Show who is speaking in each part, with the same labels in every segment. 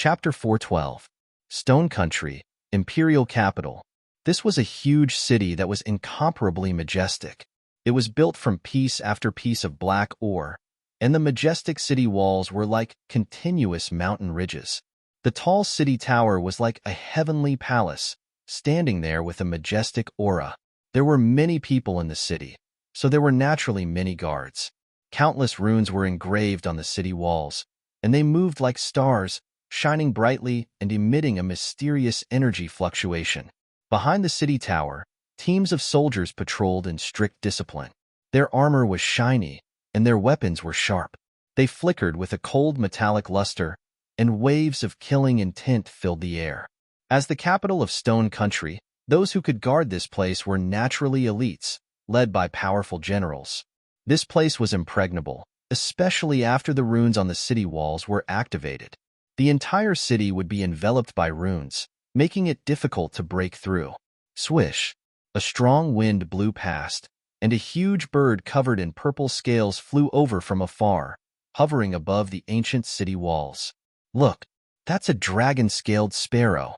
Speaker 1: Chapter 412. Stone Country, Imperial Capital. This was a huge city that was incomparably majestic. It was built from piece after piece of black ore, and the majestic city walls were like continuous mountain ridges. The tall city tower was like a heavenly palace, standing there with a majestic aura. There were many people in the city, so there were naturally many guards. Countless runes were engraved on the city walls, and they moved like stars, shining brightly and emitting a mysterious energy fluctuation. Behind the city tower, teams of soldiers patrolled in strict discipline. Their armor was shiny, and their weapons were sharp. They flickered with a cold metallic luster, and waves of killing intent filled the air. As the capital of Stone Country, those who could guard this place were naturally elites, led by powerful generals. This place was impregnable, especially after the runes on the city walls were activated. The entire city would be enveloped by runes, making it difficult to break through. Swish! A strong wind blew past, and a huge bird covered in purple scales flew over from afar, hovering above the ancient city walls. Look, that's a dragon-scaled sparrow.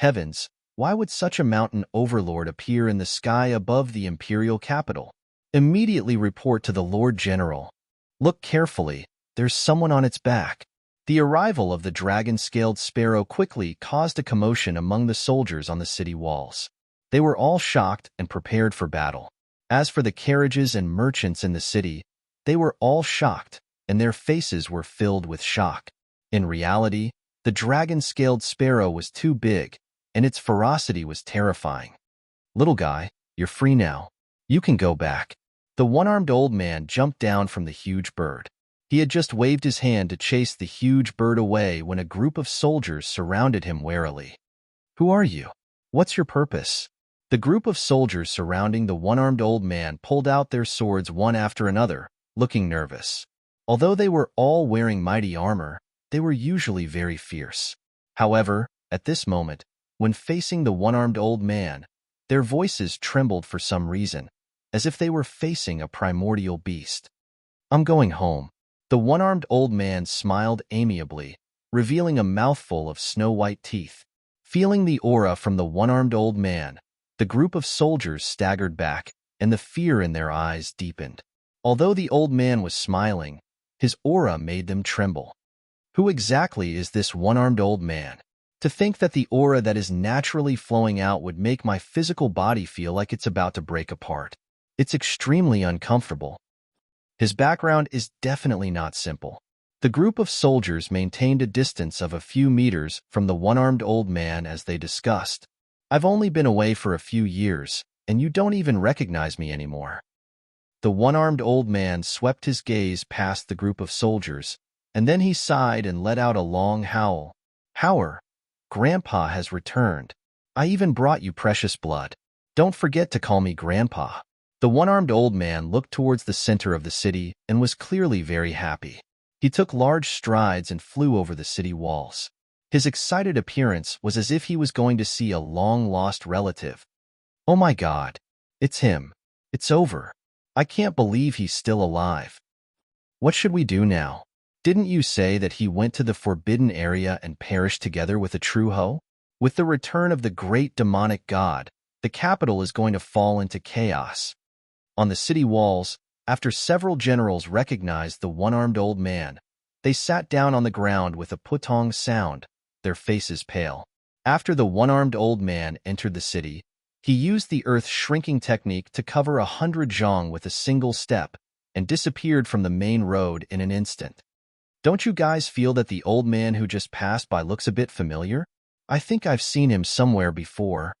Speaker 1: Heavens, why would such a mountain overlord appear in the sky above the imperial capital? Immediately report to the Lord General. Look carefully, there's someone on its back. The arrival of the dragon-scaled sparrow quickly caused a commotion among the soldiers on the city walls. They were all shocked and prepared for battle. As for the carriages and merchants in the city, they were all shocked, and their faces were filled with shock. In reality, the dragon-scaled sparrow was too big, and its ferocity was terrifying. Little guy, you're free now. You can go back. The one-armed old man jumped down from the huge bird. He had just waved his hand to chase the huge bird away when a group of soldiers surrounded him warily. Who are you? What's your purpose? The group of soldiers surrounding the one-armed old man pulled out their swords one after another, looking nervous. Although they were all wearing mighty armor, they were usually very fierce. However, at this moment, when facing the one-armed old man, their voices trembled for some reason, as if they were facing a primordial beast. I'm going home. The one-armed old man smiled amiably, revealing a mouthful of snow-white teeth. Feeling the aura from the one-armed old man, the group of soldiers staggered back, and the fear in their eyes deepened. Although the old man was smiling, his aura made them tremble. Who exactly is this one-armed old man? To think that the aura that is naturally flowing out would make my physical body feel like it's about to break apart. It's extremely uncomfortable. His background is definitely not simple. The group of soldiers maintained a distance of a few meters from the one-armed old man as they discussed. I've only been away for a few years, and you don't even recognize me anymore. The one-armed old man swept his gaze past the group of soldiers, and then he sighed and let out a long howl. Hower, Grandpa has returned. I even brought you precious blood. Don't forget to call me Grandpa. The one-armed old man looked towards the center of the city and was clearly very happy. He took large strides and flew over the city walls. His excited appearance was as if he was going to see a long-lost relative. Oh my God, it's him. It's over. I can't believe he's still alive. What should we do now? Didn't you say that he went to the forbidden area and perished together with a true hoe? With the return of the great demonic god, the capital is going to fall into chaos. On the city walls, after several generals recognized the one-armed old man, they sat down on the ground with a putong sound, their faces pale. After the one-armed old man entered the city, he used the earth-shrinking technique to cover 100 zhong with a single step and disappeared from the main road in an instant. Don't you guys feel that the old man who just passed by looks a bit familiar? I think I've seen him somewhere before.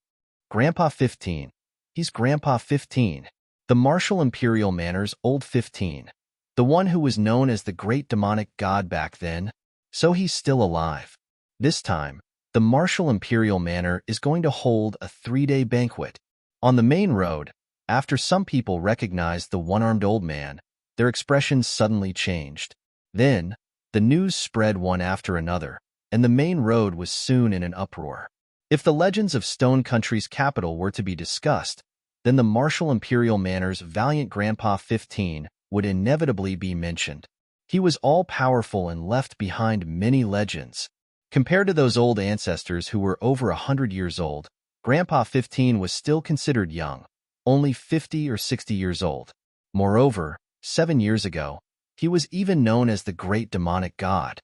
Speaker 1: Grandpa 15. He's Grandpa 15. The Martial Imperial Manor's old 15. The one who was known as the great demonic god back then. So he's still alive. This time, the Martial Imperial Manor is going to hold a 3-day banquet. On the main road, after some people recognized the one-armed old man, their expressions suddenly changed. Then, the news spread one after another, and the main road was soon in an uproar. If the legends of Stone Country's capital were to be discussed, then the Martial Imperial Manor's valiant Grandpa 15 would inevitably be mentioned. He was all-powerful and left behind many legends. Compared to those old ancestors who were over 100 years old, Grandpa 15 was still considered young, only 50 or 60 years old. Moreover, 7 years ago, he was even known as the Great Demonic God.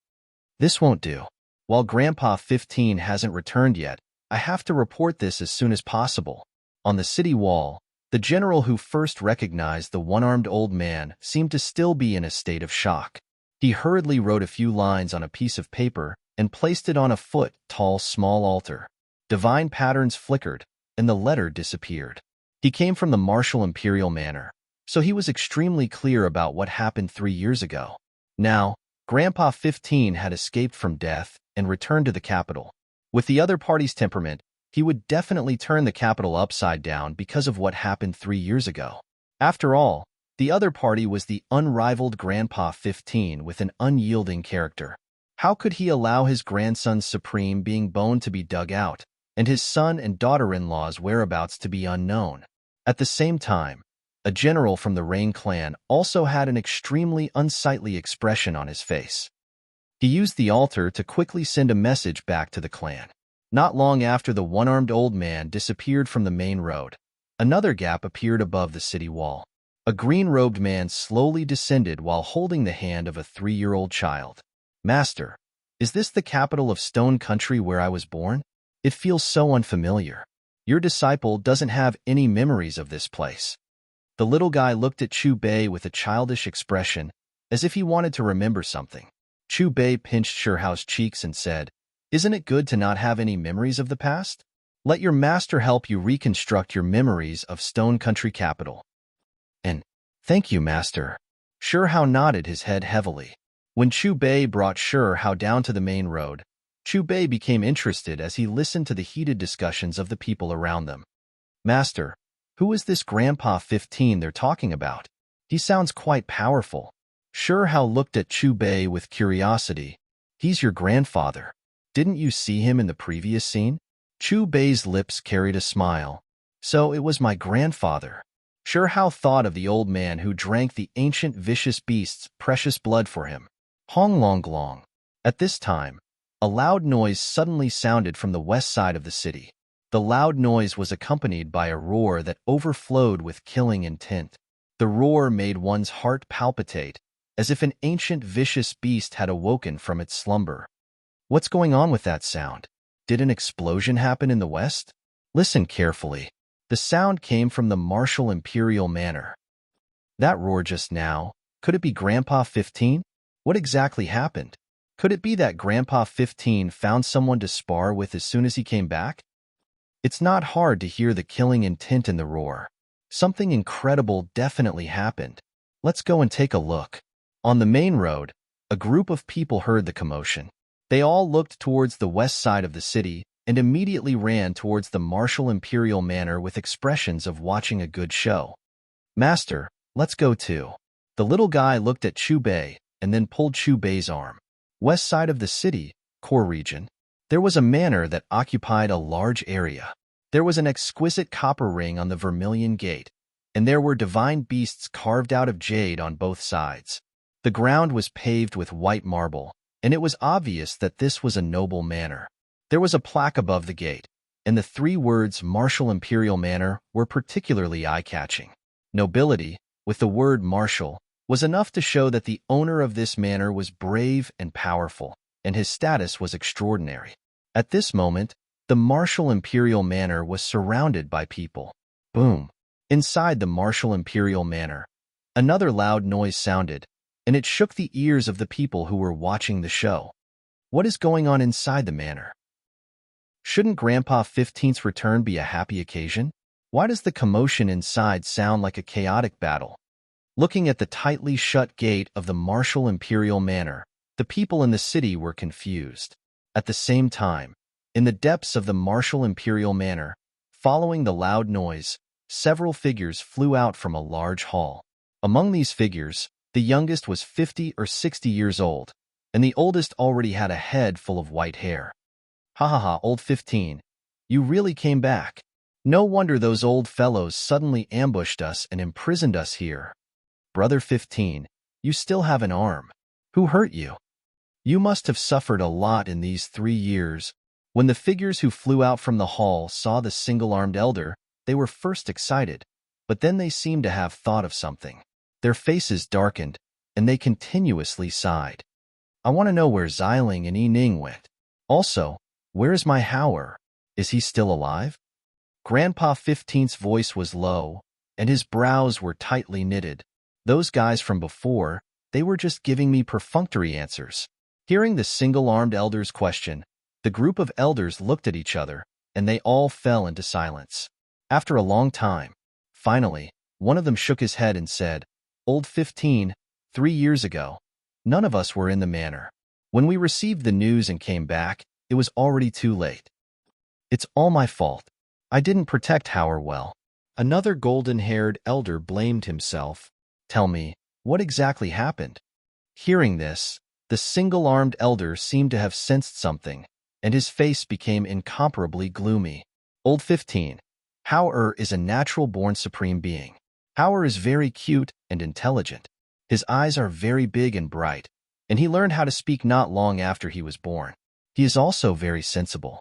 Speaker 1: This won't do. While Grandpa 15 hasn't returned yet, I have to report this as soon as possible. On the city wall, the general who first recognized the one-armed old man seemed to still be in a state of shock. He hurriedly wrote a few lines on a piece of paper and placed it on a foot-tall small altar. Divine patterns flickered, and the letter disappeared. He came from the Martial Imperial Manor, so he was extremely clear about what happened 3 years ago. Now, Grandpa 15 had escaped from death and returned to the capital. With the other party's temperament, he would definitely turn the capital upside down because of what happened 3 years ago. After all, the other party was the unrivaled Grandpa 15 with an unyielding character. How could he allow his grandson's supreme being bone to be dug out, and his son and daughter-in-law's whereabouts to be unknown? At the same time, a general from the Rain clan also had an extremely unsightly expression on his face. He used the altar to quickly send a message back to the clan. Not long after the one-armed old man disappeared from the main road, another gap appeared above the city wall. A green-robed man slowly descended while holding the hand of a 3-year-old child. "Master, is this the capital of Stone Country where I was born? It feels so unfamiliar. Your disciple doesn't have any memories of this place." The little guy looked at Chu Bei with a childish expression, as if he wanted to remember something. Chu Bei pinched Shihao's cheeks and said, "Isn't it good to not have any memories of the past? Let your master help you reconstruct your memories of Stone Country capital." "And thank you, master." Shihao nodded his head heavily. When Chu Bei brought Shihao down to the main road, Chu Bei became interested as he listened to the heated discussions of the people around them. "Master, who is this Grandpa 15 they're talking about? He sounds quite powerful." Shihao looked at Chu Bei with curiosity. "He's your grandfather. Didn't you see him in the previous scene?" Chu Bei's lips carried a smile. "So it was my grandfather." Shihao thought of the old man who drank the ancient vicious beast's precious blood for him. Hong Long Long. At this time, a loud noise suddenly sounded from the west side of the city. The loud noise was accompanied by a roar that overflowed with killing intent. The roar made one's heart palpitate, as if an ancient vicious beast had awoken from its slumber. What's going on with that sound? Did an explosion happen in the west? Listen carefully. The sound came from the Martial Imperial Manor. That roar just now, could it be Grandpa 15? What exactly happened? Could it be that Grandpa 15 found someone to spar with as soon as he came back? It's not hard to hear the killing intent in the roar. Something incredible definitely happened. Let's go and take a look. On the main road, a group of people heard the commotion. They all looked towards the west side of the city and immediately ran towards the Martial Imperial Manor with expressions of watching a good show. "Master, let's go too." The little guy looked at Chu Bei and then pulled Chu Bei's arm. West side of the city, core region, there was a manor that occupied a large area. There was an exquisite copper ring on the Vermilion Gate, and there were divine beasts carved out of jade on both sides. The ground was paved with white marble, and it was obvious that this was a noble manor. There was a plaque above the gate, and the 3 words Martial Imperial Manor were particularly eye-catching. Nobility, with the word martial, was enough to show that the owner of this manor was brave and powerful, and his status was extraordinary. At this moment, the Martial Imperial Manor was surrounded by people. Boom! Inside the Martial Imperial Manor, another loud noise sounded, and it shook the ears of the people who were watching the show. What is going on inside the manor? Shouldn't Grandpa 15's return be a happy occasion? Why does the commotion inside sound like a chaotic battle? Looking at the tightly shut gate of the Martial Imperial Manor, the people in the city were confused. At the same time, in the depths of the Martial Imperial Manor, following the loud noise, several figures flew out from a large hall. Among these figures, the youngest was 50 or 60 years old, and the oldest already had a head full of white hair. "Ha ha ha, old 15, you really came back. No wonder those old fellows suddenly ambushed us and imprisoned us here. Brother 15, you still have an arm. Who hurt you?" You must have suffered a lot in these 3 years. When the figures who flew out from the hall saw the single-armed elder, they were first excited, but then they seemed to have thought of something. Their faces darkened, and they continuously sighed. I want to know where Xiling and Yining went. Also, where is my Howler? Is he still alive? Grandpa 15's voice was low, and his brows were tightly knitted. Those guys from before, they were just giving me perfunctory answers. Hearing the single-armed elder's question, the group of elders looked at each other, and they all fell into silence. After a long time, finally, one of them shook his head and said, "Old 15, 3 years ago, none of us were in the manor. When we received the news and came back, it was already too late. It's all my fault. I didn't protect Howler well." Another golden-haired elder blamed himself. "Tell me, what exactly happened?" Hearing this, the single-armed elder seemed to have sensed something, and his face became incomparably gloomy. "Old 15, Howler is a natural-born supreme being. Howler is very cute and intelligent. His eyes are very big and bright, and he learned how to speak not long after he was born. He is also very sensible."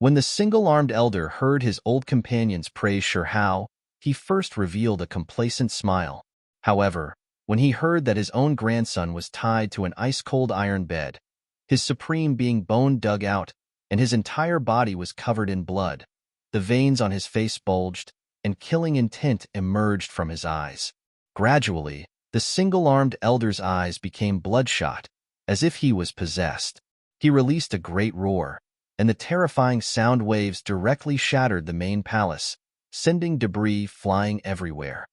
Speaker 1: When the single-armed elder heard his old companions praise Sir Hao, he first revealed a complacent smile. However, when he heard that his own grandson was tied to an ice-cold iron bed, his supreme being bone dug out, and his entire body was covered in blood, the veins on his face bulged, and killing intent emerged from his eyes. Gradually, the single-armed elder's eyes became bloodshot, as if he was possessed. He released a great roar, and the terrifying sound waves directly shattered the main palace, sending debris flying everywhere.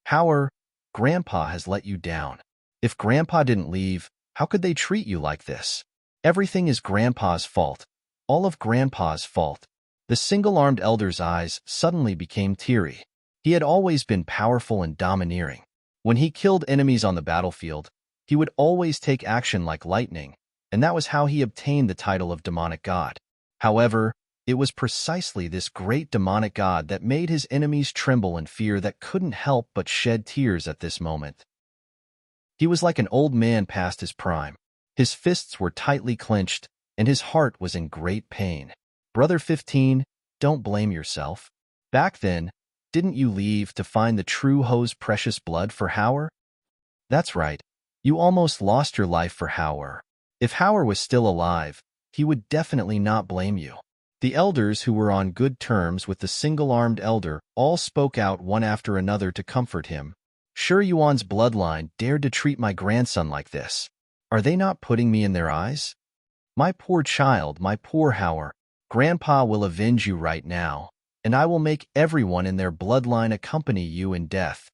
Speaker 1: "Howler, Grandpa has let you down. If Grandpa didn't leave, how could they treat you like this? Everything is Grandpa's fault. All of Grandpa's fault." The single-armed elder's eyes suddenly became teary. He had always been powerful and domineering. When he killed enemies on the battlefield, he would always take action like lightning, and that was how he obtained the title of demonic god. However, it was precisely this great demonic god that made his enemies tremble in fear that couldn't help but shed tears at this moment. He was like an old man past his prime. His fists were tightly clenched, and his heart was in great pain. "Brother 15, don't blame yourself. Back then, didn't you leave to find the true Ho's precious blood for Howler? That's right, you almost lost your life for Howler. If Howler was still alive, he would definitely not blame you." The elders who were on good terms with the single-armed elder all spoke out one after another to comfort him. "Sure, Yuan's bloodline dared to treat my grandson like this. Are they not putting me in their eyes? My poor child, my poor Howler. Grandpa will avenge you right now, and I will make everyone in their bloodline accompany you in death."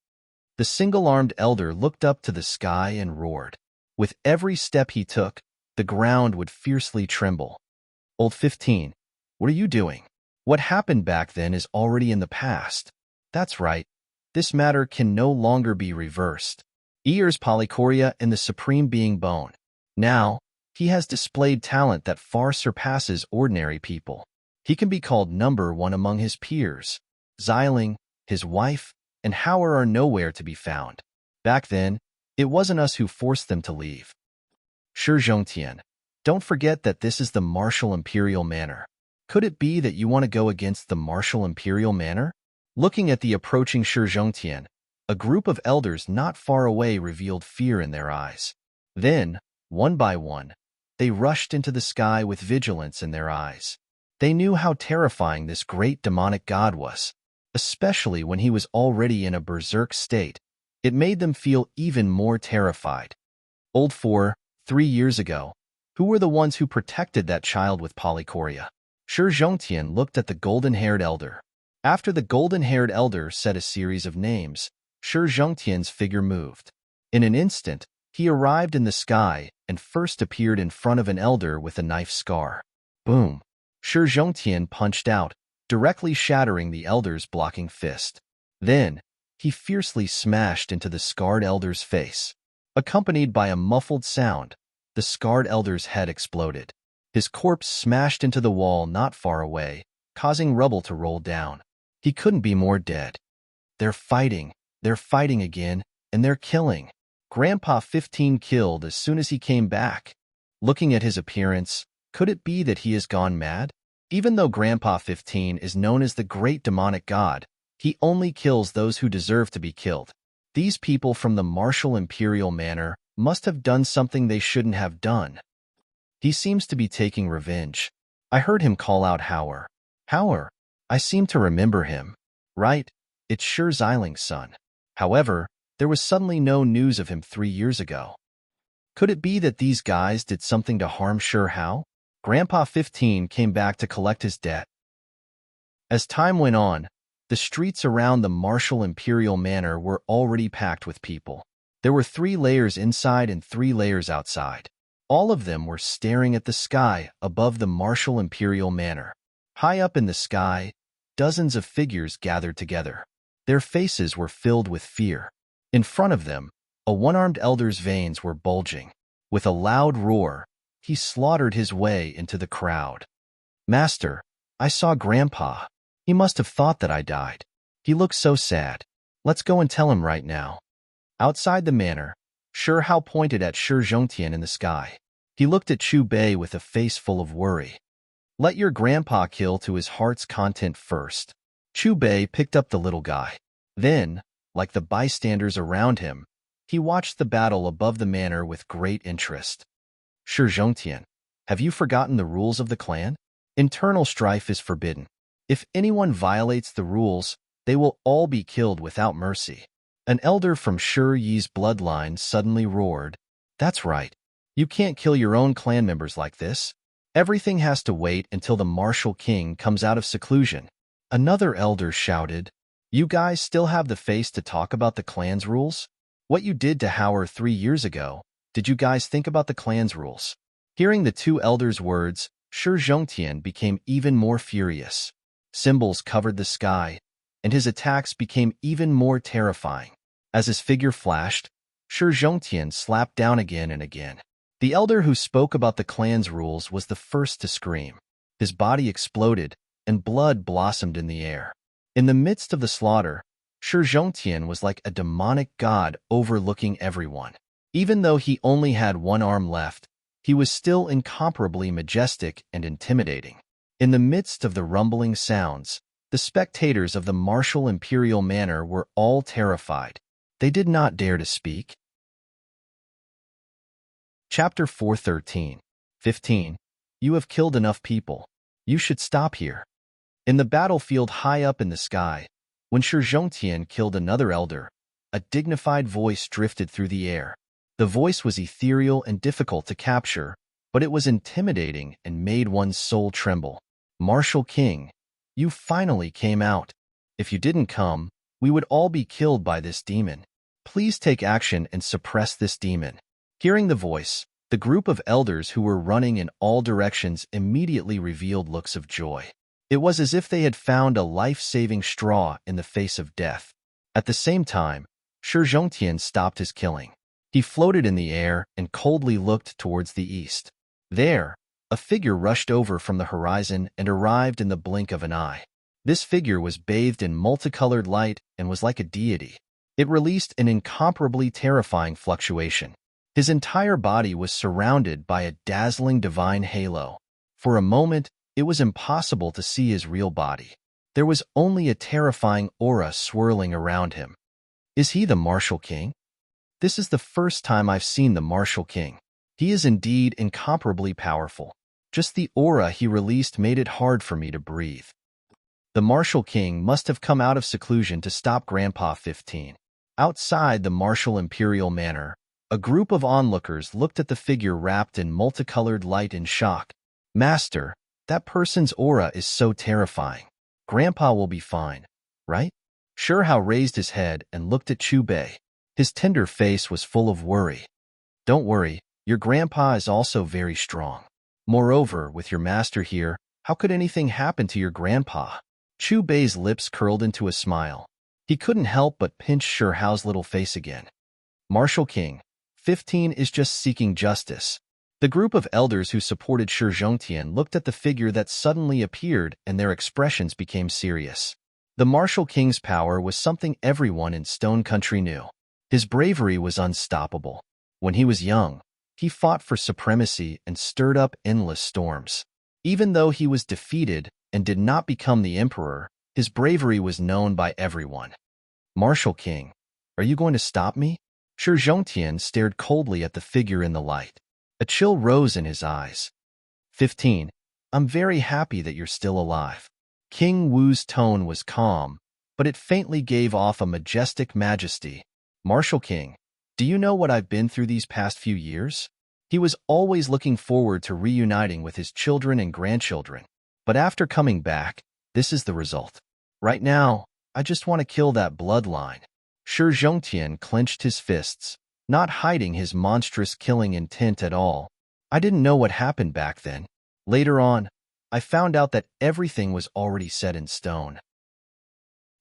Speaker 1: The single-armed elder looked up to the sky and roared. With every step he took, the ground would fiercely tremble. "Old 15, what are you doing? What happened back then is already in the past. That's right, this matter can no longer be reversed. Ears Polychoria and the Supreme Being Bone. Now, he has displayed talent that far surpasses ordinary people. He can be called number one among his peers. Xiling, his wife, and Howler are nowhere to be found. Back then, it wasn't us who forced them to leave. Shi Zhongtian, don't forget that this is the martial imperial manor. Could it be that you want to go against the martial imperial manor?" Looking at the approaching Shi Zhongtian, a group of elders not far away revealed fear in their eyes. Then, one by one, they rushed into the sky with vigilance in their eyes. They knew how terrifying this great demonic god was, especially when he was already in a berserk state. It made them feel even more terrified. "Old 4, 3 years ago, who were the ones who protected that child with Polychoria?" Shi Zhongtian looked at the golden-haired elder. After the golden-haired elder said a series of names, Shi Zhongtian's figure moved. In an instant, he arrived in the sky and first appeared in front of an elder with a knife scar. Boom! Shi Zhongtian punched out, directly shattering the elder's blocking fist. Then, he fiercely smashed into the scarred elder's face. Accompanied by a muffled sound, the scarred elder's head exploded. His corpse smashed into the wall not far away, causing rubble to roll down. He couldn't be more dead. They're fighting again, and they're killing. Grandpa 15 killed as soon as he came back. Looking at his appearance, could it be that he has gone mad? Even though Grandpa 15 is known as the great demonic god, he only kills those who deserve to be killed. These people from the martial imperial manor must have done something they shouldn't have done. He seems to be taking revenge. I heard him call out Hauer. Hauer. I seem to remember him. Right, it's sure Xiling's son. However, there was suddenly no news of him 3 years ago. Could it be that these guys did something to harm Sure Hao? Grandpa 15 came back to collect his debt. As time went on, the streets around the martial imperial manor were already packed with people. There were 3 layers inside and 3 layers outside. All of them were staring at the sky above the martial imperial manor. High up in the sky, dozens of figures gathered together. Their faces were filled with fear. In front of them, a one-armed elder's veins were bulging. With a loud roar, he slaughtered his way into the crowd. Master, I saw Grandpa. He must have thought that I died. He looks so sad. Let's go and tell him right now. Outside the manor, Sure Hao pointed at Shi Zhongtian in the sky. He looked at Chu Bei with a face full of worry. Let your grandpa kill to his heart's content first. Chu Bei picked up the little guy. Then, like the bystanders around him, he watched the battle above the manor with great interest. Shi Zhongtian, have you forgotten the rules of the clan? Internal strife is forbidden. If anyone violates the rules, they will all be killed without mercy. An elder from Shi Yi's bloodline suddenly roared. That's right. You can't kill your own clan members like this. Everything has to wait until the martial king comes out of seclusion. Another elder shouted, You guys still have the face to talk about the clan's rules? What you did to Hauer 3 years ago, did you guys think about the clan's rules? Hearing the 2 elders' words, Shi Zhongtian became even more furious. Symbols covered the sky, and his attacks became even more terrifying. As his figure flashed, Shi Zhongtian slapped down again and again. The elder who spoke about the clan's rules was the first to scream. His body exploded, and blood blossomed in the air. In the midst of the slaughter, Shi Zhongtian was like a demonic god overlooking everyone. Even though he only had 1 arm left, he was still incomparably majestic and intimidating. In the midst of the rumbling sounds, the spectators of the martial imperial manor were all terrified. They did not dare to speak. Chapter 4:13. 15. You have killed enough people. You should stop here. In the battlefield high up in the sky, when Shi Zhongtian killed another elder, a dignified voice drifted through the air. The voice was ethereal and difficult to capture, but it was intimidating and made one's soul tremble. Martial King, you finally came out. If you didn't come, we would all be killed by this demon. Please take action and suppress this demon. Hearing the voice, the group of elders who were running in all directions immediately revealed looks of joy. It was as if they had found a life-saving straw in the face of death. At the same time, Shi Zhongtian stopped his killing. He floated in the air and coldly looked towards the east. There, a figure rushed over from the horizon and arrived in the blink of an eye. This figure was bathed in multicolored light and was like a deity. It released an incomparably terrifying fluctuation. His entire body was surrounded by a dazzling divine halo. For a moment, it was impossible to see his real body. There was only a terrifying aura swirling around him. Is he the Martial King? This is the first time I've seen the Martial King. He is indeed incomparably powerful. Just the aura he released made it hard for me to breathe. The Martial King must have come out of seclusion to stop Grandpa 15. Outside the martial imperial manor, a group of onlookers looked at the figure wrapped in multicolored light in shock. Master, that person's aura is so terrifying. Grandpa will be fine, right? Shi Hao raised his head and looked at Chu Bei. His tender face was full of worry. Don't worry, your grandpa is also very strong. Moreover, with your master here, how could anything happen to your grandpa? Chu Bei's lips curled into a smile. He couldn't help but pinch Shi Hao's little face again. Martial King, 15 is just seeking justice. The group of elders who supported Shi Zhongtian looked at the figure that suddenly appeared and their expressions became serious. The Martial King's power was something everyone in Stone Country knew. His bravery was unstoppable. When he was young, He fought for supremacy and stirred up endless storms. Even though he was defeated and did not become the emperor, his bravery was known by everyone. Martial King, are you going to stop me? Shi Zhongtian stared coldly at the figure in the light. A chill rose in his eyes. 15. I'm very happy that you're still alive. King Wu's tone was calm, but it faintly gave off a majestic majesty. Martial King, do you know what I've been through these past few years? He was always looking forward to reuniting with his children and grandchildren. But after coming back, this is the result. Right now, I just want to kill that bloodline. Shi Zhongtian clenched his fists, not hiding his monstrous killing intent at all. I didn't know what happened back then. Later on, I found out that everything was already set in stone.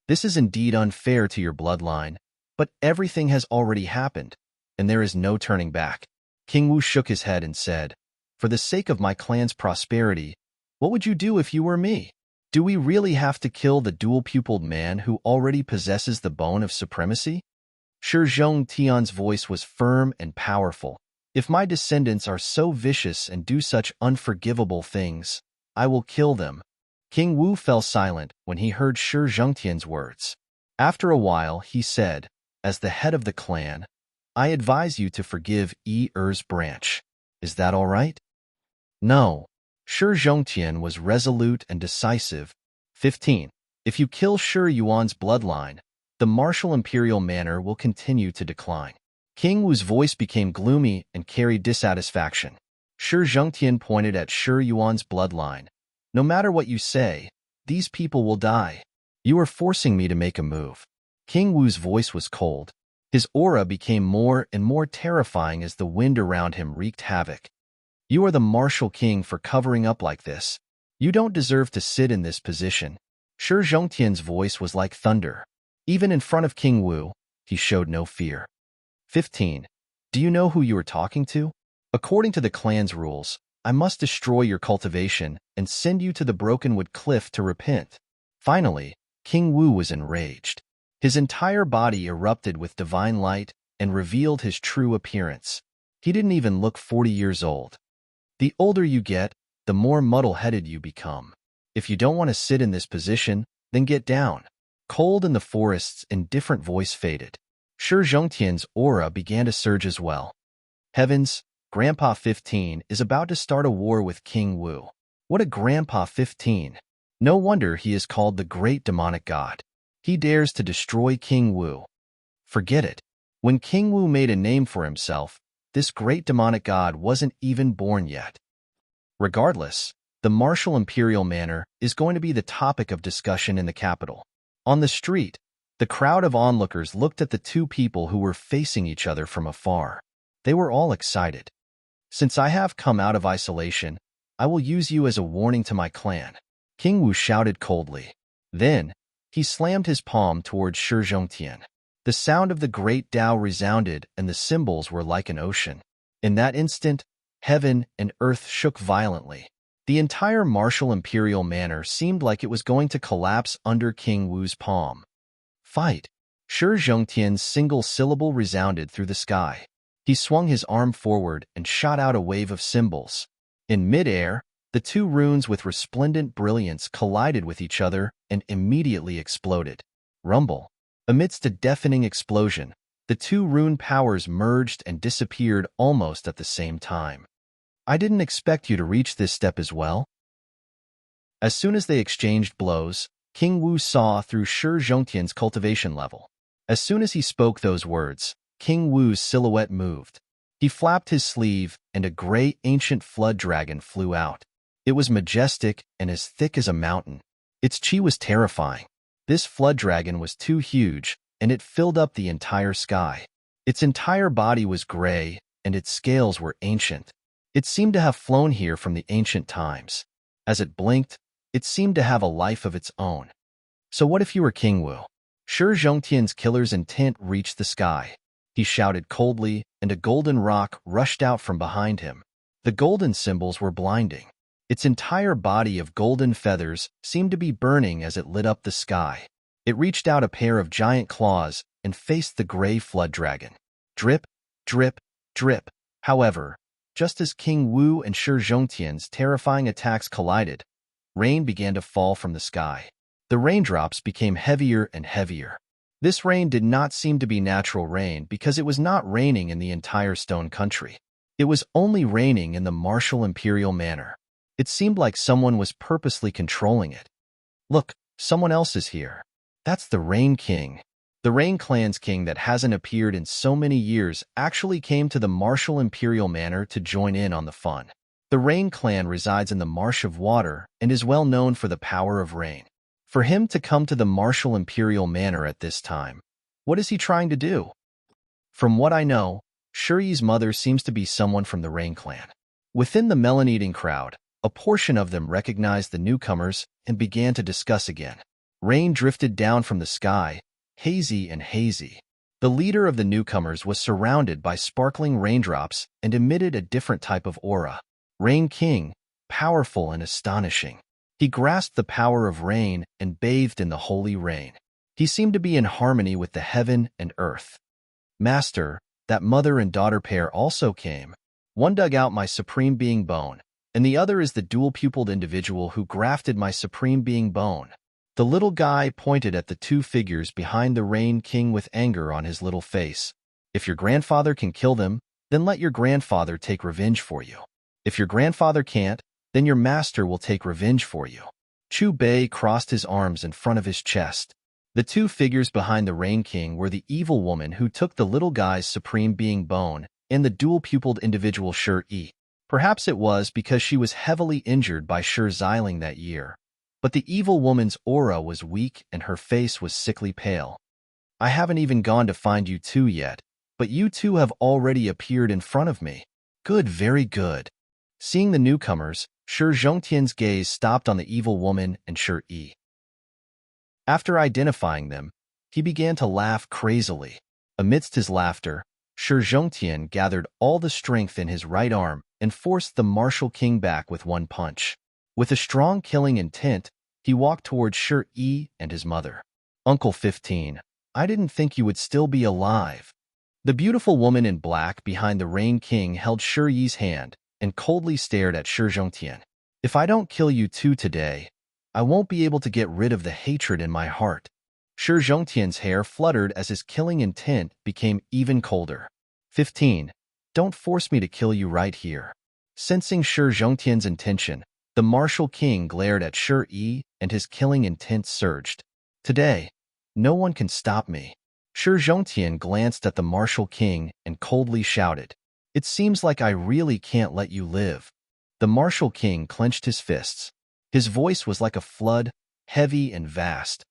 Speaker 1: This is indeed unfair to your bloodline, but everything has already happened, and there is no turning back. King Wu shook his head and said, for the sake of my clan's prosperity, what would you do if you were me? Do we really have to kill the dual-pupiled man who already possesses the bone of supremacy? Shi Zhongtian's voice was firm and powerful. If my descendants are so vicious and do such unforgivable things, I will kill them. King Wu fell silent when he heard Shi Zhongtian's words. After a while, he said, as the head of the clan, I advise you to forgive Yi-Er's branch. Is that all right? No. Shi Zhongtian was resolute and decisive. 15. If you kill Shi Yuan's bloodline, the martial imperial manor will continue to decline. King Wu's voice became gloomy and carried dissatisfaction. Shi Zhongtian pointed at Shi Yuan's bloodline. No matter what you say, these people will die. You are forcing me to make a move. King Wu's voice was cold. His aura became more and more terrifying as the wind around him wreaked havoc. You are the martial king for covering up like this. You don't deserve to sit in this position. Shi Zhongtian's voice was like thunder. Even in front of King Wu, he showed no fear. 15. Do you know who you are talking to? According to the clan's rules, I must destroy your cultivation and send you to the Brokenwood Cliff to repent. Finally, King Wu was enraged. His entire body erupted with divine light and revealed his true appearance. He didn't even look 40 years old. The older you get, the more muddle-headed you become. If you don't want to sit in this position, then get down. Cold in the forests and different voice faded. Shi Zhongtian's aura began to surge as well. Heavens, Grandpa 15 is about to start a war with King Wu. What a Grandpa 15! No wonder he is called the Great Demonic God. He dares to destroy King Wu. Forget it. When King Wu made a name for himself, this great demonic god wasn't even born yet. Regardless, the martial imperial manor is going to be the topic of discussion in the capital. On the street, the crowd of onlookers looked at the two people who were facing each other from afar. They were all excited. Since I have come out of isolation, I will use you as a warning to my clan. King Wu shouted coldly. Then, he slammed his palm towards Shi Zhongtian. The sound of the great Tao resounded and the symbols were like an ocean. In that instant, heaven and earth shook violently. The entire martial imperial manor seemed like it was going to collapse under King Wu's palm. Fight! Shi Zhongtian's single syllable resounded through the sky. He swung his arm forward and shot out a wave of symbols. In mid-air, the two runes with resplendent brilliance collided with each other and immediately exploded. Rumble. Amidst a deafening explosion, the two rune powers merged and disappeared almost at the same time. I didn't expect you to reach this step as well. As soon as they exchanged blows, King Wu saw through Shi Zhongtian's cultivation level. As soon as he spoke those words, King Wu's silhouette moved. He flapped his sleeve, and a gray ancient flood dragon flew out. It was majestic and as thick as a mountain. Its chi was terrifying. This flood dragon was too huge, and it filled up the entire sky. Its entire body was gray, and its scales were ancient. It seemed to have flown here from the ancient times. As it blinked, it seemed to have a life of its own. So what if you were King Wu? Shi Zhongtian's killer's intent reached the sky. He shouted coldly, and a golden rock rushed out from behind him. The golden symbols were blinding. Its entire body of golden feathers seemed to be burning as it lit up the sky. It reached out a pair of giant claws and faced the gray flood dragon. Drip, drip, drip. However, Just as King Wu and Shi Zhongtian's terrifying attacks collided, rain began to fall from the sky. The raindrops became heavier and heavier. This rain did not seem to be natural rain because it was not raining in the entire stone country. It was only raining in the martial imperial manner. It seemed like someone was purposely controlling it. Look, someone else is here. That's the Rain King. The Rain Clan's king that hasn't appeared in so many years actually came to the martial imperial manor to join in on the fun. The Rain Clan resides in the Marsh of Water and is well known for the power of rain. For him to come to the martial imperial manor at this time, what is he trying to do? From what I know, Shiyi's mother seems to be someone from the Rain Clan. Within the melon-eating crowd, a portion of them recognized the newcomers and began to discuss again. Rain drifted down from the sky, hazy and hazy. The leader of the newcomers was surrounded by sparkling raindrops and emitted a different type of aura. Rain King, powerful and astonishing. He grasped the power of rain and bathed in the holy rain. He seemed to be in harmony with the heaven and earth. Master, that mother and daughter pair also came. One dug out my supreme being bone, and the other is the dual-pupiled individual who grafted my supreme being bone. The little guy pointed at the two figures behind the Rain King with anger on his little face. If your grandfather can kill them, then let your grandfather take revenge for you. If your grandfather can't, then your master will take revenge for you. Chu Bei crossed his arms in front of his chest. The two figures behind the Rain King were the evil woman who took the little guy's supreme being bone and the dual-pupiled individual Shi. Perhaps it was because she was heavily injured by Shi Xiling that year. But the evil woman's aura was weak and her face was sickly pale. I haven't even gone to find you two yet, but you two have already appeared in front of me. Good, very good. Seeing the newcomers, Shi Zhongtian's gaze stopped on the evil woman and Shi. After identifying them, he began to laugh crazily. Amidst his laughter, Shi Zhongtian gathered all the strength in his right arm and forced the martial king back with one punch. With a strong killing intent, he walked towards Shi and his mother. Uncle 15, I didn't think you would still be alive. The beautiful woman in black behind the Rain King held Shi's hand and coldly stared at Shi Zhongtian. If I don't kill you two today, I won't be able to get rid of the hatred in my heart. Shi Zhongtian's hair fluttered as his killing intent became even colder. 15. Don't force me to kill you right here. Sensing Shi Zhongtian's intention, the martial king glared at Shi and his killing intent surged. Today, no one can stop me. Shi Zhongtian glanced at the martial king and coldly shouted, It seems like I really can't let you live. The martial king clenched his fists. His voice was like a flood, heavy and vast,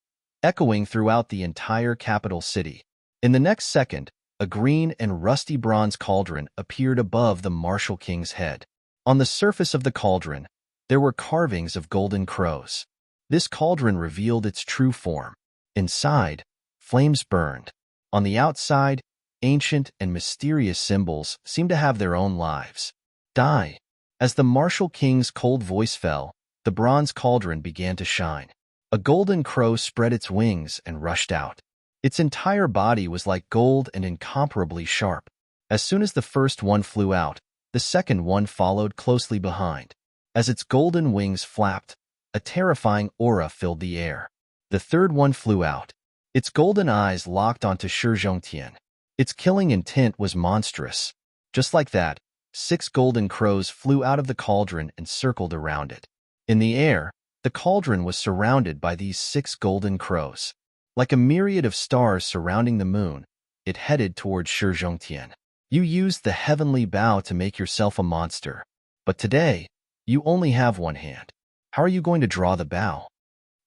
Speaker 1: echoing throughout the entire capital city. In the next second, a green and rusty bronze cauldron appeared above the martial king's head. On the surface of the cauldron, there were carvings of golden crows. This cauldron revealed its true form. Inside, flames burned. On the outside, ancient and mysterious symbols seemed to have their own lives. Die. As the martial king's cold voice fell, the bronze cauldron began to shine. A golden crow spread its wings and rushed out. Its entire body was like gold and incomparably sharp. As soon as the first one flew out, the second one followed closely behind. As its golden wings flapped, a terrifying aura filled the air. The third one flew out. Its golden eyes locked onto Shi Zhongtian. Its killing intent was monstrous. Just like that, 6 golden crows flew out of the cauldron and circled around it. In the air, the cauldron was surrounded by these 6 golden crows. Like a myriad of stars surrounding the moon, it headed towards Shi Zhongtian. You used the heavenly bow to make yourself a monster. But today, you only have one hand. How are you going to draw the bow?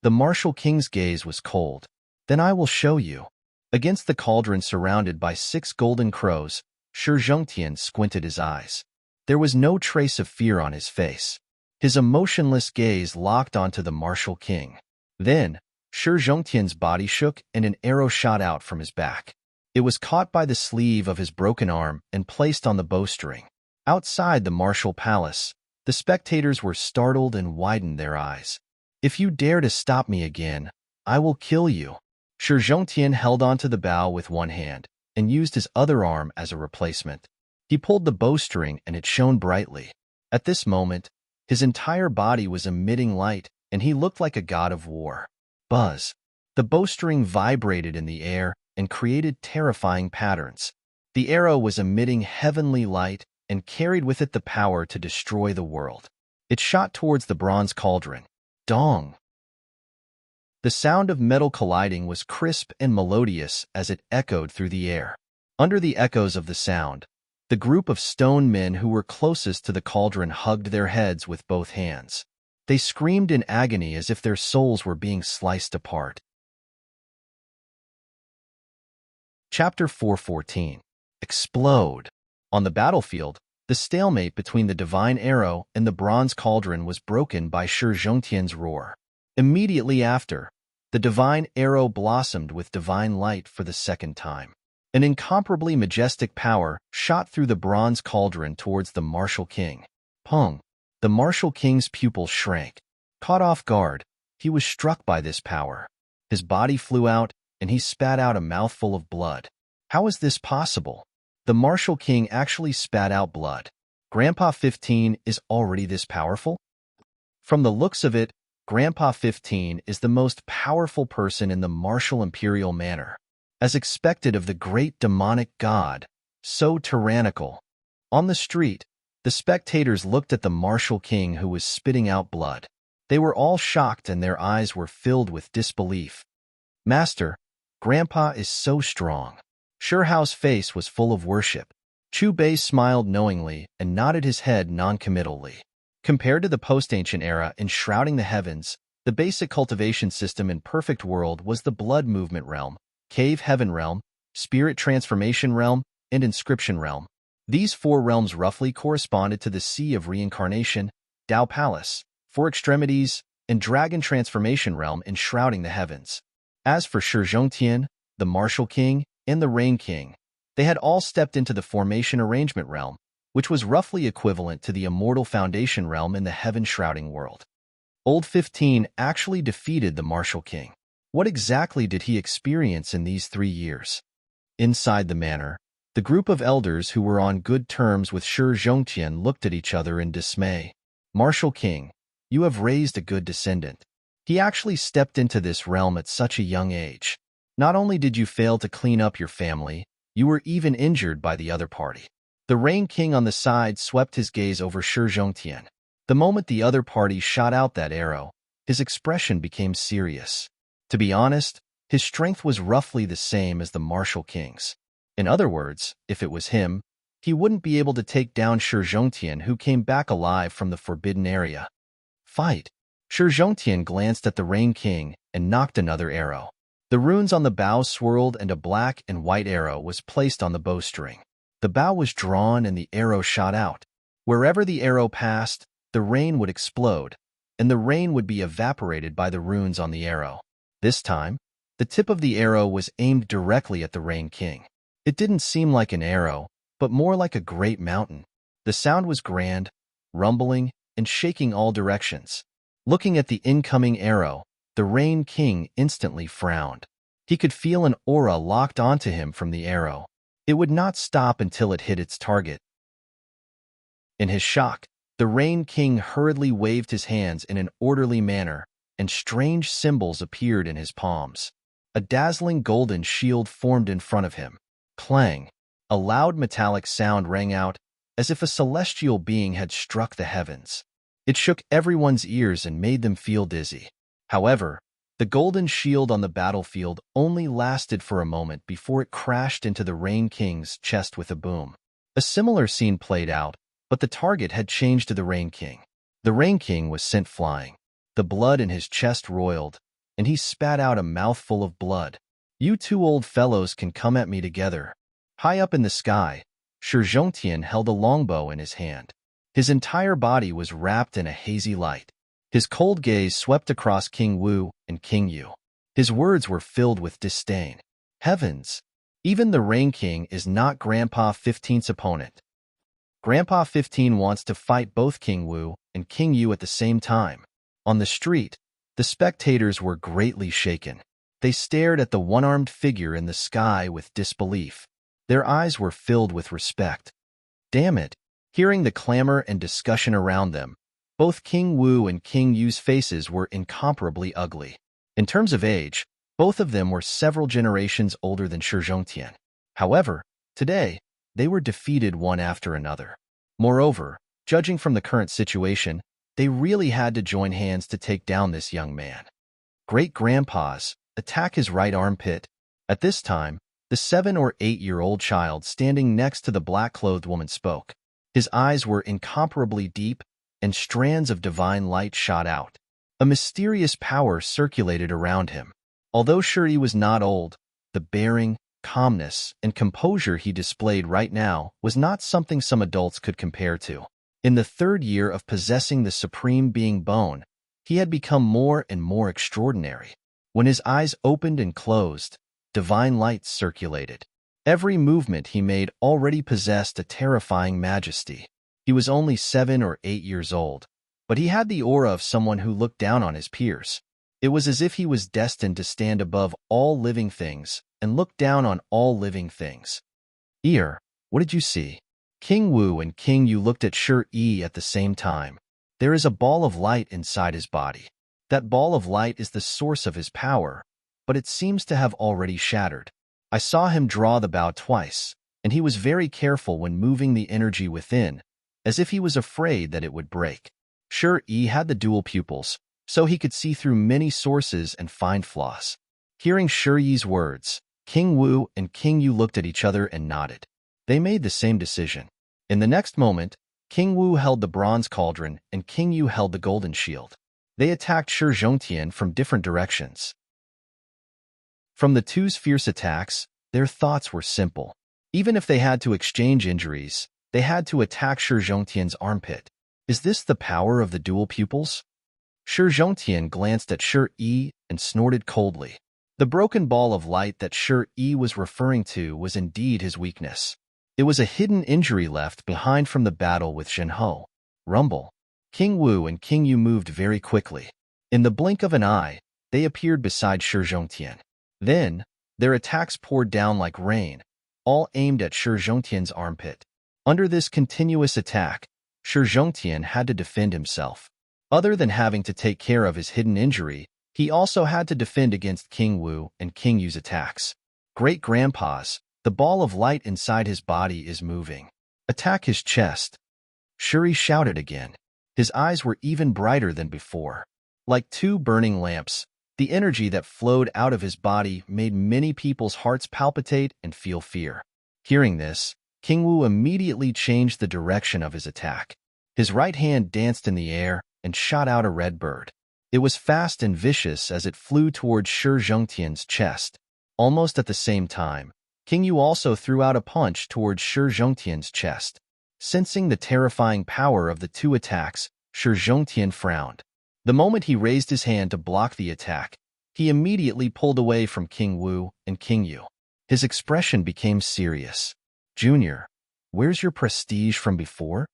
Speaker 1: The martial king's gaze was cold. Then I will show you. Against the cauldron surrounded by 6 golden crows, Shi Zhongtian squinted his eyes. There was no trace of fear on his face. His emotionless gaze locked onto the martial king. Then, Shi Zhongtian's body shook and an arrow shot out from his back. It was caught by the sleeve of his broken arm and placed on the bowstring. Outside the martial palace, the spectators were startled and widened their eyes. If you dare to stop me again, I will kill you. Shi Zhongtian held onto the bow with one hand and used his other arm as a replacement. He pulled the bowstring and it shone brightly. At this moment, his entire body was emitting light, and he looked like a god of war. Buzz. The bowstring vibrated in the air and created terrifying patterns. The arrow was emitting heavenly light and carried with it the power to destroy the world. It shot towards the bronze cauldron. Dong! The sound of metal colliding was crisp and melodious as it echoed through the air. Under the echoes of the sound, the group of stone men who were closest to the cauldron hugged their heads with both hands. They screamed in agony as if their souls were being sliced apart. Chapter 4:14. Explode. On the battlefield, the stalemate between the divine arrow and the bronze cauldron was broken by Shi Zhongtian's roar. Immediately after, the divine arrow blossomed with divine light for the second time. An incomparably majestic power shot through the bronze cauldron towards the martial king. Pung! The martial king's pupils shrank. Caught off guard, he was struck by this power. His body flew out, and he spat out a mouthful of blood. How is this possible? The martial king actually spat out blood. Grandpa 15 is already this powerful? From the looks of it, Grandpa 15 is the most powerful person in the martial imperial manor. As expected of the great demonic god, so tyrannical. On the street, the spectators looked at the martial king who was spitting out blood. They were all shocked and their eyes were filled with disbelief. Master, Grandpa is so strong. Shihao's face was full of worship. Chu Bei smiled knowingly and nodded his head noncommittally. Compared to the post-ancient era enshrouding the heavens, the basic cultivation system in Perfect World was the blood movement realm, Cave Heaven Realm, Spirit Transformation Realm, and Inscription Realm. These four realms roughly corresponded to the Sea of Reincarnation, Dao Palace, Four Extremities, and Dragon Transformation Realm enshrouding the heavens. As for Shi Zhongtian, the Martial King, and the Rain King, they had all stepped into the Formation Arrangement Realm, which was roughly equivalent to the Immortal Foundation Realm in the Heaven-shrouding world. Old 15 actually defeated the Martial King. What exactly did he experience in these 3 years? Inside the manor, the group of elders who were on good terms with Shi Zhongtian looked at each other in dismay. Martial King, you have raised a good descendant. He actually stepped into this realm at such a young age. Not only did you fail to clean up your family, you were even injured by the other party. The Rain King on the side swept his gaze over Shi Zhongtian. The moment the other party shot out that arrow, his expression became serious. To be honest, his strength was roughly the same as the Martial King's. In other words, if it was him, he wouldn't be able to take down Shi Zhongtian, who came back alive from the forbidden area. Fight! Shi Zhongtian glanced at the Rain King and knocked another arrow. The runes on the bow swirled and a black and white arrow was placed on the bowstring. The bow was drawn and the arrow shot out. Wherever the arrow passed, the rain would explode, and the rain would be evaporated by the runes on the arrow. This time, the tip of the arrow was aimed directly at the Rain King. It didn't seem like an arrow, but more like a great mountain. The sound was grand, rumbling, and shaking all directions. Looking at the incoming arrow, the Rain King instantly frowned. He could feel an aura locked onto him from the arrow. It would not stop until it hit its target. In his shock, the Rain King hurriedly waved his hands in an orderly manner, and strange symbols appeared in his palms. A dazzling golden shield formed in front of him. Clang! A loud metallic sound rang out, as if a celestial being had struck the heavens. It shook everyone's ears and made them feel dizzy. However, the golden shield on the battlefield only lasted for a moment before it crashed into the Rain King's chest with a boom. A similar scene played out, but the target had changed to the Rain King. The Rain King was sent flying. The blood in his chest roiled, and he spat out a mouthful of blood. You two old fellows can come at me together. High up in the sky, Shi Zhongtian held a longbow in his hand. His entire body was wrapped in a hazy light. His cold gaze swept across King Wu and King Yu. His words were filled with disdain. Heavens! Even the Rain King is not Grandpa 15's opponent. Grandpa 15 wants to fight both King Wu and King Yu at the same time. On the street, the spectators were greatly shaken. They stared at the one-armed figure in the sky with disbelief. Their eyes were filled with respect. Damn it! Hearing the clamor and discussion around them, both King Wu and King Yu's faces were incomparably ugly. In terms of age, both of them were several generations older than Shi Zhongtian. However, today, they were defeated one after another. Moreover, judging from the current situation, they really had to join hands to take down this young man. Great-grandpas, attack his right armpit. At this time, the 7 or 8-year-old child standing next to the black-clothed woman spoke. His eyes were incomparably deep, and strands of divine light shot out. A mysterious power circulated around him. Although Shi was not old, the bearing, calmness, and composure he displayed right now was not something some adults could compare to. In the 3rd year of possessing the supreme being bone, he had become more and more extraordinary. When his eyes opened and closed, divine light circulated. Every movement he made already possessed a terrifying majesty. He was only 7 or 8 years old, but he had the aura of someone who looked down on his peers. It was as if he was destined to stand above all living things and look down on all living things. What did you see? King Wu and King Yu looked at Shi at the same time. There is a ball of light inside his body. That ball of light is the source of his power, but it seems to have already shattered. I saw him draw the bow twice, and he was very careful when moving the energy within, as if he was afraid that it would break. Shi had the dual pupils, so he could see through many sources and find flaws. Hearing Shi's words, King Wu and King Yu looked at each other and nodded. They made the same decision. In the next moment, King Wu held the bronze cauldron and King Yu held the golden shield. They attacked Shi Zhongtian from different directions. From the two's fierce attacks, their thoughts were simple. Even if they had to exchange injuries, they had to attack Shi Zhongtian's armpit. Is this the power of the dual pupils? Shi Zhongtian glanced at Shi and snorted coldly. The broken ball of light that Shi was referring to was indeed his weakness. It was a hidden injury left behind from the battle with Zhenhou. Rumble. King Wu and King Yu moved very quickly. In the blink of an eye, they appeared beside Shi Zhongtian. Then, their attacks poured down like rain, all aimed at Shi Zhongtian's armpit. Under this continuous attack, Shi Zhongtian had to defend himself. Other than having to take care of his hidden injury, he also had to defend against King Wu and King Yu's attacks. Great-grandpas, the ball of light inside his body is moving. Attack his chest. Shi shouted again. His eyes were even brighter than before. Like 2 burning lamps, the energy that flowed out of his body made many people's hearts palpitate and feel fear. Hearing this, King Wu immediately changed the direction of his attack. His right hand danced in the air and shot out a red bird. It was fast and vicious as it flew towards Shi Zhongtian's chest. Almost at the same time, King Yu also threw out a punch towards Shi Zhongtian's chest. Sensing the terrifying power of the 2 attacks, Shi Zhongtian frowned. The moment he raised his hand to block the attack, he immediately pulled away from King Wu and King Yu. His expression became serious. Junior, where's your prestige from before?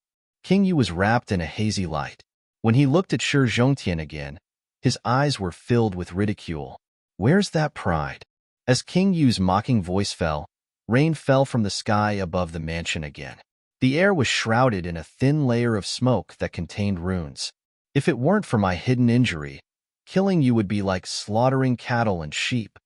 Speaker 1: King Yu was wrapped in a hazy light. When he looked at Shi Zhongtian again, his eyes were filled with ridicule. Where's that pride? As King Yu's mocking voice fell, rain fell from the sky above the mansion again. The air was shrouded in a thin layer of smoke that contained runes. If it weren't for my hidden injury, killing you would be like slaughtering cattle and sheep.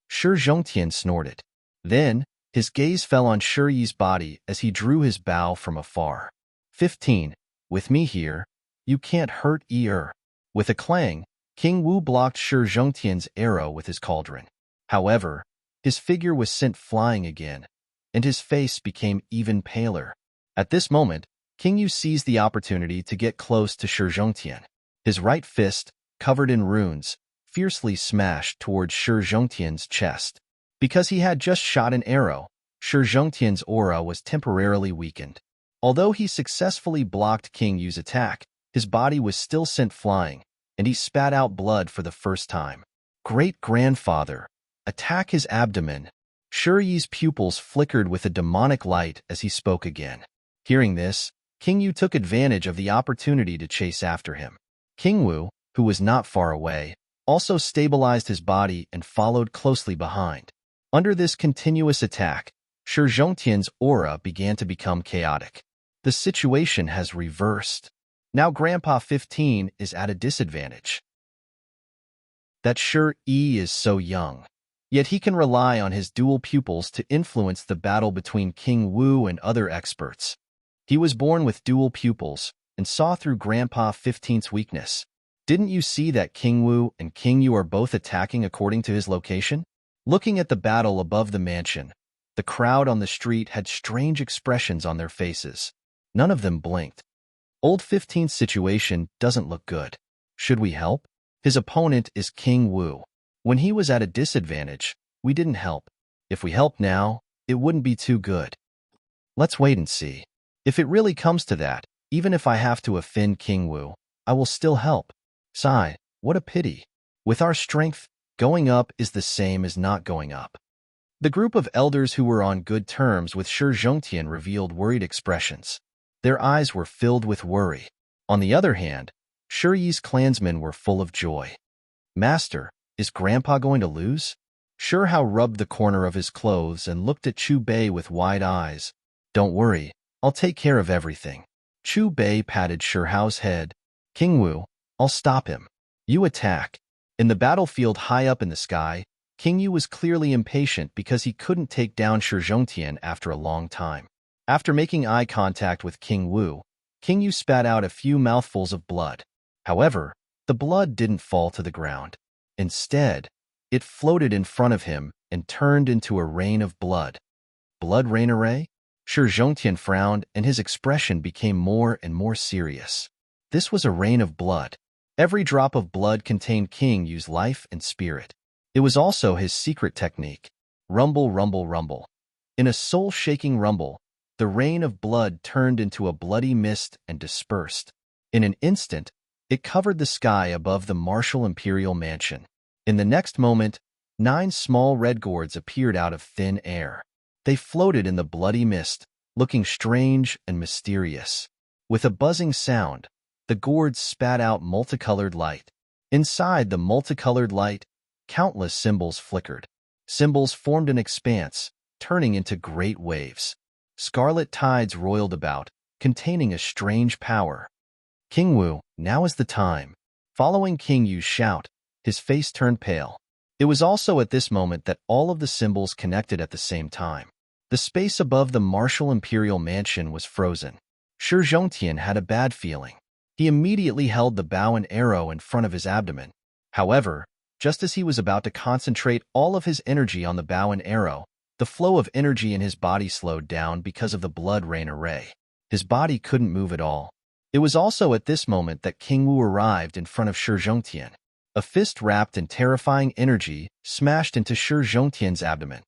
Speaker 1: Shi Zhongtian snorted. Then, his gaze fell on Shi's body as he drew his bow from afar. 15. With me here, you can't hurt er. With a clang, King Wu blocked Shi Zhongtian's arrow with his cauldron. However, his figure was sent flying again, and his face became even paler. At this moment, King Yu seized the opportunity to get close to Shi Zhongtian. His right fist, covered in runes, fiercely smashed towards Shi Zhongtian's chest. Because he had just shot an arrow, Shi Zhongtian's aura was temporarily weakened. Although he successfully blocked King Yu's attack, his body was still sent flying, and he spat out blood for the first time. Great-grandfather, attack his abdomen. Shi's pupils flickered with a demonic light as he spoke again. Hearing this, King Yu took advantage of the opportunity to chase after him. King Wu, who was not far away, also stabilized his body and followed closely behind. Under this continuous attack, Shi Zhongtian's aura began to become chaotic. The situation has reversed. Now Grandpa 15 is at a disadvantage. That sure E is so young. Yet he can rely on his dual pupils to influence the battle between King Wu and other experts. He was born with dual pupils and saw through Grandpa 15's weakness. Didn't you see that King Wu and King Yu are both attacking according to his location? Looking at the battle above the mansion, the crowd on the street had strange expressions on their faces. None of them blinked. Old 15's situation doesn't look good. Should we help? His opponent is King Wu. When he was at a disadvantage, we didn't help. If we help now, it wouldn't be too good. Let's wait and see. If it really comes to that, even if I have to offend King Wu, I will still help. Sigh, what a pity. With our strength, going up is the same as not going up. The group of elders who were on good terms with Shi Zhongtian revealed worried expressions. Their eyes were filled with worry. On the other hand, Shi Yi's clansmen were full of joy. Master, is Grandpa going to lose? Shi Hao rubbed the corner of his clothes and looked at Chu Bei with wide eyes. Don't worry, I'll take care of everything. Chu Bei patted Shi Hao's head. King Wu, I'll stop him. You attack. In the battlefield high up in the sky, King Yu was clearly impatient because he couldn't take down Shi Zhongtian after a long time. After making eye contact with King Wu, King Yu spat out a few mouthfuls of blood. However, the blood didn't fall to the ground. Instead, it floated in front of him and turned into a rain of blood. Blood rain array? Shi Zhongtian frowned and his expression became more and more serious. This was a rain of blood. Every drop of blood contained King Yu's life and spirit. It was also his secret technique. Rumble, rumble, rumble. In a soul-shaking rumble, the rain of blood turned into a bloody mist and dispersed. In an instant, it covered the sky above the martial imperial mansion. In the next moment, 9 small red gourds appeared out of thin air. They floated in the bloody mist, looking strange and mysterious. With a buzzing sound, the gourds spat out multicolored light. Inside the multicolored light, countless symbols flickered. Symbols formed an expanse, turning into great waves. Scarlet tides roiled about, containing a strange power. King Wu, now is the time. Following King Yu's shout, his face turned pale. It was also at this moment that all of the symbols connected at the same time. The space above the martial imperial mansion was frozen. Shi Zhongtian had a bad feeling. He immediately held the bow and arrow in front of his abdomen. However, just as he was about to concentrate all of his energy on the bow and arrow, the flow of energy in his body slowed down because of the blood rain array. His body couldn't move at all. It was also at this moment that King Wu arrived in front of Shi Zhongtian. A fist wrapped in terrifying energy smashed into Shi Zhongtian's abdomen.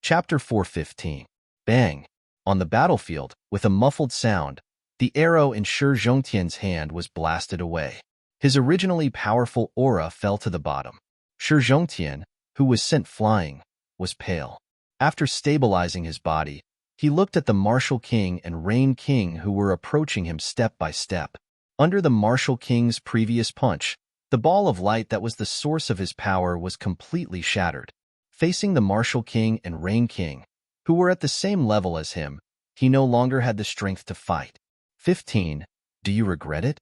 Speaker 1: Chapter 415. Bang! On the battlefield, with a muffled sound, the arrow in Shi Zhongtian's hand was blasted away. His originally powerful aura fell to the bottom. Shi Zhongtian, who was sent flying, was pale. After stabilizing his body, he looked at the Martial King and Rain King who were approaching him step by step. Under the Martial King's previous punch, the ball of light that was the source of his power was completely shattered. Facing the Martial King and Rain King, who were at the same level as him, he no longer had the strength to fight. 15. Do you regret it?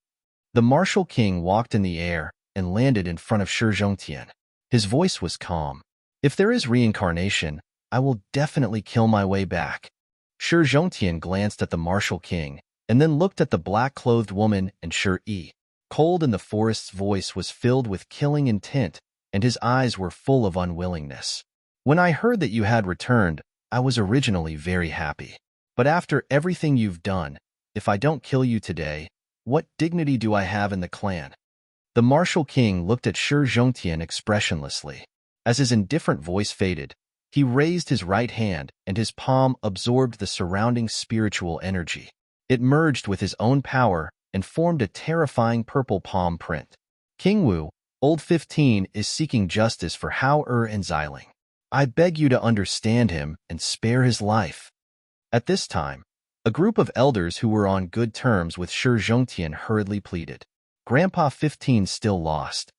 Speaker 1: The Martial King walked in the air and landed in front of Shi Zhongtian. His voice was calm. If there is reincarnation, I will definitely kill my way back. Shi Zhongtian glanced at the Martial King and then looked at the black-clothed woman and Shi Yi. Cold in the Forest's voice was filled with killing intent, and his eyes were full of unwillingness. When I heard that you had returned, I was originally very happy. But after everything you've done, if I don't kill you today, what dignity do I have in the clan? The Martial King looked at Shi Zhongtian expressionlessly. As his indifferent voice faded, he raised his right hand and his palm absorbed the surrounding spiritual energy. It merged with his own power and formed a terrifying purple palm print. King Wu, Old 15, is seeking justice for Hao and Xiling. I beg you to understand him and spare his life. At this time, a group of elders who were on good terms with Shi Zhongtian hurriedly pleaded. Grandpa 15 still lost.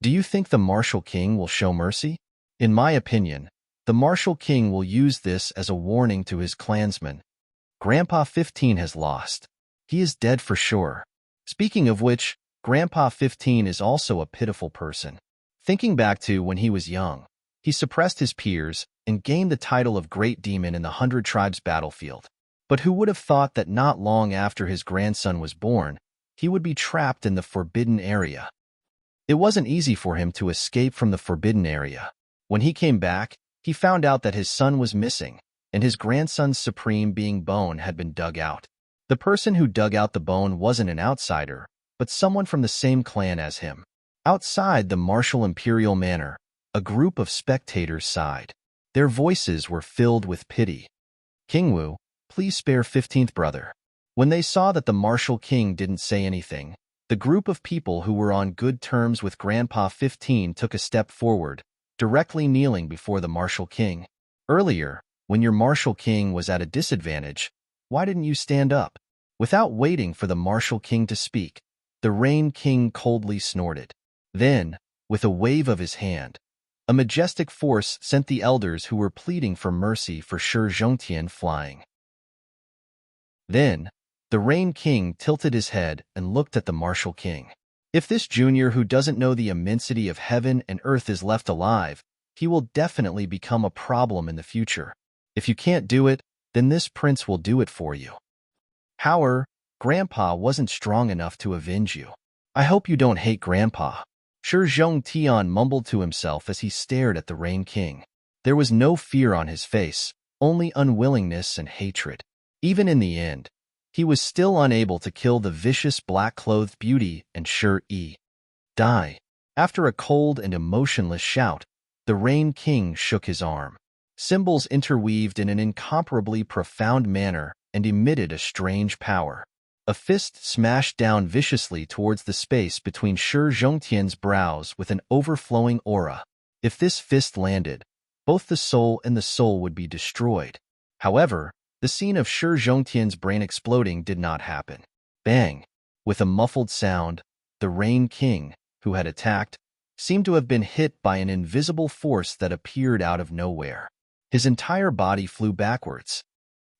Speaker 1: Do you think the Martial King will show mercy? In my opinion, the The Martial King will use this as a warning to his clansmen. Grandpa 15 has lost. He is dead for sure. Speaking of which, Grandpa 15 is also a pitiful person. Thinking back to when he was young, he suppressed his peers and gained the title of Great Demon in the 100 Tribes battlefield. But who would have thought that not long after his grandson was born, he would be trapped in the Forbidden Area? It wasn't easy for him to escape from the Forbidden Area. When he came back, he found out that his son was missing, and his grandson's supreme being bone had been dug out. The person who dug out the bone wasn't an outsider, but someone from the same clan as him. Outside the martial imperial manor, a group of spectators sighed. Their voices were filled with pity. "King Wu, please spare 15th brother." When they saw that the martial king didn't say anything, the group of people who were on good terms with Grandpa 15 took a step forward, directly kneeling before the martial king. "Earlier, when your martial king was at a disadvantage, why didn't you stand up?" Without waiting for the martial king to speak, the Rain King coldly snorted. Then, with a wave of his hand, a majestic force sent the elders who were pleading for mercy for Shi Zhongtian flying. Then, the Rain King tilted his head and looked at the martial king. If this junior who doesn't know the immensity of heaven and earth is left alive, he will definitely become a problem in the future. If you can't do it, then this prince will do it for you. However, Grandpa wasn't strong enough to avenge you. I hope you don't hate Grandpa. Shi Zhongtian mumbled to himself as he stared at the Rain King. There was no fear on his face, only unwillingness and hatred. Even in the end, he was still unable to kill the vicious black-clothed beauty and Shi. Die. After a cold and emotionless shout, the Rain King shook his arm. Symbols interweaved in an incomparably profound manner and emitted a strange power. A fist smashed down viciously towards the space between Shi Zhongtian's brows with an overflowing aura. If this fist landed, both the soul and the soul would be destroyed. However, the scene of Shi Zhongtian's brain exploding did not happen. Bang! With a muffled sound, the Rain King, who had attacked, seemed to have been hit by an invisible force that appeared out of nowhere. His entire body flew backwards.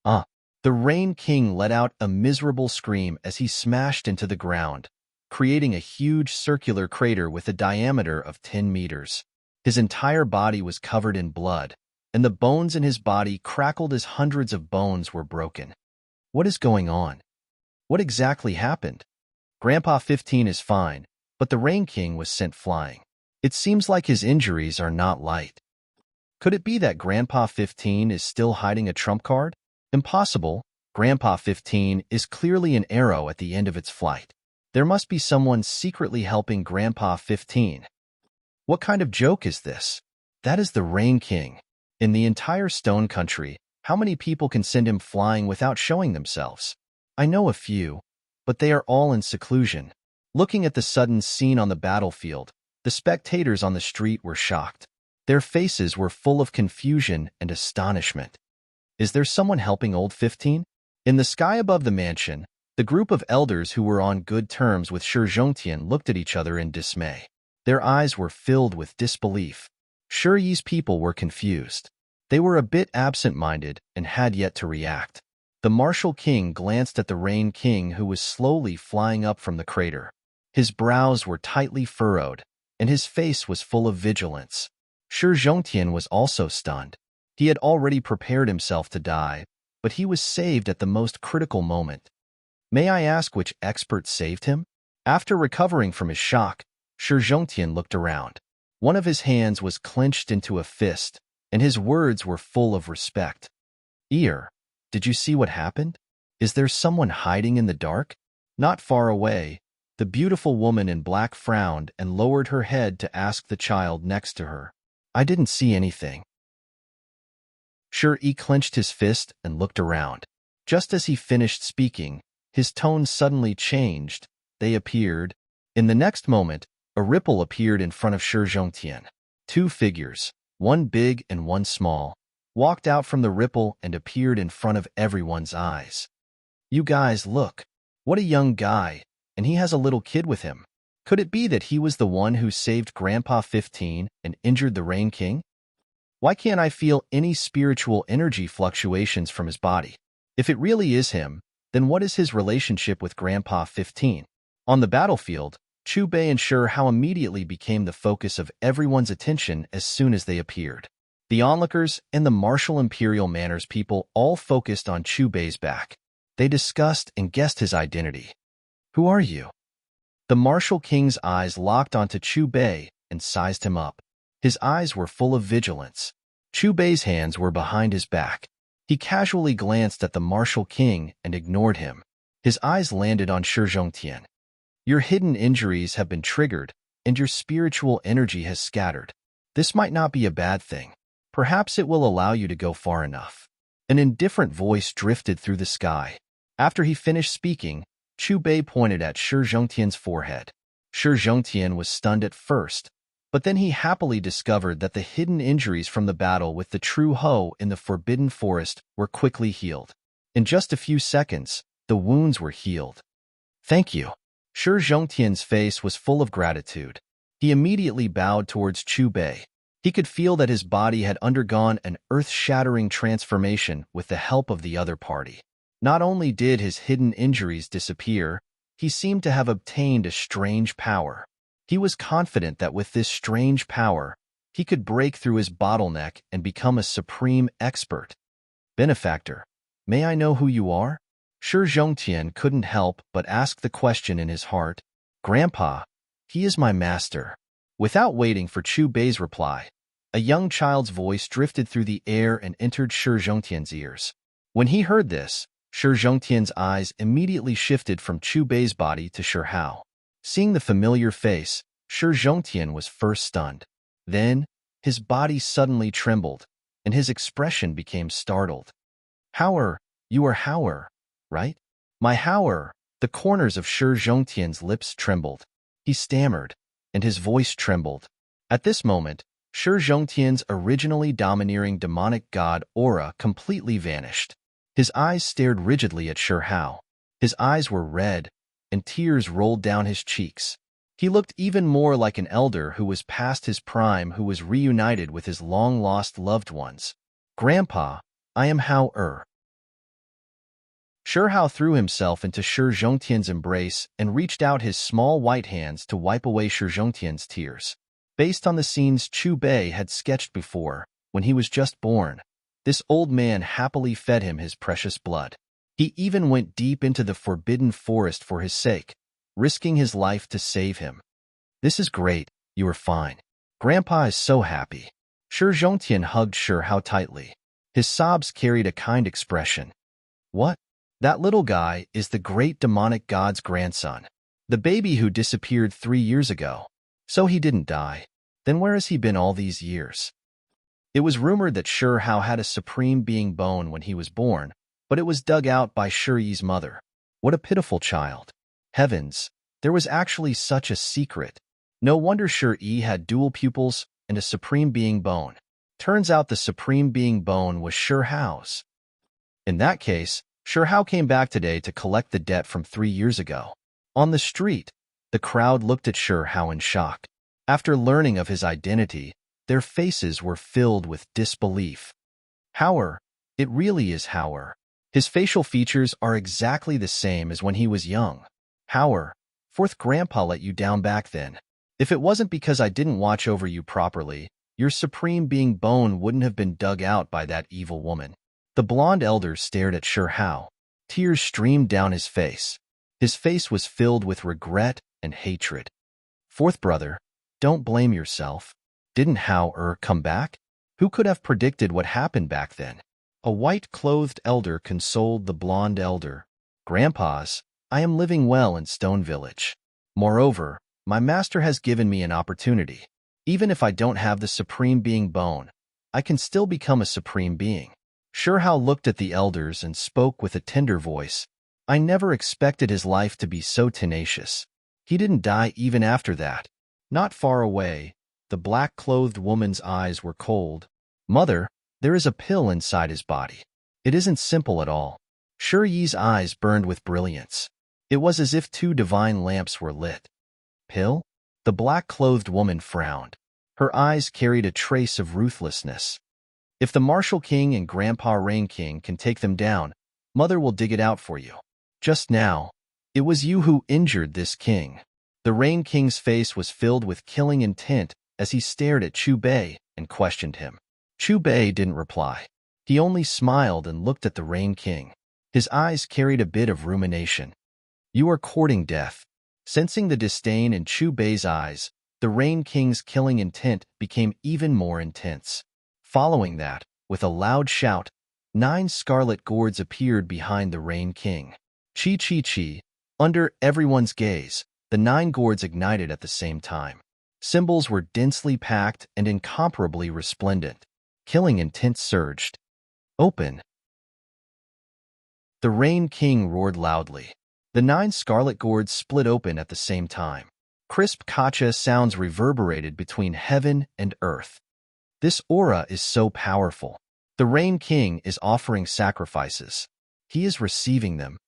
Speaker 1: The Rain King let out a miserable scream as he smashed into the ground, creating a huge circular crater with a diameter of 10 meters. His entire body was covered in blood, and the bones in his body crackled as hundreds of bones were broken. What is going on? What exactly happened? Grandpa 15 is fine, but the Rain King was sent flying. It seems like his injuries are not light. Could it be that Grandpa 15 is still hiding a trump card? Impossible. Grandpa 15 is clearly an arrow at the end of its flight. There must be someone secretly helping Grandpa 15. What kind of joke is this? That is the Rain King. In the entire Stone Country, how many people can send him flying without showing themselves? I know a few, but they are all in seclusion. Looking at the sudden scene on the battlefield, the spectators on the street were shocked. Their faces were full of confusion and astonishment. Is there someone helping old 15? In the sky above the mansion, the group of elders who were on good terms with Shi Zhongtian looked at each other in dismay. Their eyes were filled with disbelief. Shi's people were confused. They were a bit absent-minded and had yet to react. The martial king glanced at the Rain King who was slowly flying up from the crater. His brows were tightly furrowed, and his face was full of vigilance. Shi Zhongtian was also stunned. He had already prepared himself to die, but he was saved at the most critical moment. May I ask which expert saved him? After recovering from his shock, Shi Zhongtian looked around. One of his hands was clenched into a fist, and his words were full of respect. Did you see what happened? Is there someone hiding in the dark? Not far away, the beautiful woman in black frowned and lowered her head to ask the child next to her. I didn't see anything. Shi clenched his fist and looked around. Just as he finished speaking, his tone suddenly changed. They appeared. In the next moment, a ripple appeared in front of Shi Zhongtian. Two figures, one big and one small, walked out from the ripple and appeared in front of everyone's eyes. You guys, look. What a young guy, and he has a little kid with him. Could it be that he was the one who saved Grandpa 15 and injured the Rain King? Why can't I feel any spiritual energy fluctuations from his body? If it really is him, then what is his relationship with Grandpa 15? On the battlefield, Chu Bei and Shi Hao immediately became the focus of everyone's attention as soon as they appeared. The onlookers and the martial imperial manners people all focused on Chu Bei's back. They discussed and guessed his identity. Who are you? The martial king's eyes locked onto Chu Bei and sized him up. His eyes were full of vigilance. Chu Bei's hands were behind his back. He casually glanced at the martial king and ignored him. His eyes landed on Shi Zhongtian. Your hidden injuries have been triggered, and your spiritual energy has scattered. This might not be a bad thing. Perhaps it will allow you to go far enough. An indifferent voice drifted through the sky. After he finished speaking, Chu Bei pointed at Shi Zhongtian's forehead. Shi Zhongtian was stunned at first, but then he happily discovered that the hidden injuries from the battle with the true Ho in the Forbidden Forest were quickly healed. In just a few seconds, the wounds were healed. Thank you. Shi Zhongtian's face was full of gratitude. He immediately bowed towards Chu Bei. He could feel that his body had undergone an earth-shattering transformation with the help of the other party. Not only did his hidden injuries disappear, he seemed to have obtained a strange power. He was confident that with this strange power, he could break through his bottleneck and become a supreme expert. Benefactor, may I know who you are? Shi Zhongtian couldn't help but ask the question in his heart. Grandpa, he is my master. Without waiting for Chu Bei's reply, a young child's voice drifted through the air and entered Shi Zhongtian's ears. When he heard this, Shi Zhongtian's eyes immediately shifted from Chu Bei's body to Shi Hao. Seeing the familiar face, Shi Zhongtian was first stunned. Then, his body suddenly trembled, and his expression became startled. Hao, you are Hao, right? My Hao. The corners of Shi Zhongtian's lips trembled. He stammered, and his voice trembled. At this moment, Shi Zhongtian's originally domineering demonic god aura completely vanished. His eyes stared rigidly at Shi Hao. His eyes were red, and tears rolled down his cheeks. He looked even more like an elder who was past his prime, who was reunited with his long-lost loved ones. Grandpa, I am Hao. Shi Hao threw himself into Shi Zhongtian's embrace and reached out his small white hands to wipe away Shi Zhongtian's tears. Based on the scenes Chu Bei had sketched before, when he was just born, this old man happily fed him his precious blood. He even went deep into the Forbidden Forest for his sake, risking his life to save him. This is great, you are fine. Grandpa is so happy. Shi Zhongtian hugged Shi Hao tightly. His sobs carried a kind expression. What? That little guy is the great demonic god's grandson. The baby who disappeared 3 years ago. So he didn't die. Then where has he been all these years? It was rumored that Shi Hao had a supreme being bone when he was born, but it was dug out by Shi Yi's mother. What a pitiful child. Heavens, there was actually such a secret. No wonder Shi Yi had dual pupils and a supreme being bone. Turns out the supreme being bone was Shi Hao's. In that case, Shi Hao came back today to collect the debt from 3 years ago. On the street, the crowd looked at Shi Hao in shock. After learning of his identity, their faces were filled with disbelief. Hao, it really is Hao. His facial features are exactly the same as when he was young. Hao, fourth grandpa let you down back then. If it wasn't because I didn't watch over you properly, your supreme being bone wouldn't have been dug out by that evil woman. The blonde elder stared at Shi Hao. Tears streamed down his face. His face was filled with regret and hatred. Fourth brother, don't blame yourself. Didn't Hao come back? Who could have predicted what happened back then? A white-clothed elder consoled the blonde elder. Grandpas, I am living well in Stone Village. Moreover, my master has given me an opportunity. Even if I don't have the supreme being bone, I can still become a supreme being. Shi Hao looked at the elders and spoke with a tender voice. I never expected his life to be so tenacious. He didn't die even after that. Not far away, the black-clothed woman's eyes were cold. Mother, there is a pill inside his body. It isn't simple at all. Shi Yi's eyes burned with brilliance. It was as if 2 divine lamps were lit. Pill? The black-clothed woman frowned. Her eyes carried a trace of ruthlessness. If the Martial King and Grandpa Rain King can take them down, Mother will dig it out for you. Just now, it was you who injured this king." The Rain King's face was filled with killing intent as he stared at Chu Bei and questioned him. Chu Bei didn't reply. He only smiled and looked at the Rain King. His eyes carried a bit of rumination. "You are courting death." Sensing the disdain in Chu Bei's eyes, the Rain King's killing intent became even more intense. Following that, with a loud shout, 9 scarlet gourds appeared behind the Rain King. Chi chi chi. Under everyone's gaze, the 9 gourds ignited at the same time. Symbols were densely packed and incomparably resplendent. Killing intent surged. "Open!" The Rain King roared loudly. The 9 scarlet gourds split open at the same time. Crisp kacha sounds reverberated between heaven and earth. This aura is so powerful. The Rain King is offering sacrifices. He is receiving them.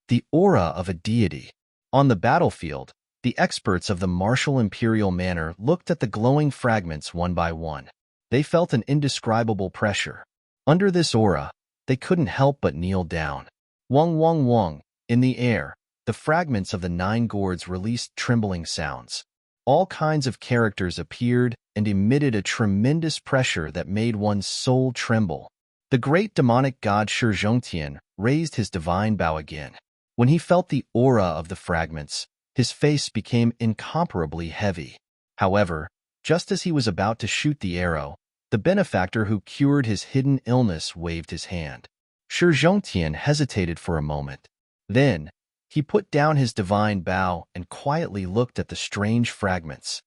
Speaker 1: The aura of a deity. On the battlefield, the experts of the martial imperial manor looked at the glowing fragments one by one. They felt an indescribable pressure. Under this aura, they couldn't help but kneel down. Wong wong wong. In the air, the fragments of the 9 gourds released trembling sounds. All kinds of characters appeared and emitted a tremendous pressure that made one's soul tremble. The great demonic god Shi Zhongtian raised his divine bow again. When he felt the aura of the fragments, his face became incomparably heavy. However, just as he was about to shoot the arrow, the benefactor who cured his hidden illness waved his hand. Shi Zhongtian hesitated for a moment. Then, he put down his divine bow and quietly looked at the strange fragments.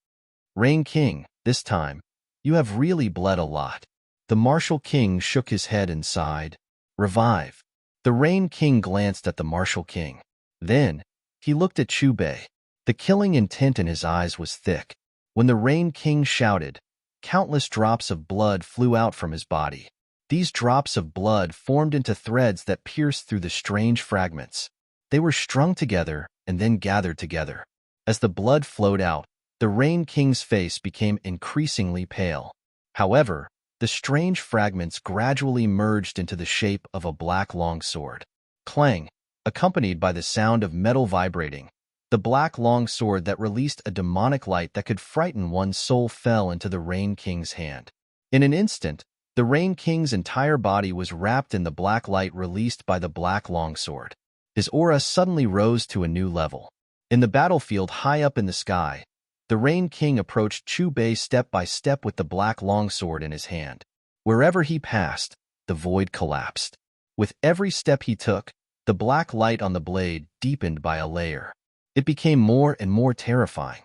Speaker 1: "Rain King, this time, you have really bled a lot." The Martial King shook his head and sighed. "Revive." The Rain King glanced at the Martial King. Then, he looked at Chu Bei. The killing intent in his eyes was thick. When the Rain King shouted, countless drops of blood flew out from his body. These drops of blood formed into threads that pierced through the strange fragments. They were strung together and then gathered together. As the blood flowed out, the Rain King's face became increasingly pale. However, the strange fragments gradually merged into the shape of a black longsword. Clang, accompanied by the sound of metal vibrating, the black longsword that released a demonic light that could frighten one's soul fell into the Rain King's hand. In an instant, the Rain King's entire body was wrapped in the black light released by the black longsword. His aura suddenly rose to a new level. In the battlefield high up in the sky, the Rain King approached Chu Bei step by step with the black longsword in his hand. Wherever he passed, the void collapsed. With every step he took, the black light on the blade deepened by a layer. It became more and more terrifying.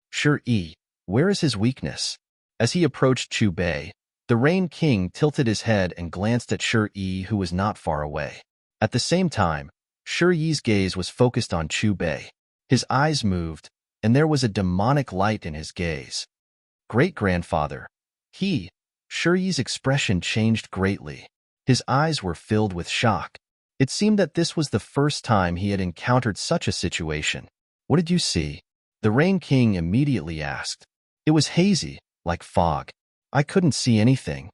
Speaker 1: Shi, where is his weakness? As he approached Chu Bei, the Rain King tilted his head and glanced at Shi, who was not far away. At the same time, Shi's gaze was focused on Chu Bei. His eyes moved, and there was a demonic light in his gaze. Great-grandfather. Shi's expression changed greatly. His eyes were filled with shock. It seemed that this was the first time he had encountered such a situation. "What did you see?" the Rain King immediately asked. "It was hazy, like fog. I couldn't see anything."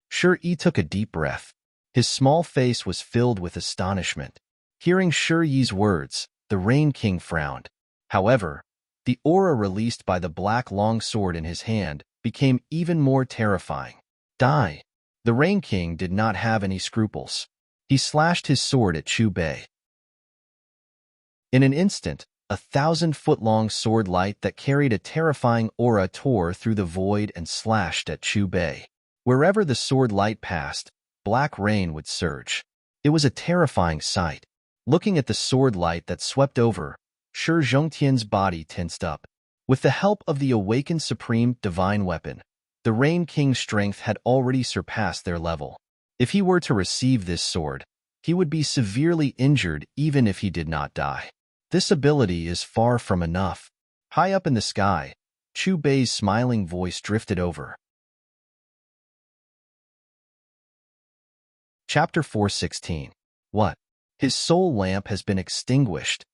Speaker 1: Shi took a deep breath. His small face was filled with astonishment. Hearing Shi's words, the Rain King frowned. However, the aura released by the black longsword in his hand became even more terrifying. "Die." The Rain King did not have any scruples. He slashed his sword at Chu Bei. In an instant, a 1,000-foot-long sword light that carried a terrifying aura tore through the void and slashed at Chu Bei. Wherever the sword light passed, black rain would surge. It was a terrifying sight. Looking at the sword light that swept over, Shi Zhongtian's body tensed up. With the help of the awakened supreme divine weapon, the Rain King's strength had already surpassed their level. If he were to receive this sword, he would be severely injured even if he did not die. This ability is far from enough. High up in the sky, Chu Bei's smiling voice drifted over. Chapter 416. What? His soul lamp has been extinguished.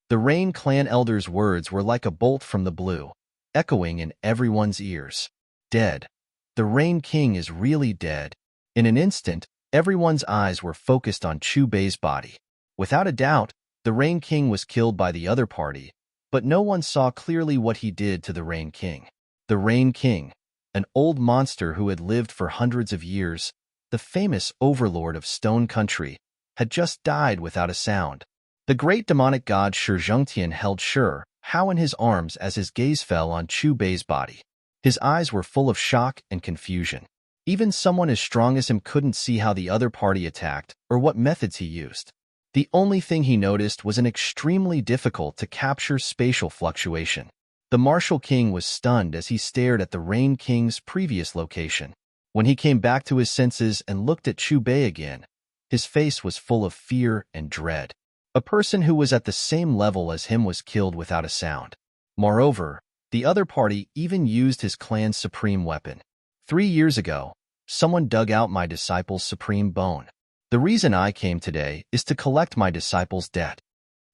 Speaker 1: The Rain Clan elder's words were like a bolt from the blue, echoing in everyone's ears. Dead. The Rain King is really dead, In an instant, everyone's eyes were focused on Chu Bei's body. Without a doubt, the Rain King was killed by the other party, but no one saw clearly what he did to the Rain King. The Rain King, an old monster who had lived for hundreds of years, the famous overlord of Stone Country, had just died without a sound. The great demonic god Shi Zhengtian held Hao in his arms as his gaze fell on Chu Bei's body. His eyes were full of shock and confusion. Even someone as strong as him couldn't see how the other party attacked or what methods he used. The only thing he noticed was an extremely difficult to capture spatial fluctuation. The Martial King was stunned as he stared at the Rain King's previous location. When he came back to his senses and looked at Chu Bei again, his face was full of fear and dread. A person who was at the same level as him was killed without a sound. Moreover, the other party even used his clan's supreme weapon. 3 years ago, someone dug out my disciple's supreme bone. The reason I came today is to collect my disciple's debt.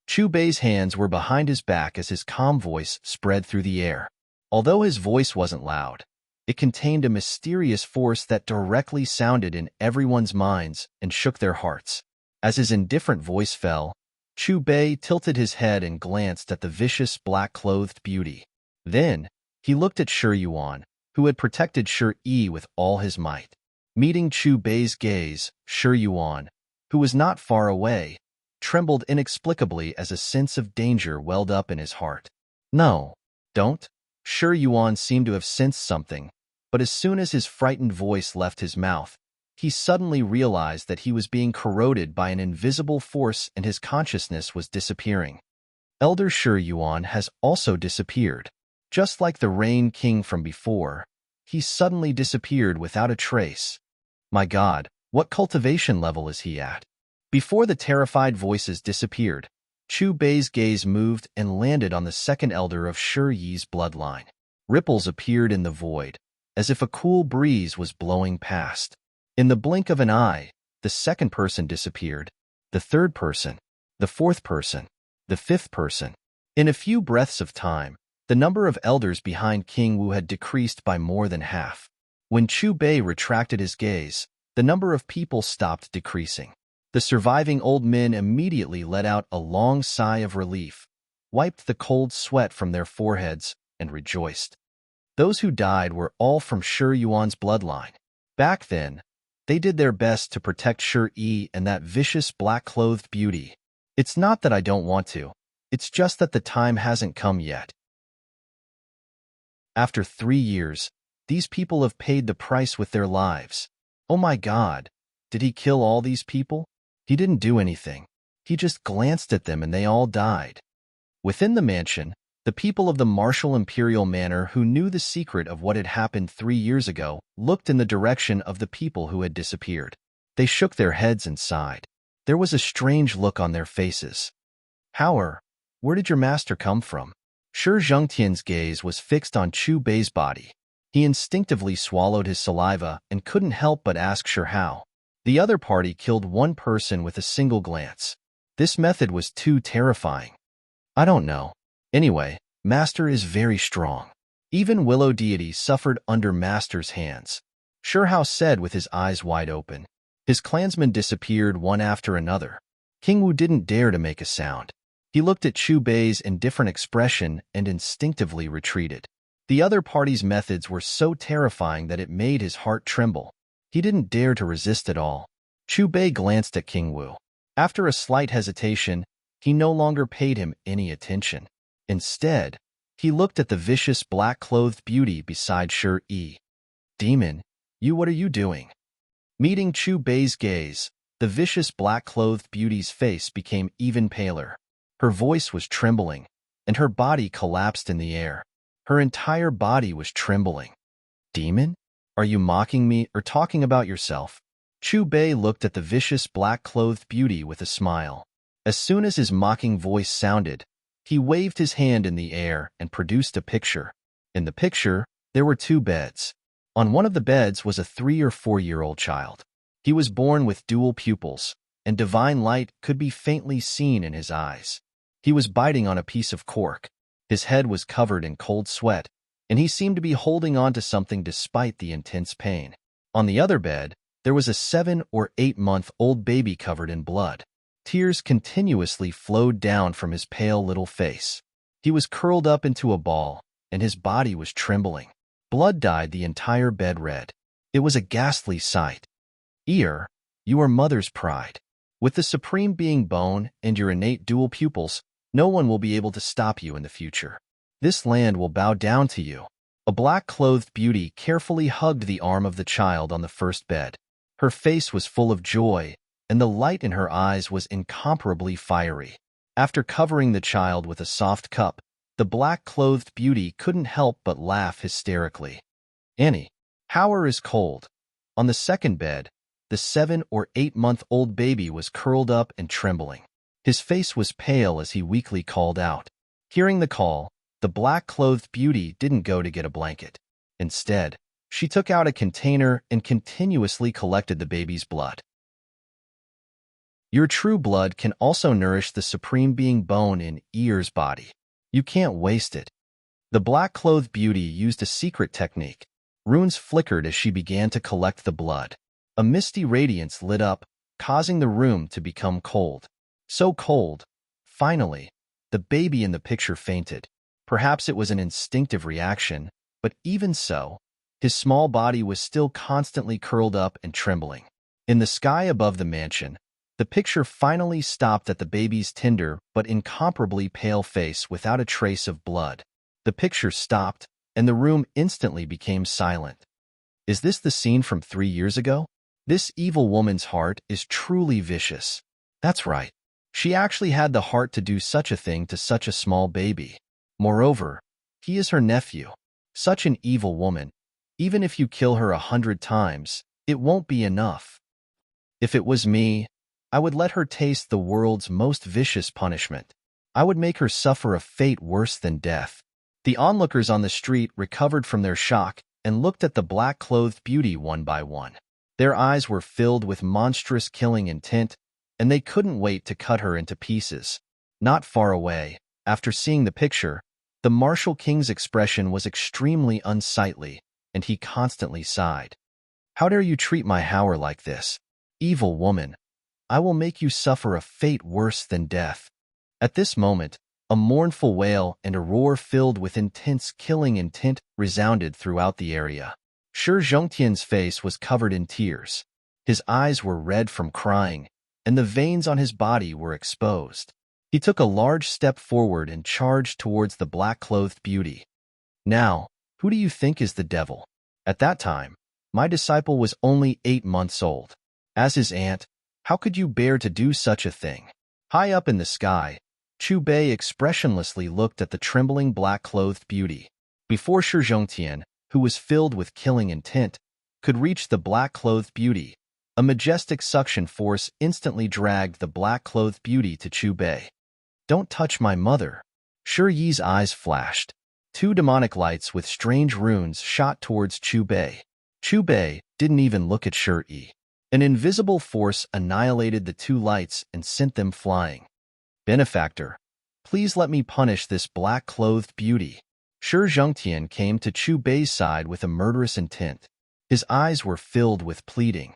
Speaker 1: Chu Bei's hands were behind his back as his calm voice spread through the air. Although his voice wasn't loud, it contained a mysterious force that directly sounded in everyone's minds and shook their hearts. As his indifferent voice fell, Chu Bei tilted his head and glanced at the vicious black-clothed beauty. Then, he looked at Shi Yuan, who had protected Shi Yi with all his might. Meeting Chu Bei's gaze, Shi Yuan, who was not far away, trembled inexplicably as a sense of danger welled up in his heart. No, don't. Shi Yuan seemed to have sensed something, but as soon as his frightened voice left his mouth, he suddenly realized that he was being corroded by an invisible force and his consciousness was disappearing. Elder Shi Yuan has also disappeared. Just like the Rain King from before, he suddenly disappeared without a trace. My God, what cultivation level is he at? Before the terrified voices disappeared, Chu Bei's gaze moved and landed on the second elder of Shi Yi's bloodline. Ripples appeared in the void, as if a cool breeze was blowing past. In the blink of an eye, the second person disappeared, the third person, the fourth person, the fifth person. In a few breaths of time, the number of elders behind King Wu had decreased by more than half. When Chu Bei retracted his gaze, the number of people stopped decreasing. The surviving old men immediately let out a long sigh of relief, wiped the cold sweat from their foreheads, and rejoiced. Those who died were all from Shi Yuan's bloodline. Back then, they did their best to protect Shi Yi and that vicious black-clothed beauty. It's not that I don't want to, it's just that the time hasn't come yet. After 3 years, these people have paid the price with their lives. Oh my God, did he kill all these people? He didn't do anything. He just glanced at them and they all died. Within the mansion, the people of the Martial Imperial Manor who knew the secret of what had happened 3 years ago looked in the direction of the people who had disappeared. They shook their heads and sighed. There was a strange look on their faces. Howard, where did your master come from? Shi Zhengtian's gaze was fixed on Chu Bei's body. He instinctively swallowed his saliva and couldn't help but ask Shi how. The other party killed one person with a single glance. This method was too terrifying. I don't know. Anyway, Master is very strong. Even Willow Deity suffered under Master's hands. Shi Hao said with his eyes wide open. His clansmen disappeared one after another. King Wu didn't dare to make a sound. He looked at Chu Bei's indifferent expression and instinctively retreated. The other party's methods were so terrifying that it made his heart tremble. He didn't dare to resist at all. Chu Bei glanced at King Wu. After a slight hesitation, he no longer paid him any attention. Instead, he looked at the vicious black-clothed beauty beside Shi Yi. Demon, what are you doing? Meeting Chu Bei's gaze, the vicious black-clothed beauty's face became even paler. Her voice was trembling, and her body collapsed in the air. Her entire body was trembling. Demon? Are you mocking me or talking about yourself? Chu Bei looked at the vicious black-clothed beauty with a smile. As soon as his mocking voice sounded, he waved his hand in the air and produced a picture. In the picture, there were 2 beds. On one of the beds was a 3 or 4-year-old child. He was born with dual pupils, and divine light could be faintly seen in his eyes. He was biting on a piece of cork. His head was covered in cold sweat, and he seemed to be holding on to something despite the intense pain. On the other bed, there was a 7 or 8 month-old baby covered in blood. Tears continuously flowed down from his pale little face. He was curled up into a ball, and his body was trembling. Blood dyed the entire bed red. It was a ghastly sight. Ear, you are mother's pride. With the supreme being bone and your innate dual pupils, no one will be able to stop you in the future. This land will bow down to you. A black-clothed beauty carefully hugged the arm of the child on the first bed. Her face was full of joy, and the light in her eyes was incomparably fiery. After covering the child with a soft cup, the black-clothed beauty couldn't help but laugh hysterically. Annie, Howard is cold. On the second bed, the 7 or 8 month-old baby was curled up and trembling. His face was pale as he weakly called out. Hearing the call, the black-clothed beauty didn't go to get a blanket. Instead, she took out a container and continuously collected the baby's blood. Your true blood can also nourish the supreme being bone in Ear's body. You can't waste it. The black-clothed beauty used a secret technique. Runes flickered as she began to collect the blood. A misty radiance lit up, causing the room to become cold. So cold, finally, the baby in the picture fainted. Perhaps it was an instinctive reaction, but even so, his small body was still constantly curled up and trembling. In the sky above the mansion, the picture finally stopped at the baby's tender but incomparably pale face without a trace of blood. The picture stopped, and the room instantly became silent. Is this the scene from 3 years ago? This evil woman's heart is truly vicious. That's right. She actually had the heart to do such a thing to such a small baby. Moreover, he is her nephew. Such an evil woman. Even if you kill her 100 times, it won't be enough. If it was me, I would let her taste the world's most vicious punishment. I would make her suffer a fate worse than death. The onlookers on the street recovered from their shock and looked at the black-clothed beauty one by one. Their eyes were filled with monstrous killing intent, and they couldn't wait to cut her into pieces. Not far away, after seeing the picture, the Martial King's expression was extremely unsightly, and he constantly sighed. How dare you treat my Howard like this? Evil woman, I will make you suffer a fate worse than death. At this moment, a mournful wail and a roar filled with intense killing intent resounded throughout the area. Shi Zhongtian's face was covered in tears. His eyes were red from crying, and the veins on his body were exposed. He took a large step forward and charged towards the black-clothed beauty. Now, who do you think is the devil? At that time, my disciple was only 8 months old. As his aunt, how could you bear to do such a thing? High up in the sky, Chu Bei expressionlessly looked at the trembling black-clothed beauty. Before Shi Zhongtian, who was filled with killing intent, could reach the black-clothed beauty, a majestic suction force instantly dragged the black-clothed beauty to Chu Bei. Don't touch my mother. Shi Yi's eyes flashed. 2 demonic lights with strange runes shot towards Chu Bei. Chu Bei didn't even look at Shi Yi. An invisible force annihilated the 2 lights and sent them flying. Benefactor, please let me punish this black-clothed beauty. Shi Zhongtian came to Chu Bei's side with a murderous intent. His eyes were filled with pleading.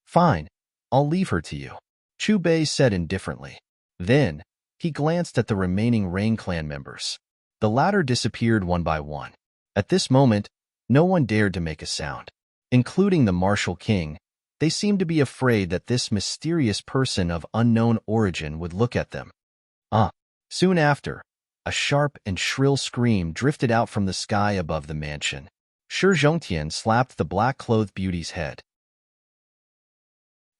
Speaker 1: Fine, I'll leave her to you, Chu Bei said indifferently. Then, he glanced at the remaining Rain Clan members. The latter disappeared one by one. At this moment, no one dared to make a sound. Including the Martial King, they seemed to be afraid that this mysterious person of unknown origin would look at them. Soon after, a sharp and shrill scream drifted out from the sky above the mansion. Shi Zhongtian slapped the black-clothed beauty's head.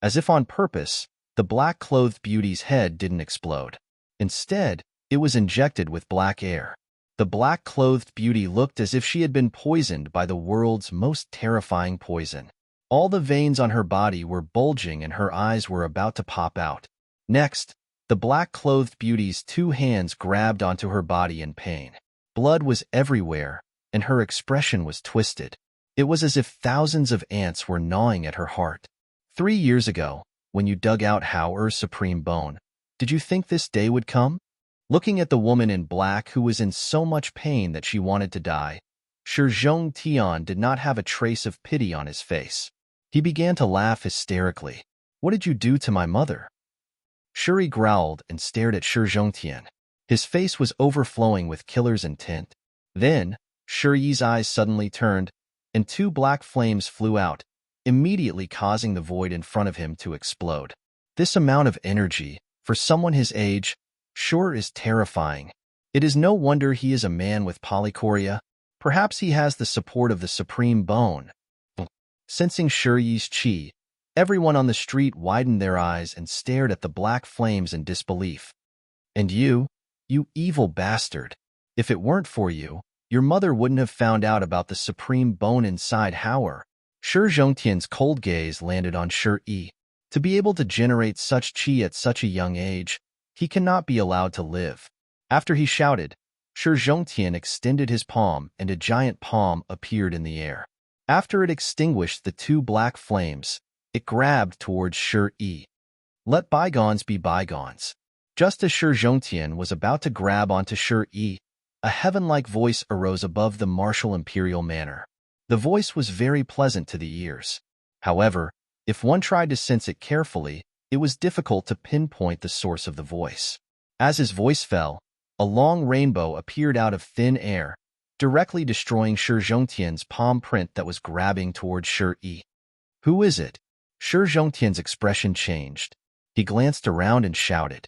Speaker 1: As if on purpose, the black-clothed beauty's head didn't explode. Instead, it was injected with black air. The black-clothed beauty looked as if she had been poisoned by the world's most terrifying poison. All the veins on her body were bulging and her eyes were about to pop out. Next, the black-clothed beauty's 2 hands grabbed onto her body in pain. Blood was everywhere, and her expression was twisted. It was as if thousands of ants were gnawing at her heart. 3 years ago, when you dug out Howard's supreme bone, did you think this day would come? Looking at the woman in black who was in so much pain that she wanted to die, Shi Zhongtian did not have a trace of pity on his face. He began to laugh hysterically. What did you do to my mother? Shuri growled and stared at Shi Zhongtian. His face was overflowing with killer's intent. Then, Shuri's eyes suddenly turned, and two black flames flew out, immediately causing the void in front of him to explode. This amount of energy, for someone his age, sure is terrifying. It is no wonder he is a man with polychoria. Perhaps he has the support of the supreme bone. Sensing Shuri's chi, everyone on the street widened their eyes and stared at the black flames in disbelief. And you evil bastard. If it weren't for you, your mother wouldn't have found out about the supreme bone inside Howard. Shi Zhongtian's cold gaze landed on Shuri. To be able to generate such chi at such a young age, he cannot be allowed to live. After he shouted, Shi Zhongtian extended his palm and a giant palm appeared in the air. After it extinguished the two black flames, it grabbed towards Shuri. Let bygones be bygones. Just as Shi Zhongtian was about to grab onto Shuri, a heaven-like voice arose above the martial imperial manor. The voice was very pleasant to the ears. However, if one tried to sense it carefully, it was difficult to pinpoint the source of the voice. As his voice fell, a long rainbow appeared out of thin air, directly destroying Shi Zhongtian's palm print that was grabbing towards Shuri. Who is it? Shi Zhongtian's expression changed. He glanced around and shouted,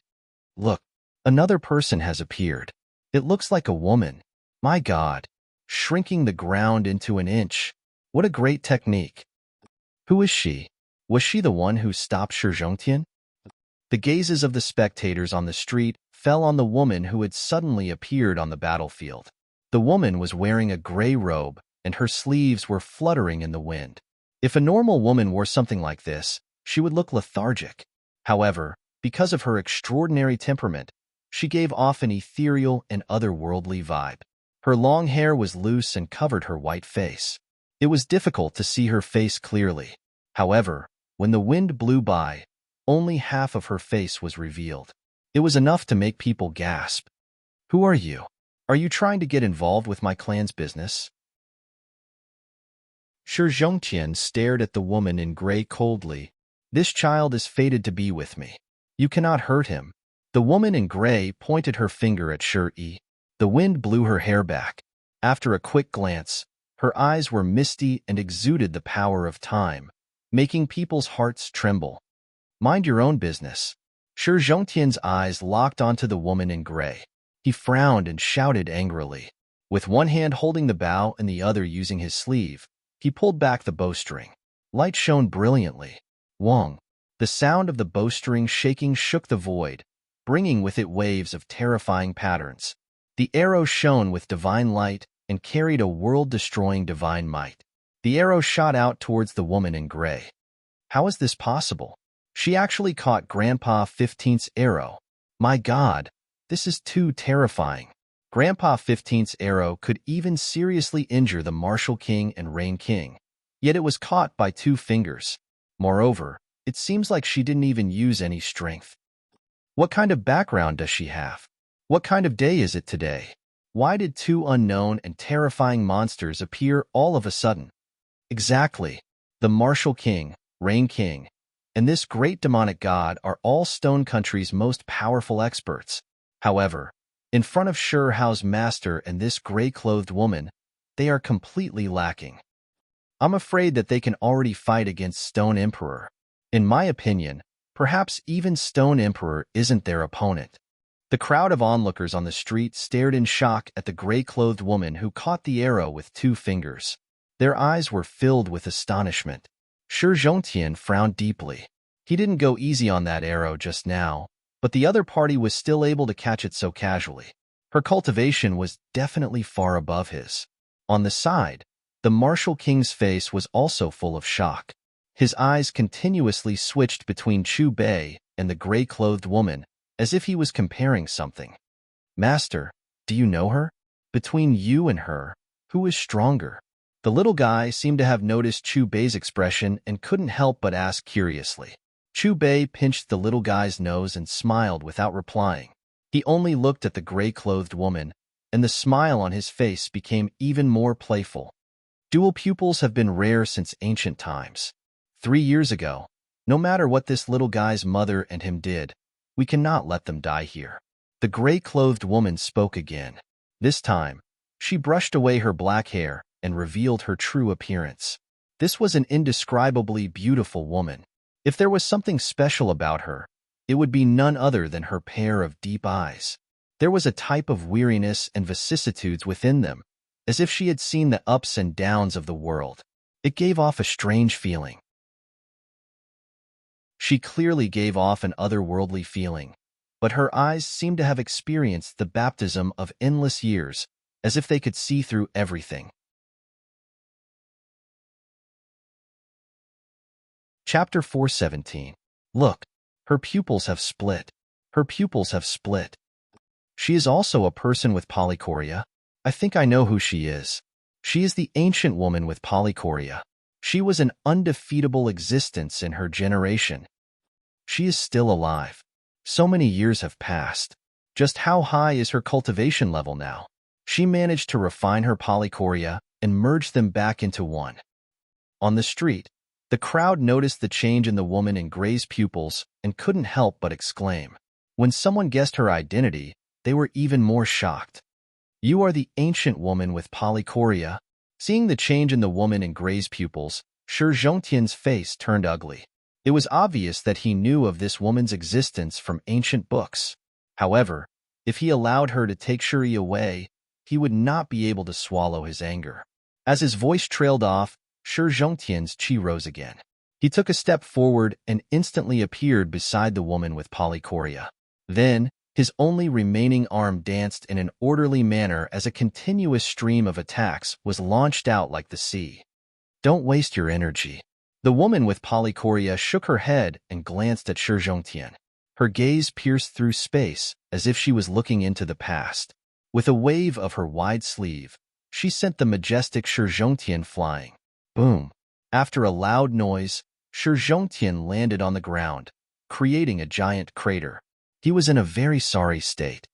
Speaker 1: Look, another person has appeared. It looks like a woman. My God, shrinking the ground into an inch. What a great technique. Who is she? Was she the one who stopped Shi Zhongtian? The gazes of the spectators on the street fell on the woman who had suddenly appeared on the battlefield. The woman was wearing a gray robe, and her sleeves were fluttering in the wind. If a normal woman wore something like this, she would look lethargic. However, because of her extraordinary temperament, she gave off an ethereal and otherworldly vibe. Her long hair was loose and covered her white face. It was difficult to see her face clearly. However, when the wind blew by, only half of her face was revealed. It was enough to make people gasp. Who are you? Are you trying to get involved with my clan's business? Shi Zhongtian stared at the woman in gray coldly. This child is fated to be with me. You cannot hurt him. The woman in gray pointed her finger at Shuri. The wind blew her hair back. After a quick glance, her eyes were misty and exuded the power of time, making people's hearts tremble. Mind your own business. Shi Zhongtian's eyes locked onto the woman in gray. He frowned and shouted angrily. With one hand holding the bow and the other using his sleeve, he pulled back the bowstring. Light shone brilliantly. Wong. The sound of the bowstring shaking shook the void, bringing with it waves of terrifying patterns. The arrow shone with divine light and carried a world-destroying divine might. The arrow shot out towards the woman in gray. How is this possible? She actually caught Grandpa 15's arrow. My God, this is too terrifying. Grandpa 15's arrow could even seriously injure the Martial King and Rain King, yet it was caught by 2 fingers. Moreover, it seems like she didn't even use any strength. What kind of background does she have? What kind of day is it today? Why did 2 unknown and terrifying monsters appear all of a sudden? Exactly. The Martial King, Rain King, and this great demonic god are all Stone Country's most powerful experts. However, in front of Hao's master and this gray-clothed woman, they are completely lacking. I'm afraid that they can already fight against Stone Emperor. In my opinion, perhaps even Stone Emperor isn't their opponent. The crowd of onlookers on the street stared in shock at the gray-clothed woman who caught the arrow with 2 fingers. Their eyes were filled with astonishment. Shi Zhongtian frowned deeply. He didn't go easy on that arrow just now, but the other party was still able to catch it so casually. Her cultivation was definitely far above his. On the side, the Martial King's face was also full of shock. His eyes continuously switched between Chu Bei and the gray-clothed woman, as if he was comparing something. Master, do you know her? Between you and her, who is stronger? The little guy seemed to have noticed Chu Bei's expression and couldn't help but ask curiously. Chu Bei pinched the little guy's nose and smiled without replying. He only looked at the gray-clothed woman, and the smile on his face became even more playful. Dual pupils have been rare since ancient times. 3 years ago. No matter what this little guy's mother and him did, we cannot let them die here. The gray-clothed woman spoke again. This time, she brushed away her black hair and revealed her true appearance. This was an indescribably beautiful woman. If there was something special about her, it would be none other than her pair of deep eyes. There was a type of weariness and vicissitudes within them, as if she had seen the ups and downs of the world. It gave off a strange feeling. She clearly gave off an otherworldly feeling, but her eyes seemed to have experienced the baptism of endless years, as if they could see through everything. Chapter 417. Look, her pupils have split. Her pupils have split. She is also a person with polychoria. I think I know who she is. She is the ancient woman with polychoria. She was an undefeatable existence in her generation. She is still alive. So many years have passed. Just how high is her cultivation level now? She managed to refine her polychoria and merge them back into one. On the street, the crowd noticed the change in the woman in gray's pupils and couldn't help but exclaim. When someone guessed her identity, they were even more shocked. You are the ancient woman with polychoria. Seeing the change in the woman in gray's pupils, Shi Zhongtian's face turned ugly. It was obvious that he knew of this woman's existence from ancient books. However, if he allowed her to take Shuri away, he would not be able to swallow his anger. As his voice trailed off, Shi Zhongtian's chi rose again. He took a step forward and instantly appeared beside the woman with polychoria. Then, his only remaining arm danced in an orderly manner as a continuous stream of attacks was launched out like the sea. Don't waste your energy. The woman with polychoria shook her head and glanced at Shi Zhongtian. Her gaze pierced through space as if she was looking into the past. With a wave of her wide sleeve, she sent the majestic Shi Zhongtian flying. Boom! After a loud noise, Shi Zhongtian landed on the ground, creating a giant crater. He was in a very sorry state.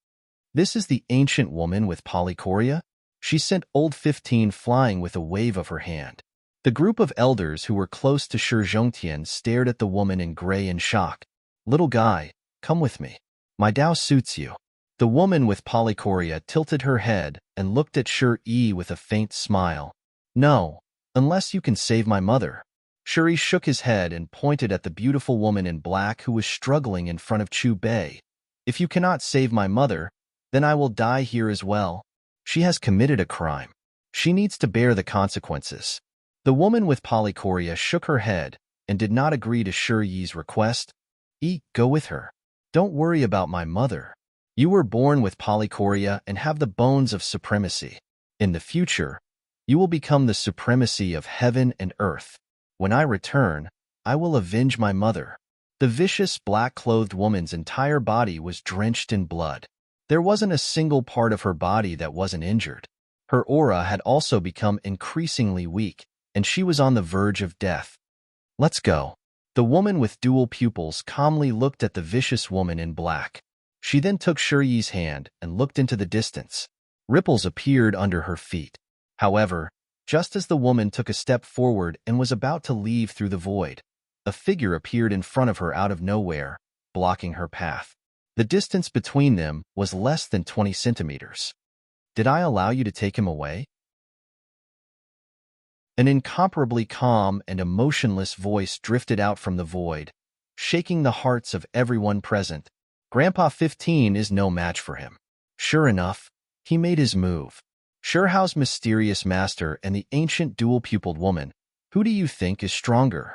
Speaker 1: This is the ancient woman with polychoria? She sent old 15 flying with a wave of her hand. The group of elders who were close to Shi Zhongtian stared at the woman in gray in shock. Little guy, come with me. My Dao suits you. The woman with polychoria tilted her head and looked at Shuri with a faint smile. No, unless you can save my mother. Shuri shook his head and pointed at the beautiful woman in black who was struggling in front of Chu Bei. If you cannot save my mother, then I will die here as well. She has committed a crime. She needs to bear the consequences. The woman with polychoria shook her head and did not agree to Shuri's request. Go with her. Don't worry about my mother. You were born with polychoria and have the bones of supremacy. In the future, you will become the supremacy of heaven and earth. When I return, I will avenge my mother. The vicious black-clothed woman's entire body was drenched in blood. There wasn't a single part of her body that wasn't injured. Her aura had also become increasingly weak, and she was on the verge of death. Let's go. The woman with dual pupils calmly looked at the vicious woman in black. She then took Shuri's hand and looked into the distance. Ripples appeared under her feet. However, just as the woman took a step forward and was about to leave through the void, a figure appeared in front of her out of nowhere, blocking her path. The distance between them was less than 20 centimeters. Did I allow you to take him away? An incomparably calm and emotionless voice drifted out from the void, shaking the hearts of everyone present. Grandpa 15 is no match for him. Sure enough, he made his move. Shurhao's mysterious master and the ancient dual-pupiled woman. Who do you think is stronger?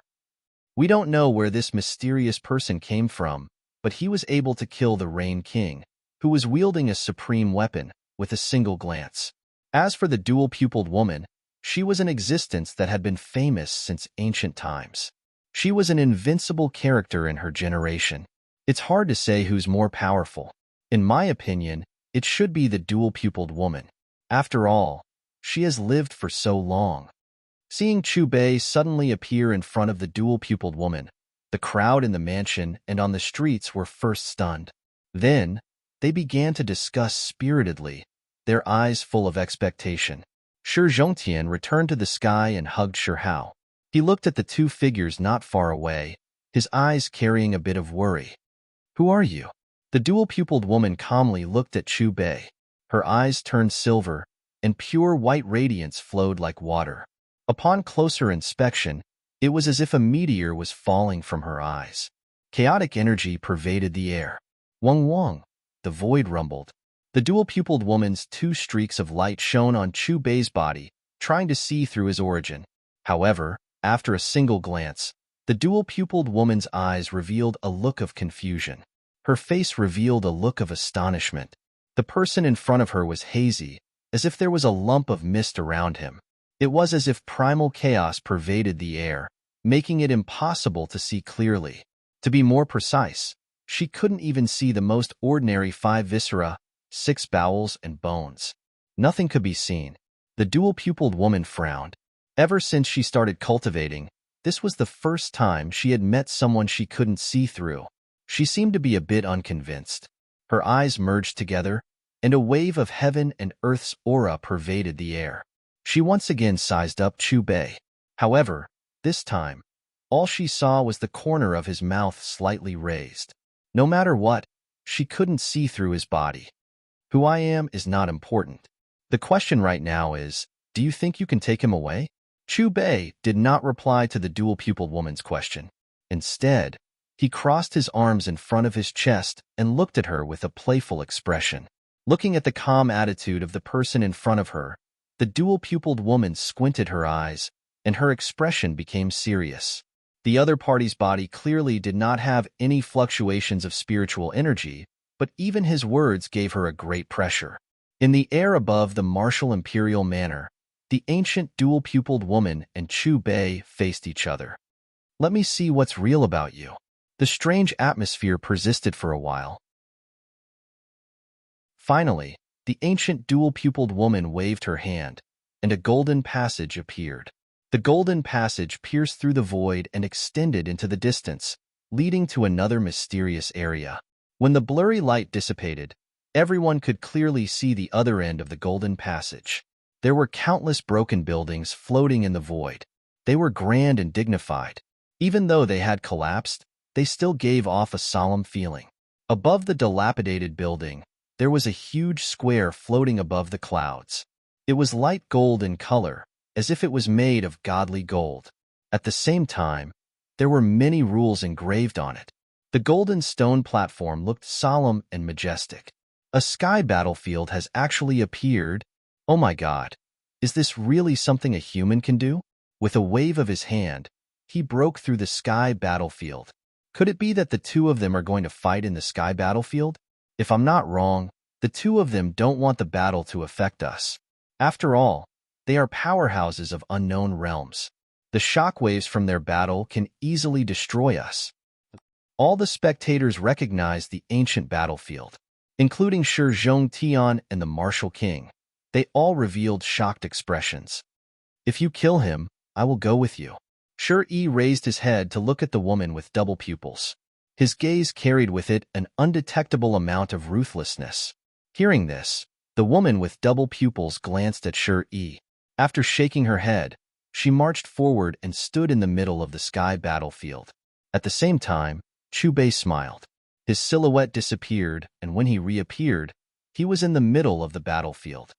Speaker 1: We don't know where this mysterious person came from, but he was able to kill the Rain King, who was wielding a supreme weapon, with a single glance. As for the dual-pupiled woman, she was an existence that had been famous since ancient times. She was an invincible character in her generation. It's hard to say who's more powerful. In my opinion, it should be the dual-pupiled woman. After all, she has lived for so long. Seeing Chu Bei suddenly appear in front of the dual-pupiled woman, the crowd in the mansion and on the streets were first stunned. Then, they began to discuss spiritedly, their eyes full of expectation. Shi Zhongtian returned to the sky and hugged Shurhao. He looked at the two figures not far away, his eyes carrying a bit of worry. "Who are you?" The dual-pupiled woman calmly looked at Chu Bei. Her eyes turned silver, and pure white radiance flowed like water. Upon closer inspection, it was as if a meteor was falling from her eyes. Chaotic energy pervaded the air. "Wang Wang," the void rumbled. The dual-pupiled woman's two streaks of light shone on Chu Bei's body, trying to see through his origin. However, after a single glance, the dual-pupiled woman's eyes revealed a look of confusion. Her face revealed a look of astonishment. The person in front of her was hazy, as if there was a lump of mist around him. It was as if primal chaos pervaded the air, making it impossible to see clearly. To be more precise, she couldn't even see the most ordinary 5 viscera, 6 bowels, and bones. Nothing could be seen. The dual-pupiled woman frowned. Ever since she started cultivating, this was the first time she had met someone she couldn't see through. She seemed to be a bit unconvinced. Her eyes merged together, and a wave of heaven and earth's aura pervaded the air. She once again sized up Chu Bei. However, this time, all she saw was the corner of his mouth slightly raised. No matter what, she couldn't see through his body. "Who I am is not important. The question right now is, do you think you can take him away?" Chu Bei did not reply to the dual-pupiled woman's question. Instead, he crossed his arms in front of his chest and looked at her with a playful expression. Looking at the calm attitude of the person in front of her, the dual-pupiled woman squinted her eyes, and her expression became serious. The other party's body clearly did not have any fluctuations of spiritual energy, but even his words gave her a great pressure. In the air above the martial imperial manor, the ancient dual-pupiled woman and Chu Bei faced each other. "Let me see what's real about you." The strange atmosphere persisted for a while. Finally, the ancient dual-pupiled woman waved her hand, and a golden passage appeared. The golden passage pierced through the void and extended into the distance, leading to another mysterious area. When the blurry light dissipated, everyone could clearly see the other end of the golden passage. There were countless broken buildings floating in the void. They were grand and dignified. Even though they had collapsed, they still gave off a solemn feeling. Above the dilapidated building, there was a huge square floating above the clouds. It was light gold in color, as if it was made of godly gold. At the same time, there were many rules engraved on it. The golden stone platform looked solemn and majestic. A sky battlefield has actually appeared. Oh my God, is this really something a human can do? With a wave of his hand, he broke through the sky battlefield. Could it be that the two of them are going to fight in the sky battlefield? If I'm not wrong, the two of them don't want the battle to affect us. After all, they are powerhouses of unknown realms. The shockwaves from their battle can easily destroy us. All the spectators recognized the ancient battlefield, including Shi Zhongtian and the martial king. They all revealed shocked expressions. "If you kill him, I will go with you." Shi raised his head to look at the woman with double pupils. His gaze carried with it an undetectable amount of ruthlessness. Hearing this, the woman with double pupils glanced at Shi. After shaking her head, she marched forward and stood in the middle of the sky battlefield. At the same time, Chu Bei smiled. His silhouette disappeared, and when he reappeared, he was in the middle of the battlefield.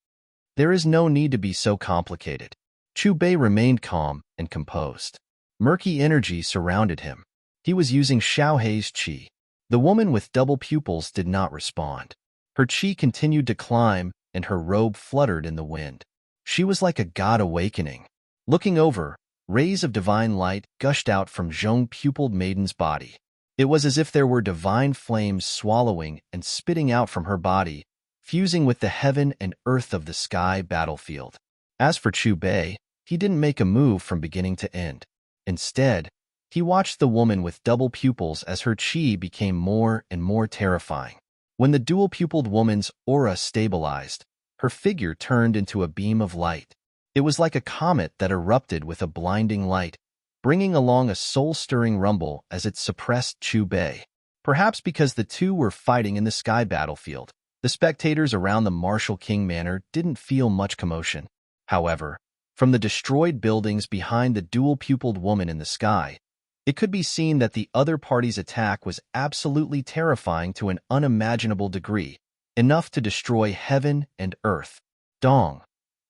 Speaker 1: There is no need to be so complicated. Chu Bei remained calm and composed. Murky energy surrounded him. He was using Xiaohei's qi. The woman with double pupils did not respond. Her qi continued to climb, and her robe fluttered in the wind. She was like a god awakening. Looking over, rays of divine light gushed out from Zhong-pupiled maiden's body. It was as if there were divine flames swallowing and spitting out from her body, fusing with the heaven and earth of the sky battlefield. As for Chu Bei, he didn't make a move from beginning to end. Instead, he watched the woman with double pupils as her qi became more and more terrifying. When the dual-pupiled woman's aura stabilized, her figure turned into a beam of light. It was like a comet that erupted with a blinding light, bringing along a soul-stirring rumble as it suppressed Chu Bei. Perhaps because the two were fighting in the sky battlefield, the spectators around the Martial King Manor didn't feel much commotion. However, From the destroyed buildings behind the dual-pupiled woman in the sky, it could be seen that the other party's attack was absolutely terrifying to an unimaginable degree, enough to destroy heaven and earth. Dong!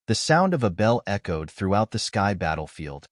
Speaker 1: The sound of a bell echoed throughout the sky battlefield.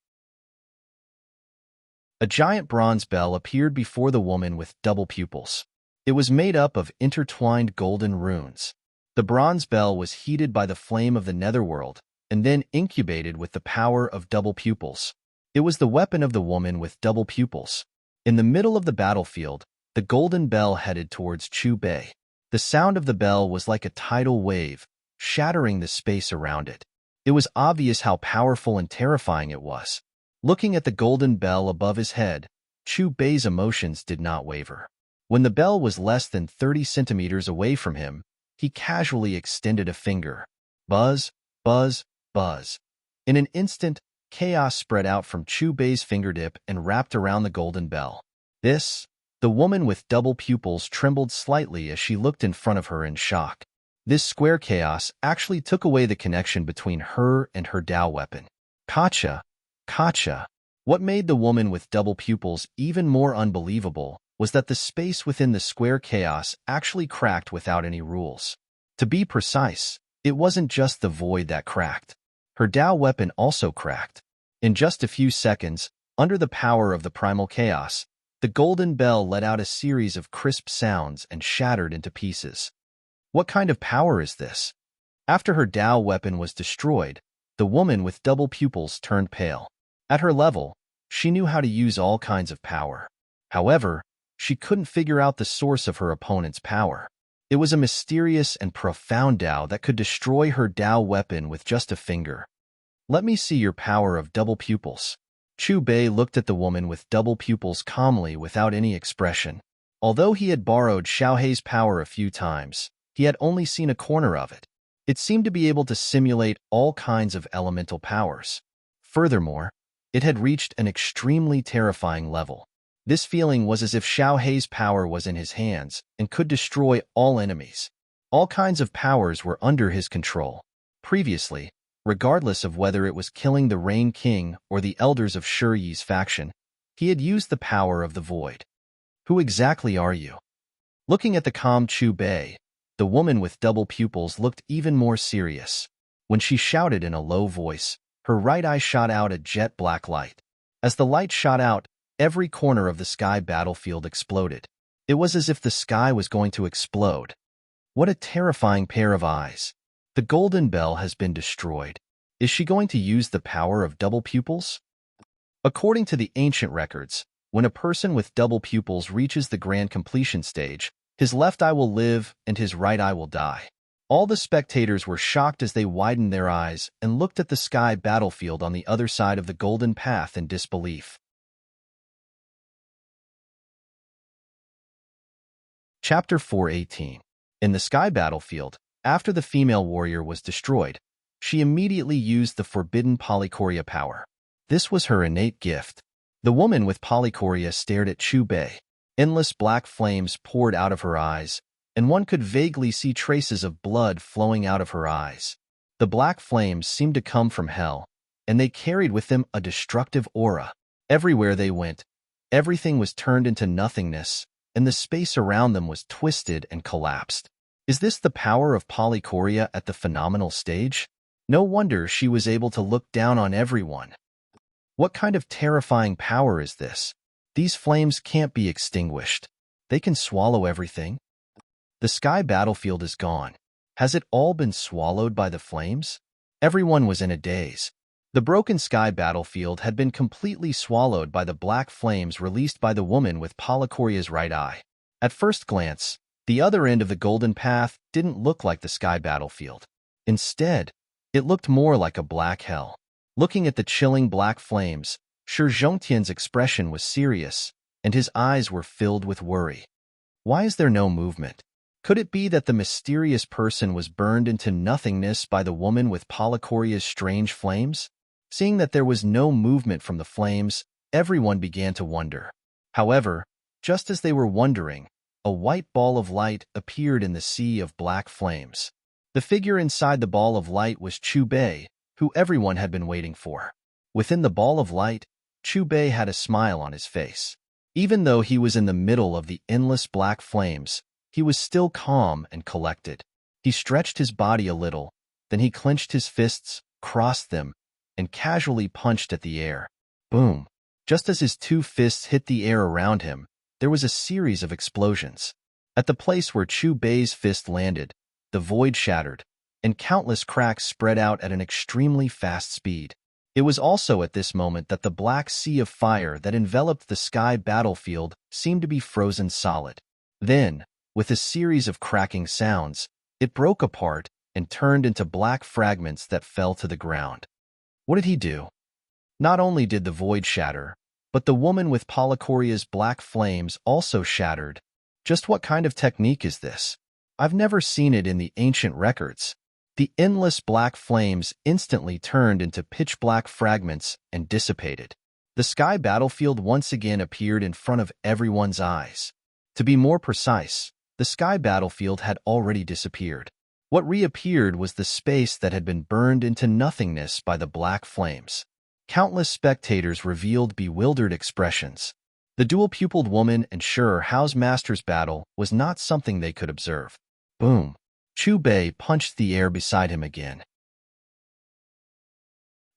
Speaker 1: A giant bronze bell appeared before the woman with double pupils. It was made up of intertwined golden runes. The bronze bell was heated by the flame of the netherworld and then incubated with the power of double pupils. It was the weapon of the woman with double pupils. In the middle of the battlefield, the golden bell headed towards Chu Bei. The sound of the bell was like a tidal wave, shattering the space around it. It was obvious how powerful and terrifying it was. Looking at the golden bell above his head, Chu Bei's emotions did not waver. When the bell was less than 30 centimeters away from him, he casually extended a finger. Buzz, buzz, buzz. In an instant, chaos spread out from Chu Bei's fingertip and wrapped around the golden bell. The woman with double pupils trembled slightly as she looked in front of her in shock. This square chaos actually took away the connection between her and her Dao weapon. Kacha! Kacha! What made the woman with double pupils even more unbelievable was that the space within the square chaos actually cracked without any rules. To be precise, it wasn't just the void that cracked. Her Dao weapon also cracked. In just a few seconds, under the power of the primal chaos, the golden bell let out a series of crisp sounds and shattered into pieces. What kind of power is this? After her Dao weapon was destroyed, the woman with double pupils turned pale. At her level, she knew how to use all kinds of power. However, she couldn't figure out the source of her opponent's power. It was a mysterious and profound Dao that could destroy her Dao weapon with just a finger. Let me see your power of double pupils. Chu Bei looked at the woman with double pupils calmly without any expression. Although he had borrowed Xiaohei's power a few times, he had only seen a corner of it. It seemed to be able to simulate all kinds of elemental powers. Furthermore, it had reached an extremely terrifying level. This feeling was as if Xiaohei's power was in his hands and could destroy all enemies. All kinds of powers were under his control. Previously, regardless of whether it was killing the Rain King or the elders of Shi Yi's faction, he had used the power of the void. Who exactly are you? Looking at the calm Chu Bei, the woman with double pupils looked even more serious. When she shouted in a low voice, her right eye shot out a jet black light. As the light shot out, every corner of the sky battlefield exploded. It was as if the sky was going to explode. What a terrifying pair of eyes. The golden bell has been destroyed. Is she going to use the power of double pupils? According to the ancient records, when a person with double pupils reaches the grand completion stage, his left eye will live and his right eye will die. All the spectators were shocked as they widened their eyes and looked at the sky battlefield on the other side of the golden path in disbelief. Chapter 418. In the sky battlefield, after the female warrior was destroyed, she immediately used the forbidden polychoria power. This was her innate gift. The woman with polychoria stared at Chu Bei. Endless black flames poured out of her eyes, and one could vaguely see traces of blood flowing out of her eyes. The black flames seemed to come from hell, and they carried with them a destructive aura. Everywhere they went, everything was turned into nothingness, and the space around them was twisted and collapsed. Is this the power of polychoria at the phenomenal stage? No wonder she was able to look down on everyone. What kind of terrifying power is this? These flames can't be extinguished. They can swallow everything. The sky battlefield is gone. Has it all been swallowed by the flames? Everyone was in a daze. The broken sky battlefield had been completely swallowed by the black flames released by the woman with polychoria's right eye. At first glance, the other end of the golden path didn't look like the sky battlefield. Instead, it looked more like a black hell. Looking at the chilling black flames, Shi Zhongtian's expression was serious, and his eyes were filled with worry. Why is there no movement? Could it be that the mysterious person was burned into nothingness by the woman with polychoria's strange flames? Seeing that there was no movement from the flames, everyone began to wonder. However, just as they were wondering, a white ball of light appeared in the sea of black flames. The figure inside the ball of light was Chu Bei, who everyone had been waiting for. Within the ball of light, Chubei had a smile on his face. Even though he was in the middle of the endless black flames, he was still calm and collected. He stretched his body a little, then he clenched his fists, crossed them, and casually punched at the air. Boom! Just as his two fists hit the air around him, there was a series of explosions. At the place where Chubei's fist landed, the void shattered, and countless cracks spread out at an extremely fast speed. It was also at this moment that the black sea of fire that enveloped the sky battlefield seemed to be frozen solid. Then, with a series of cracking sounds, it broke apart and turned into black fragments that fell to the ground. What did he do? Not only did the void shatter, but the woman with Polychoria's black flames also shattered. Just what kind of technique is this? I've never seen it in the ancient records. The endless black flames instantly turned into pitch-black fragments and dissipated. The sky battlefield once again appeared in front of everyone's eyes. To be more precise, the sky battlefield had already disappeared. What reappeared was the space that had been burned into nothingness by the black flames. Countless spectators revealed bewildered expressions. The dual-pupiled woman and Hao's master's battle was not something they could observe. Boom! Chubei punched the air beside him again.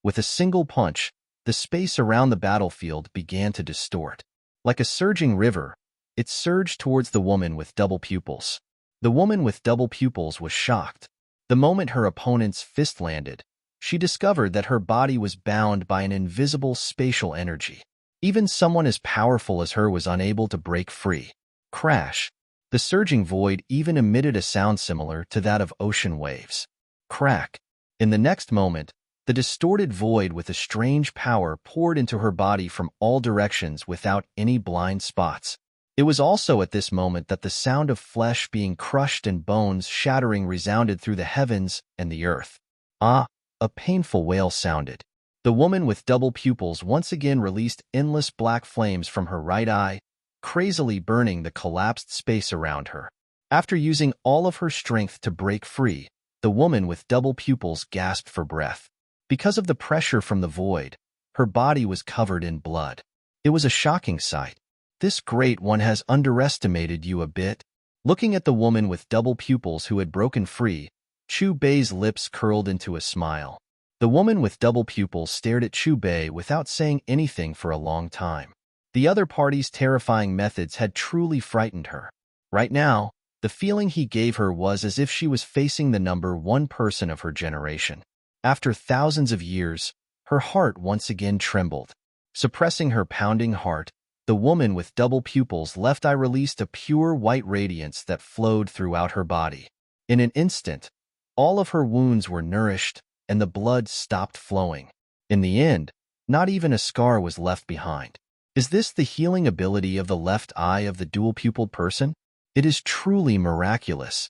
Speaker 1: With a single punch, the space around the battlefield began to distort. Like a surging river, it surged towards the woman with double pupils. The woman with double pupils was shocked. The moment her opponent's fist landed, she discovered that her body was bound by an invisible spatial energy. Even someone as powerful as her was unable to break free. Crash! The surging void even emitted a sound similar to that of ocean waves. Crack! In the next moment, the distorted void with a strange power poured into her body from all directions without any blind spots. It was also at this moment that the sound of flesh being crushed and bones shattering resounded through the heavens and the earth. Ah! A painful wail sounded. The woman with double pupils once again released endless black flames from her right eye, crazily burning the collapsed space around her. After using all of her strength to break free, the woman with double pupils gasped for breath. Because of the pressure from the void, her body was covered in blood. It was a shocking sight. This great one has underestimated you a bit. Looking at the woman with double pupils who had broken free, Chubei's lips curled into a smile. The woman with double pupils stared at Chubei without saying anything for a long time. The other party's terrifying methods had truly frightened her. Right now, the feeling he gave her was as if she was facing the number one person of her generation. After thousands of years, her heart once again trembled. Suppressing her pounding heart, the woman with double pupils' left eye released a pure white radiance that flowed throughout her body. In an instant, all of her wounds were nourished, and the blood stopped flowing. In the end, not even a scar was left behind. Is this the healing ability of the left eye of the dual-pupiled person? It is truly miraculous.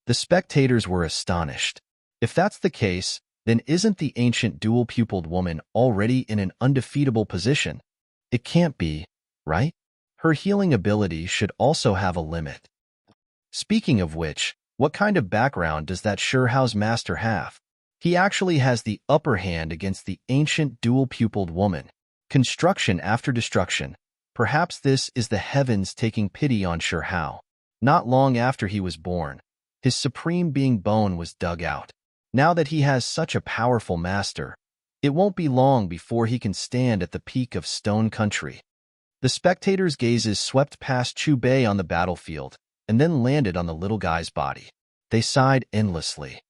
Speaker 1: The spectators were astonished. If that's the case, then isn't the ancient dual-pupiled woman already in an undefeatable position? It can't be, right? Her healing ability should also have a limit. Speaking of which, what kind of background does that Hao's master have? He actually has the upper hand against the ancient dual-pupiled woman. Construction after destruction. Perhaps this is the heavens taking pity on Hao. Not long after he was born, his supreme being bone was dug out. Now that he has such a powerful master, it won't be long before he can stand at the peak of Stone Country. The spectators' gazes swept past Chubei on the battlefield and then landed on the little guy's body. They sighed endlessly.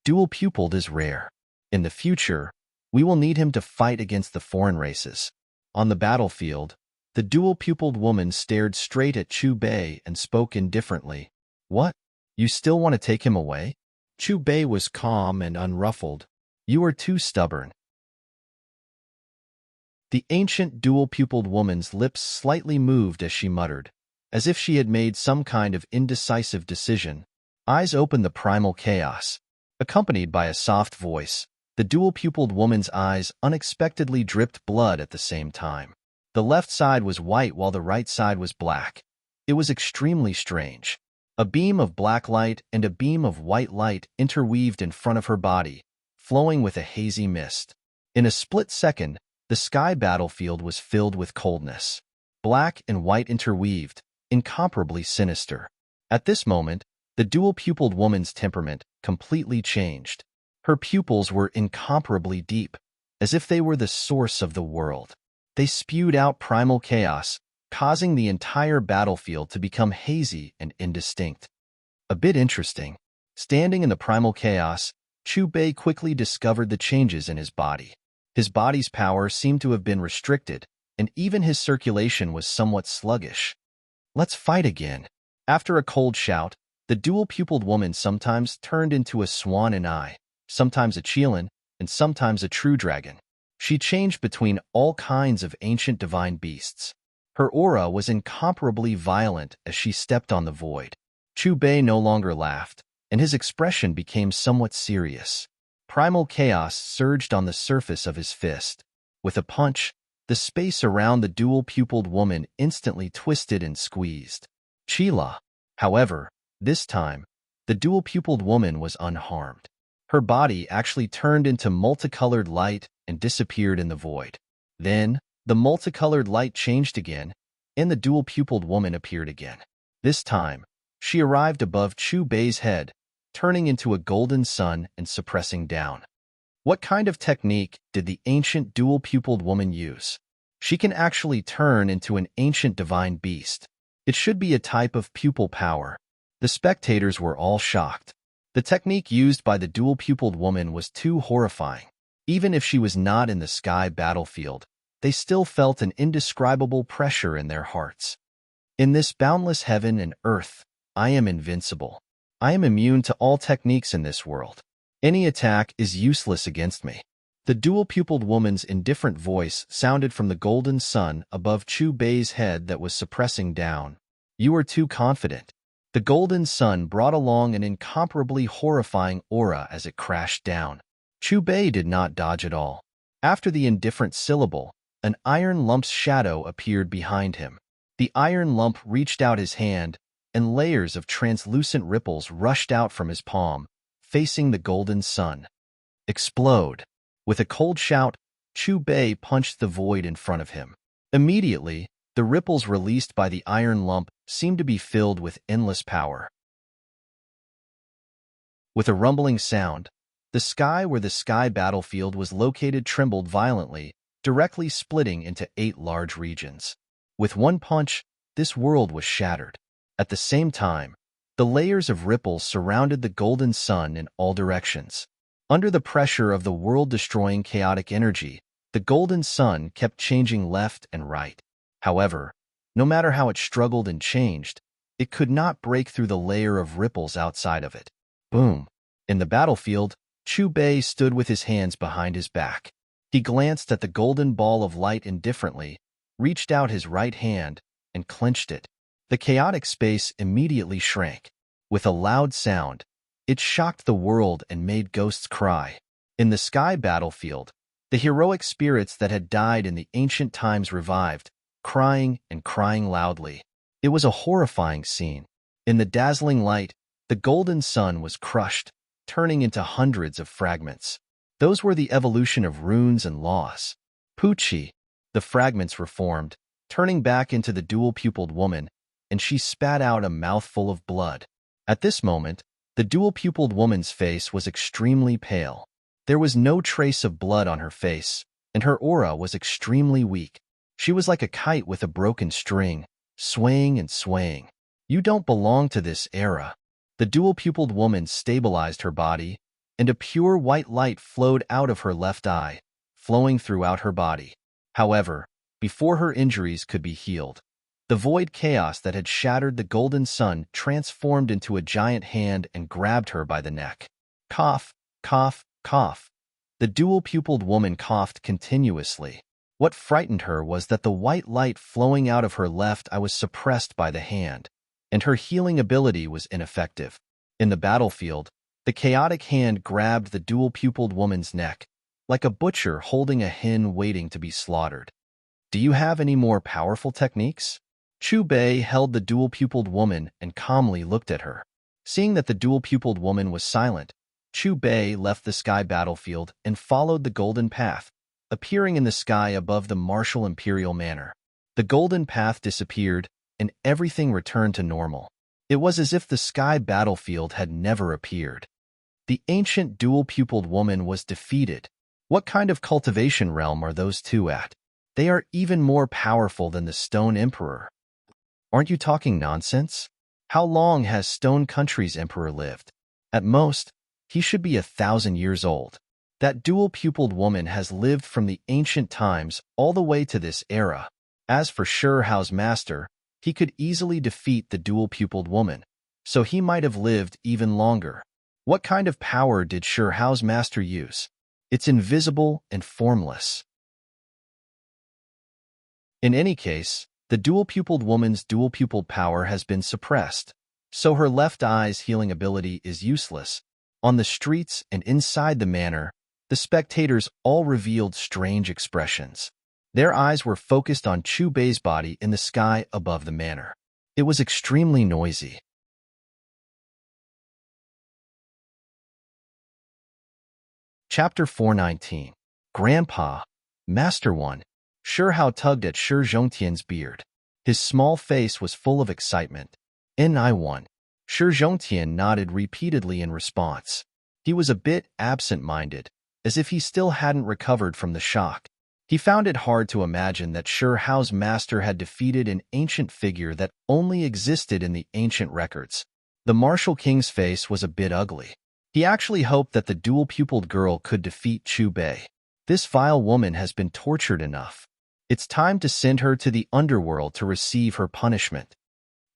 Speaker 1: Dual-pupiled is rare. In the future, we will need him to fight against the foreign races. On the battlefield, the dual-pupiled woman stared straight at Chubei and spoke indifferently. What? You still want to take him away? Chubei was calm and unruffled. You are too stubborn. The ancient dual-pupiled woman's lips slightly moved as she muttered, as if she had made some kind of indecisive decision. Eyes opened the primal chaos. Accompanied by a soft voice, the dual-pupiled woman's eyes unexpectedly dripped blood at the same time. The left side was white while the right side was black. It was extremely strange. A beam of black light and a beam of white light interweaved in front of her body, flowing with a hazy mist. In a split second, the sky battlefield was filled with coldness. Black and white interweaved, incomparably sinister. At this moment, the dual-pupiled woman's temperament completely changed. Her pupils were incomparably deep, as if they were the source of the world. They spewed out primal chaos, causing the entire battlefield to become hazy and indistinct. A bit interesting. Standing in the primal chaos, Chu Bei quickly discovered the changes in his body. His body's power seemed to have been restricted, and even his circulation was somewhat sluggish. Let's fight again. After a cold shout, the dual-pupiled woman sometimes turned into a swan and eye, sometimes a qilin, and sometimes a true dragon. She changed between all kinds of ancient divine beasts. Her aura was incomparably violent as she stepped on the void. Chu Bei no longer laughed, and his expression became somewhat serious. Primal chaos surged on the surface of his fist. With a punch, the space around the dual-pupiled woman instantly twisted and squeezed. Chila. However, this time, the dual-pupiled woman was unharmed. Her body actually turned into multicolored light and disappeared in the void. Then, the multicolored light changed again, and the dual-pupiled woman appeared again. This time, she arrived above Chu Bei's head, turning into a golden sun and suppressing down. What kind of technique did the ancient dual-pupiled woman use? She can actually turn into an ancient divine beast. It should be a type of pupil power. The spectators were all shocked. The technique used by the dual-pupiled woman was too horrifying. Even if she was not in the sky battlefield, they still felt an indescribable pressure in their hearts. In this boundless heaven and earth, I am invincible. I am immune to all techniques in this world. Any attack is useless against me. The dual-pupiled woman's indifferent voice sounded from the golden sun above Chu Bei's head that was suppressing down. You are too confident. The golden sun brought along an incomparably horrifying aura as it crashed down. Chu Bei did not dodge at all. After the indifferent syllable, an iron lump's shadow appeared behind him. The iron lump reached out his hand, and layers of translucent ripples rushed out from his palm, facing the golden sun. Explode! With a cold shout, Chu Bei punched the void in front of him. Immediately, the ripples released by the iron lump seemed to be filled with endless power. With a rumbling sound, the sky where the sky battlefield was located trembled violently, directly splitting into 8 large regions. With one punch, this world was shattered. At the same time, the layers of ripples surrounded the golden sun in all directions. Under the pressure of the world-destroying chaotic energy, the golden sun kept changing left and right. However, no matter how it struggled and changed, it could not break through the layer of ripples outside of it. Boom! In the battlefield, Chu Bei stood with his hands behind his back. He glanced at the golden ball of light indifferently, reached out his right hand, and clenched it. The chaotic space immediately shrank. With a loud sound, it shocked the world and made ghosts cry. In the sky battlefield, the heroic spirits that had died in the ancient times revived, crying and crying loudly. It was a horrifying scene. In the dazzling light, the golden sun was crushed, turning into hundreds of fragments. Those were the evolution of runes and laws. Pucci! The fragments were formed, turning back into the dual-pupiled woman, and she spat out a mouthful of blood. At this moment, the dual-pupiled woman's face was extremely pale. There was no trace of blood on her face, and her aura was extremely weak. She was like a kite with a broken string, swaying and swaying. You don't belong to this era. The dual-pupiled woman stabilized her body, and a pure white light flowed out of her left eye, flowing throughout her body. However, before her injuries could be healed, the void chaos that had shattered the golden sun transformed into a giant hand and grabbed her by the neck. Cough, cough, cough. The dual-pupiled woman coughed continuously. What frightened her was that the white light flowing out of her left eye was suppressed by the hand, and her healing ability was ineffective. In the battlefield, the chaotic hand grabbed the dual-pupiled woman's neck, like a butcher holding a hen waiting to be slaughtered. Do you have any more powerful techniques? Chu Bei held the dual-pupiled woman and calmly looked at her. Seeing that the dual-pupiled woman was silent, Chu Bei left the sky battlefield and followed the golden path, appearing in the sky above the martial imperial manor. The golden path disappeared, and everything returned to normal. It was as if the sky battlefield had never appeared. The ancient dual-pupiled woman was defeated. What kind of cultivation realm are those two at? They are even more powerful than the Stone Emperor. Aren't you talking nonsense? How long has Stone Country's emperor lived? At most, he should be 1,000 years old. That dual-pupiled woman has lived from the ancient times all the way to this era. As for Hao's master, he could easily defeat the dual-pupiled woman, so he might have lived even longer. What kind of power did Hao's master use? It's invisible and formless. In any case, the dual-pupiled woman's dual-pupiled power has been suppressed, so her left eye's healing ability is useless. On the streets and inside the manor, the spectators all revealed strange expressions. Their eyes were focused on Chu Bei's body in the sky above the manor. It was extremely noisy. Chapter 419. Grandpa, Master One. Hao tugged at Shi Zhongtian's beard. His small face was full of excitement. Ni1. Shi Zhongtian nodded repeatedly in response. He was a bit absent-minded, as if he still hadn't recovered from the shock. He found it hard to imagine that Hao's master had defeated an ancient figure that only existed in the ancient records. The martial king's face was a bit ugly. He actually hoped that the dual-pupiled girl could defeat Chu Bei. This vile woman has been tortured enough. It's time to send her to the underworld to receive her punishment.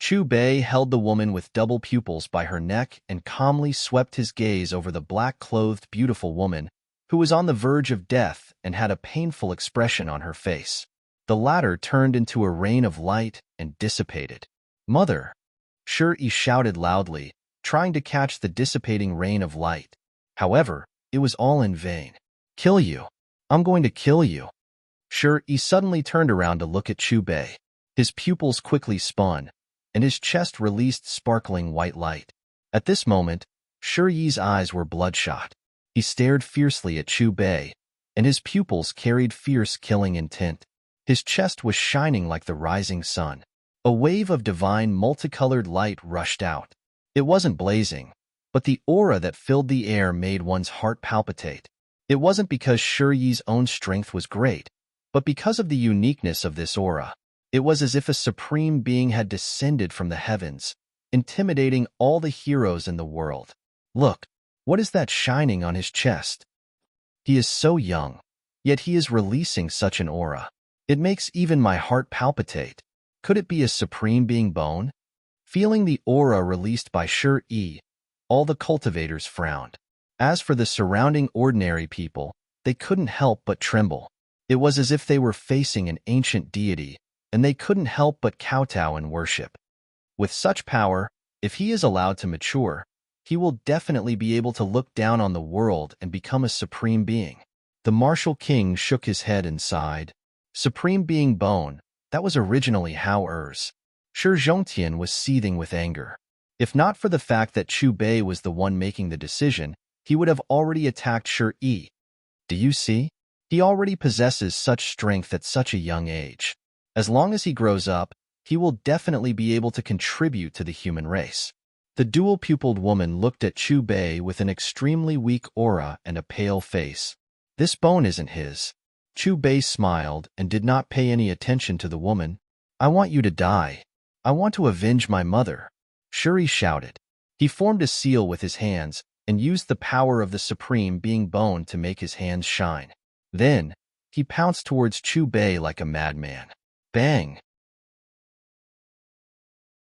Speaker 1: Chu Bei held the woman with double pupils by her neck and calmly swept his gaze over the black-clothed beautiful woman, who was on the verge of death and had a painful expression on her face. The latter turned into a rain of light and dissipated. "Mother!" Shi shouted loudly, trying to catch the dissipating rain of light. However, it was all in vain. "Kill you! I'm going to kill you!" Shi suddenly turned around to look at Chu Bei. His pupils quickly spun, and his chest released sparkling white light. At this moment, Shi's eyes were bloodshot. He stared fiercely at Chu Bei, and his pupils carried fierce killing intent. His chest was shining like the rising sun. A wave of divine multicolored light rushed out. It wasn't blazing, but the aura that filled the air made one's heart palpitate. It wasn't because Shi's own strength was great, but because of the uniqueness of this aura. It was as if a supreme being had descended from the heavens, intimidating all the heroes in the world. Look, what is that shining on his chest? He is so young, yet he is releasing such an aura. It makes even my heart palpitate. Could it be a supreme being bone? Feeling the aura released by Shi, all the cultivators frowned. As for the surrounding ordinary people, they couldn't help but tremble. It was as if they were facing an ancient deity, and they couldn't help but kowtow and worship. With such power, if he is allowed to mature, he will definitely be able to look down on the world and become a supreme being. The martial king shook his head and sighed. Supreme being bone, that was originally Hao-er's. Shi Zhongtian was seething with anger. If not for the fact that Chu Bei was the one making the decision, he would have already attacked Shi. Do you see? He already possesses such strength at such a young age. As long as he grows up, he will definitely be able to contribute to the human race. The dual-pupiled woman looked at Chu Bei with an extremely weak aura and a pale face. This bone isn't his. Chu Bei smiled and did not pay any attention to the woman. "I want you to die. I want to avenge my mother," Shi shouted. He formed a seal with his hands and used the power of the supreme being bone to make his hands shine. Then, he pounced towards Chu Bei like a madman. Bang!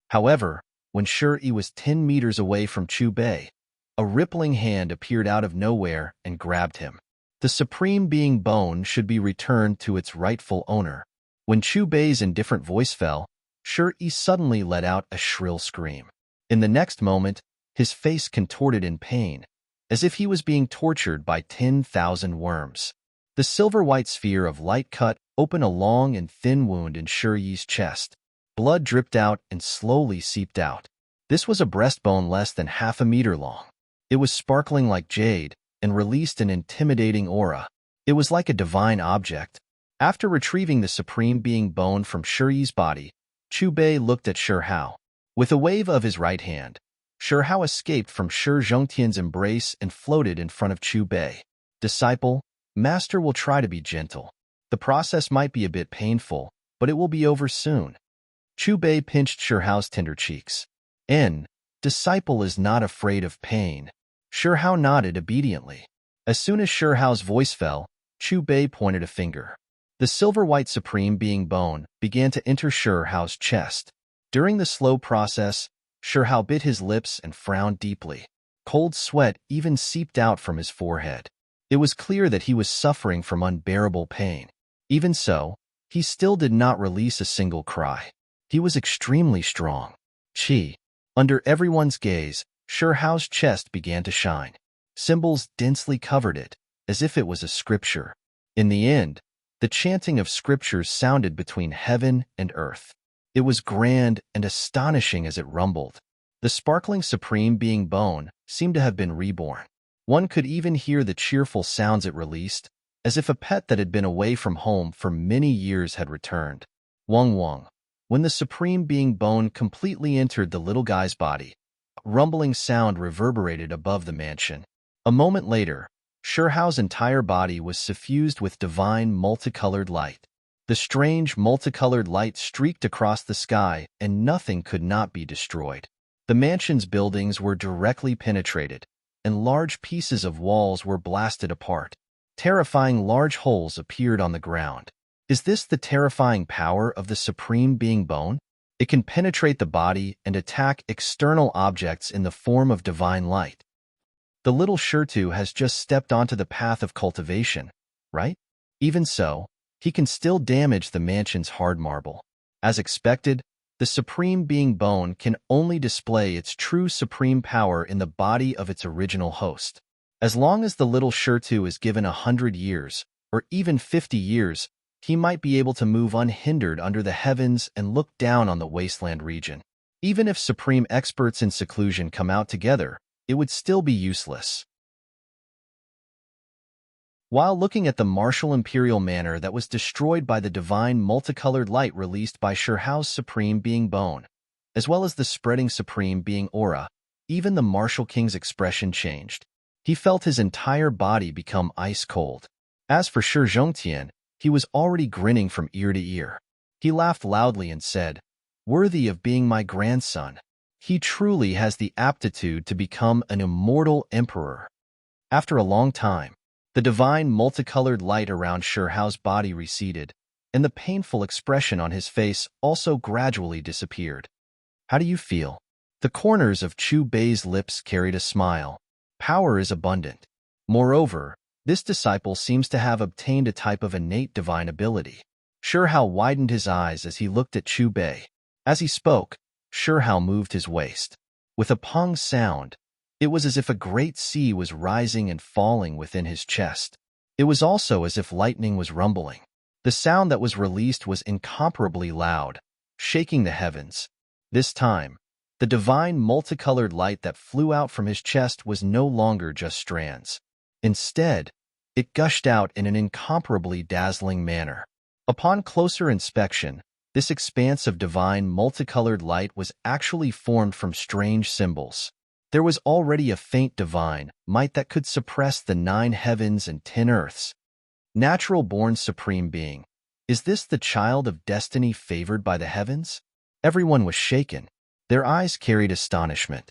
Speaker 1: However, when Shi was 10 meters away from Chu Bei, a rippling hand appeared out of nowhere and grabbed him. The supreme being bone should be returned to its rightful owner. When Chu Bei's indifferent voice fell, Shi suddenly let out a shrill scream. In the next moment, his face contorted in pain, as if he was being tortured by 10,000 worms. The silver-white sphere of light cut open a long and thin wound in Shi's chest. Blood dripped out and slowly seeped out. This was a breastbone less than half a meter long. It was sparkling like jade and released an intimidating aura. It was like a divine object. After retrieving the Supreme Being bone from Shiyi's body, Chu Bei looked at Shi Hao. With a wave of his right hand, Shi Hao escaped from Shi Zhongtian's embrace and floated in front of Chu Bei. Disciple, Master will try to be gentle. The process might be a bit painful, but it will be over soon. Chu Bei pinched Shi Hao's tender cheeks. Disciple is not afraid of pain. Shi Hao nodded obediently. As soon as Shi Hao's voice fell, Chu Bei pointed a finger. The silver-white Supreme Being bone began to enter Shi Hao's chest. During the slow process, Shi Hao bit his lips and frowned deeply. Cold sweat even seeped out from his forehead. It was clear that he was suffering from unbearable pain. Even so, he still did not release a single cry. He was extremely strong. Under everyone's gaze, Shi Hao's chest began to shine. Symbols densely covered it, as if it was a scripture. In the end, the chanting of scriptures sounded between heaven and earth. It was grand and astonishing as it rumbled. The sparkling Supreme Being bone seemed to have been reborn. One could even hear the cheerful sounds it released, as if a pet that had been away from home for many years had returned. Wong. When the Supreme Being bone completely entered the little guy's body, a rumbling sound reverberated above the mansion. A moment later, Shi Hao's entire body was suffused with divine multicolored light. The strange multicolored light streaked across the sky, and nothing could not be destroyed. The mansion's buildings were directly penetrated, and large pieces of walls were blasted apart. Terrifying large holes appeared on the ground. Is this the terrifying power of the Supreme Being bone? It can penetrate the body and attack external objects in the form of divine light. The little Shirtu has just stepped onto the path of cultivation, right? Even so, he can still damage the mansion's hard marble. As expected, the Supreme Being bone can only display its true supreme power in the body of its original host. As long as the little Shirtu is given 100 years, or even 50 years, he might be able to move unhindered under the heavens and look down on the wasteland region. Even if supreme experts in seclusion come out together, it would still be useless. While looking at the martial imperial manor that was destroyed by the divine multicolored light released by Shi Hao's Supreme Being bone, as well as the spreading Supreme Being aura, even the martial king's expression changed. He felt his entire body become ice cold. As for Shi Zhongtian, he was already grinning from ear to ear. He laughed loudly and said, "Worthy of being my grandson. He truly has the aptitude to become an immortal emperor." After a long time, the divine multicolored light around Shi Hao's body receded, and the painful expression on his face also gradually disappeared. "How do you feel?" The corners of Chu Bei's lips carried a smile. Power is abundant. Moreover, this disciple seems to have obtained a type of innate divine ability. Shi Hao widened his eyes as he looked at Chu Bei. As he spoke, Shi Hao moved his waist. With a pung sound, it was as if a great sea was rising and falling within his chest. It was also as if lightning was rumbling. The sound that was released was incomparably loud, shaking the heavens. This time, the divine multicolored light that flew out from his chest was no longer just strands. Instead, it gushed out in an incomparably dazzling manner. Upon closer inspection, this expanse of divine multicolored light was actually formed from strange symbols. There was already a faint divine might that could suppress the 9 heavens and 10 earths. Natural-born Supreme Being, is this the child of destiny favored by the heavens? Everyone was shaken. Their eyes carried astonishment.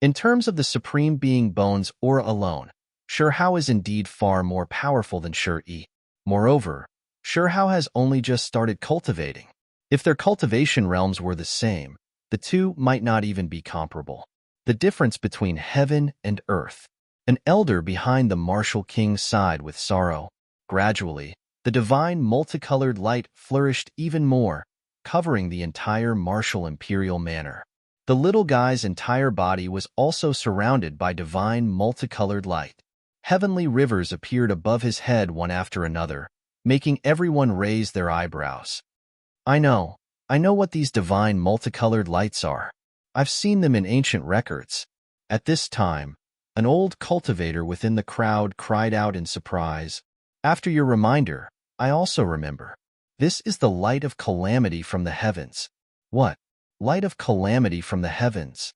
Speaker 1: In terms of the Supreme Being bone's aura alone, Shi Hao is indeed far more powerful than Shi. Moreover, Shi Hao has only just started cultivating. If their cultivation realms were the same, the two might not even be comparable. The difference between heaven and earth. An elder behind the martial king sighed with sorrow. Gradually, the divine multicolored light flourished even more, covering the entire martial imperial manor. The little guy's entire body was also surrounded by divine multicolored light. Heavenly rivers appeared above his head one after another, making everyone raise their eyebrows. I know what these divine multicolored lights are. I've seen them in ancient records. At this time, An old cultivator within the crowd cried out in surprise. After your reminder, I also remember. This is the light of calamity from the heavens. What? Light of calamity from the heavens?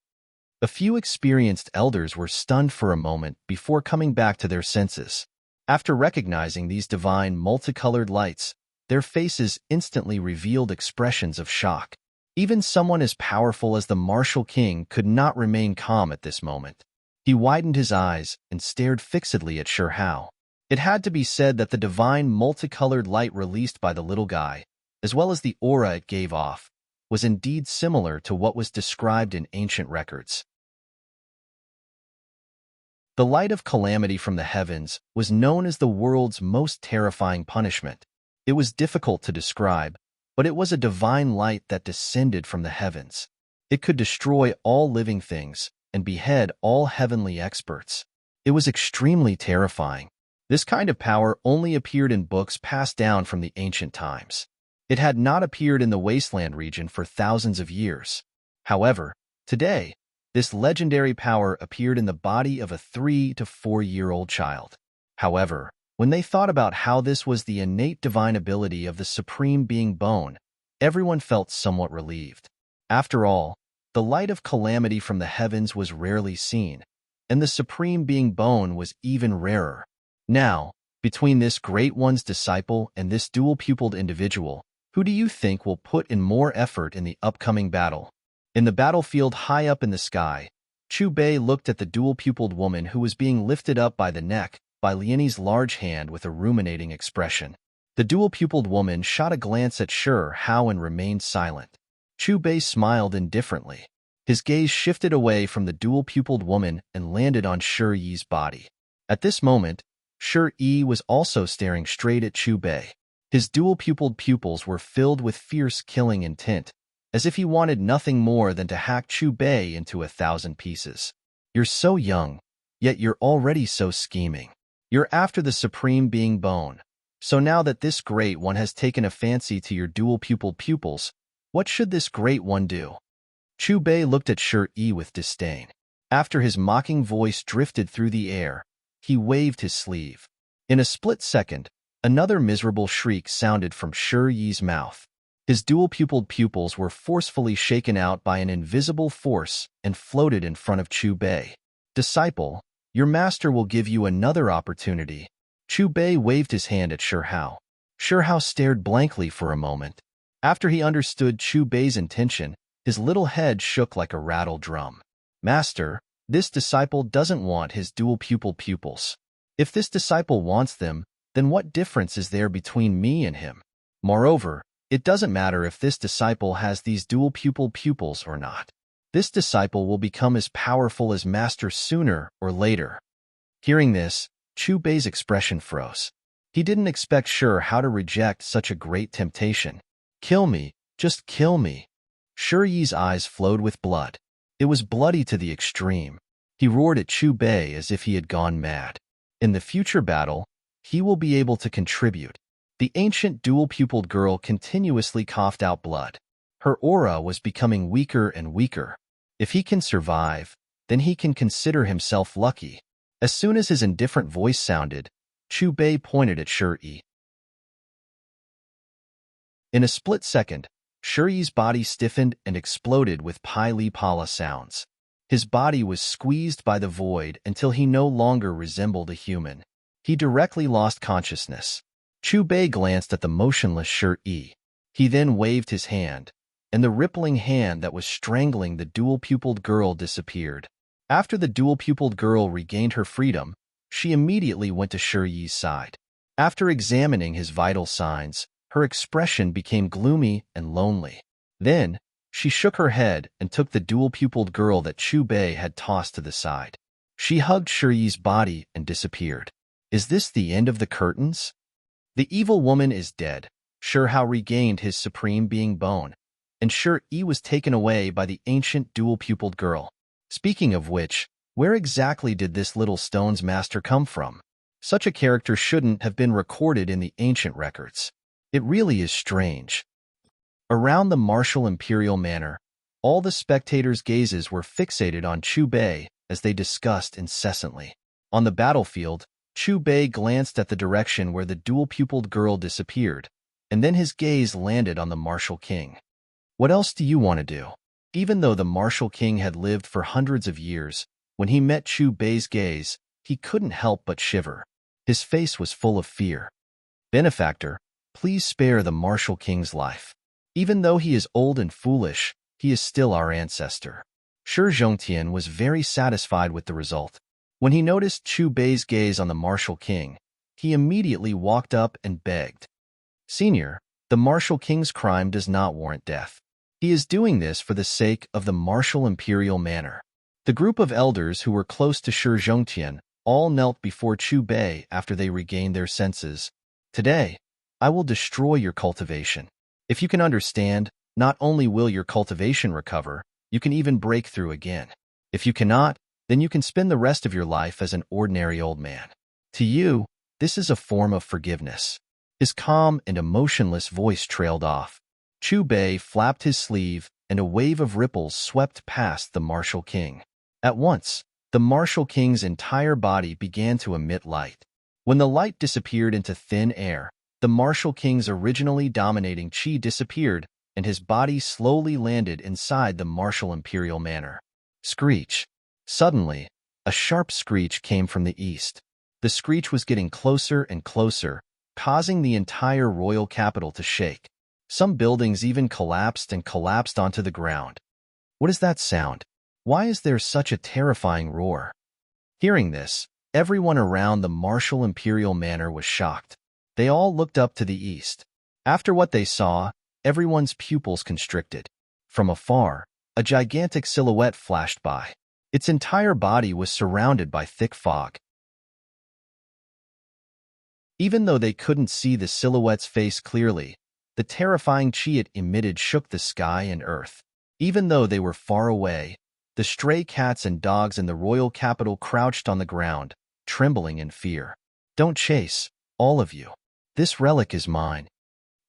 Speaker 1: A few experienced elders were stunned for a moment before coming back to their senses. After recognizing these divine, multicolored lights, their faces instantly revealed expressions of shock. Even someone as powerful as the martial king could not remain calm at this moment. He widened his eyes and stared fixedly at Sure Hao. It had to be said that the divine, multicolored light released by the little guy, as well as the aura it gave off, was indeed similar to what was described in ancient records. The light of calamity from the heavens was known as the world's most terrifying punishment. It was difficult to describe, but it was a divine light that descended from the heavens. It could destroy all living things and behead all heavenly experts. It was extremely terrifying. This kind of power only appeared in books passed down from the ancient times. It had not appeared in the wasteland region for thousands of years. However, today, this legendary power appeared in the body of a 3 to 4-year-old child. However, when they thought about how this was the innate divine ability of the supreme being Bone, everyone felt somewhat relieved. After all, the light of calamity from the heavens was rarely seen, and the supreme being Bone was even rarer. Now, between this great one's disciple and this dual-pupiled individual, who do you think will put in more effort in the upcoming battle? In the battlefield high up in the sky, Chu Bei looked at the dual-pupiled woman who was being lifted up by the neck by Liani's large hand with a ruminating expression. The dual-pupiled woman shot a glance at Sure Hao and remained silent. Chu Bei smiled indifferently. His gaze shifted away from the dual-pupiled woman and landed on Sure Yi's body. At this moment, Sure Yi was also staring straight at Chu Bei. His dual-pupiled pupils were filled with fierce killing intent, as if he wanted nothing more than to hack Chu Bei into 1,000 pieces. You're so young, yet you're already so scheming. You're after the supreme being Bone. So now that this great one has taken a fancy to your dual-pupiled pupils, what should this great one do? Chu Bei looked at Sure Yi with disdain. After his mocking voice drifted through the air, he waved his sleeve. In a split second, another miserable shriek sounded from Sure Yi's mouth. His dual-pupiled pupils were forcefully shaken out by an invisible force and floated in front of Chu Bei. Disciple, your master will give you another opportunity. Chu Bei waved his hand at Sure Hao. Sure Hao stared blankly for a moment. After he understood Chu Bei's intention, his little head shook like a rattled drum. Master, this disciple doesn't want his dual-pupiled pupils. If this disciple wants them, then what difference is there between me and him? Moreover, it doesn't matter if this disciple has these dual-pupiled pupils or not. This disciple will become as powerful as Master sooner or later. Hearing this, Chu Bei's expression froze. He didn't expect Sure Hao to reject such a great temptation. Kill me, just kill me. Sure Yi's eyes flowed with blood. It was bloody to the extreme. He roared at Chu Bei as if he had gone mad. In the future battle, he will be able to contribute. The ancient dual-pupiled girl continuously coughed out blood. Her aura was becoming weaker and weaker. If he can survive, then he can consider himself lucky. As soon as his indifferent voice sounded, Chu Bei pointed at Sure Yi. In a split second, Sure Yi's body stiffened and exploded with pili-pala sounds. His body was squeezed by the void until he no longer resembled a human. He directly lost consciousness. Chu Bei glanced at the motionless Sure Yi. He then waved his hand, and the rippling hand that was strangling the dual-pupiled girl disappeared. After the dual-pupiled girl regained her freedom, she immediately went to Sure Yi's side. After examining his vital signs, her expression became gloomy and lonely. Then, she shook her head and took the dual-pupiled girl that Chu Bei had tossed to the side. She hugged Sure Yi's body and disappeared. Is this the end of the curtains? The evil woman is dead. Sure Hao regained his supreme being Bone, and Sure Yi was taken away by the ancient dual-pupiled girl. Speaking of which, where exactly did this little stone's master come from? Such a character shouldn't have been recorded in the ancient records. It really is strange. Around the martial imperial manor, all the spectators' gazes were fixated on Chu Bei as they discussed incessantly. On the battlefield, Chu Bei glanced at the direction where the dual-pupiled girl disappeared, and then his gaze landed on the martial king. What else do you want to do? Even though the martial king had lived for hundreds of years, when he met Chu Bei's gaze, he couldn't help but shiver. His face was full of fear. Benefactor, please spare the martial king's life. Even though he is old and foolish, he is still our ancestor. Shi Zhongtian was very satisfied with the result. When he noticed Chu Bei's gaze on the martial king, he immediately walked up and begged. Senior, the martial king's crime does not warrant death. He is doing this for the sake of the martial imperial manor. The group of elders who were close to Shi Zhongtian all knelt before Chu Bei after they regained their senses. Today, I will destroy your cultivation. If you can understand, not only will your cultivation recover, you can even break through again. If you cannot, then you can spend the rest of your life as an ordinary old man. To you, this is a form of forgiveness. His calm and emotionless voice trailed off. Chu Bei flapped his sleeve, and a wave of ripples swept past the martial king. At once, the martial king's entire body began to emit light. When the light disappeared into thin air, the martial king's originally dominating chi disappeared, and his body slowly landed inside the martial imperial manor. Screech. Suddenly, a sharp screech came from the east. The screech was getting closer and closer, causing the entire royal capital to shake. Some buildings even collapsed onto the ground. What is that sound? Why is there such a terrifying roar? Hearing this, everyone around the martial imperial manor was shocked. They all looked up to the east. After what they saw, everyone's pupils constricted. From afar, a gigantic silhouette flashed by. Its entire body was surrounded by thick fog. Even though they couldn't see the silhouette's face clearly, the terrifying chi it emitted shook the sky and earth. Even though they were far away, the stray cats and dogs in the royal capital crouched on the ground, trembling in fear. Don't chase, all of you. This relic is mine.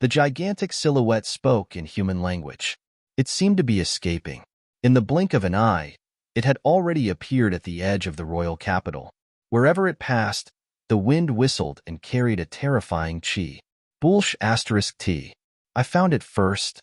Speaker 1: The gigantic silhouette spoke in human language. It seemed to be escaping. In the blink of an eye, it had already appeared at the edge of the royal capital. Wherever it passed, the wind whistled and carried a terrifying chi. Bulsh *T. I found it first.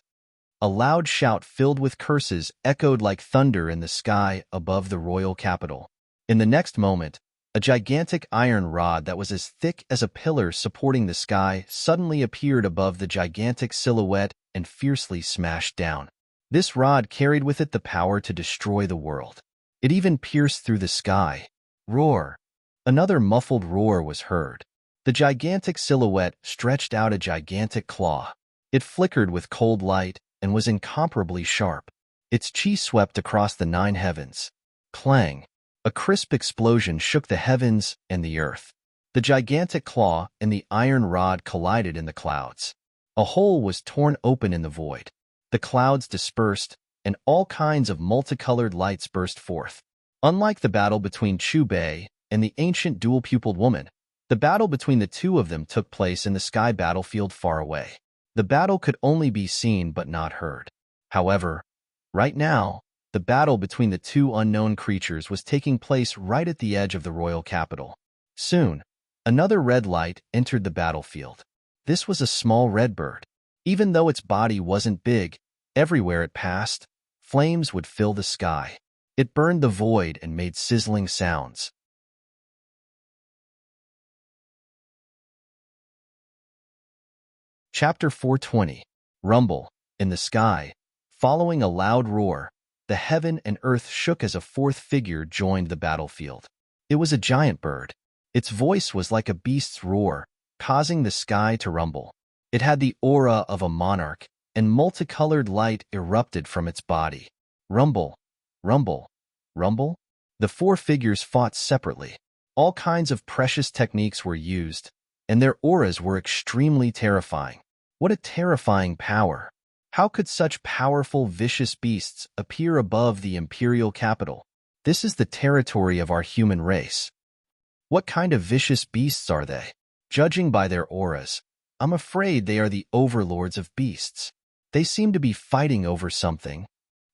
Speaker 1: A loud shout filled with curses echoed like thunder in the sky above the royal capital. In the next moment, a gigantic iron rod that was as thick as a pillar supporting the sky suddenly appeared above the gigantic silhouette and fiercely smashed down. This rod carried with it the power to destroy the world. It even pierced through the sky. Roar! Another muffled roar was heard. The gigantic silhouette stretched out a gigantic claw. It flickered with cold light and was incomparably sharp. Its chi swept across the 9 heavens. Clang! A crisp explosion shook the heavens and the earth. The gigantic claw and the iron rod collided in the clouds. A hole was torn open in the void. The clouds dispersed, and all kinds of multicolored lights burst forth. Unlike the battle between Chu Bei and the ancient dual-pupiled woman, the battle between the two of them took place in the sky battlefield far away. The battle could only be seen but not heard. However, right now, the battle between the two unknown creatures was taking place right at the edge of the royal capital. Soon, another red light entered the battlefield. This was a small red bird. Even though its body wasn't big, everywhere it passed, flames would fill the sky. It burned the void and made sizzling sounds. Chapter 420. Rumble. In the sky, following a loud roar, the heaven and earth shook as a fourth figure joined the battlefield. It was a giant bird. Its voice was like a beast's roar, causing the sky to rumble. It had the aura of a monarch, and multicolored light erupted from its body. Rumble, rumble, rumble. The 4 figures fought separately. All kinds of precious techniques were used, and their auras were extremely terrifying. What a terrifying power! How could such powerful, vicious beasts appear above the imperial capital? This is the territory of our human race. What kind of vicious beasts are they? Judging by their auras, I'm afraid they are the overlords of beasts. They seem to be fighting over something.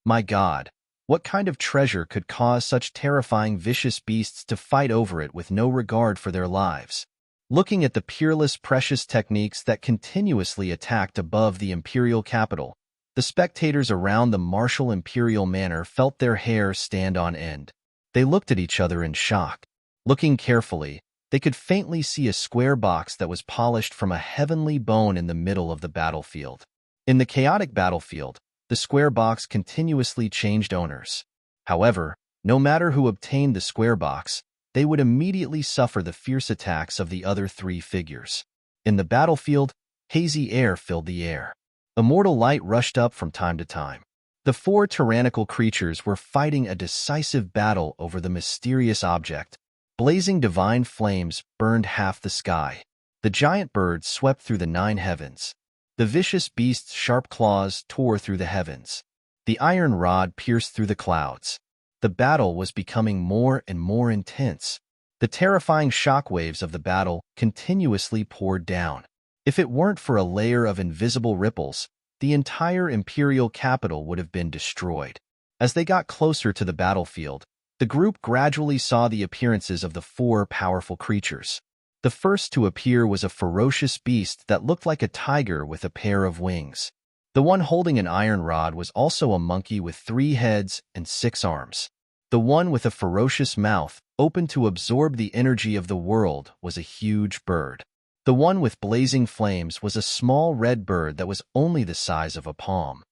Speaker 1: My God, What kind of treasure could cause such terrifying vicious beasts to fight over it with no regard for their lives? Looking at the peerless precious techniques that continuously attacked above the imperial capital, the spectators around the martial imperial manor felt their hair stand on end. They looked at each other in shock. Looking carefully, they could faintly see a square box that was polished from a heavenly bone in the middle of the battlefield. In the chaotic battlefield, the square box continuously changed owners. However, no matter who obtained the square box, they would immediately suffer the fierce attacks of the other three figures. In the battlefield, hazy air filled the air. Immortal light rushed up from time to time. The four tyrannical creatures were fighting a decisive battle over the mysterious object. Blazing divine flames burned half the sky. The giant bird swept through the 9 heavens. The vicious beast's sharp claws tore through the heavens. The iron rod pierced through the clouds. The battle was becoming more and more intense. The terrifying shockwaves of the battle continuously poured down. If it weren't for a layer of invisible ripples, the entire imperial capital would have been destroyed. As they got closer to the battlefield, the group gradually saw the appearances of the 4 powerful creatures. The first to appear was a ferocious beast that looked like a tiger with a pair of wings. The one holding an iron rod was also a monkey with 3 heads and 6 arms. The one with a ferocious mouth, open to absorb the energy of the world, was a huge bird. The one with blazing flames was a small red bird that was only the size of a palm.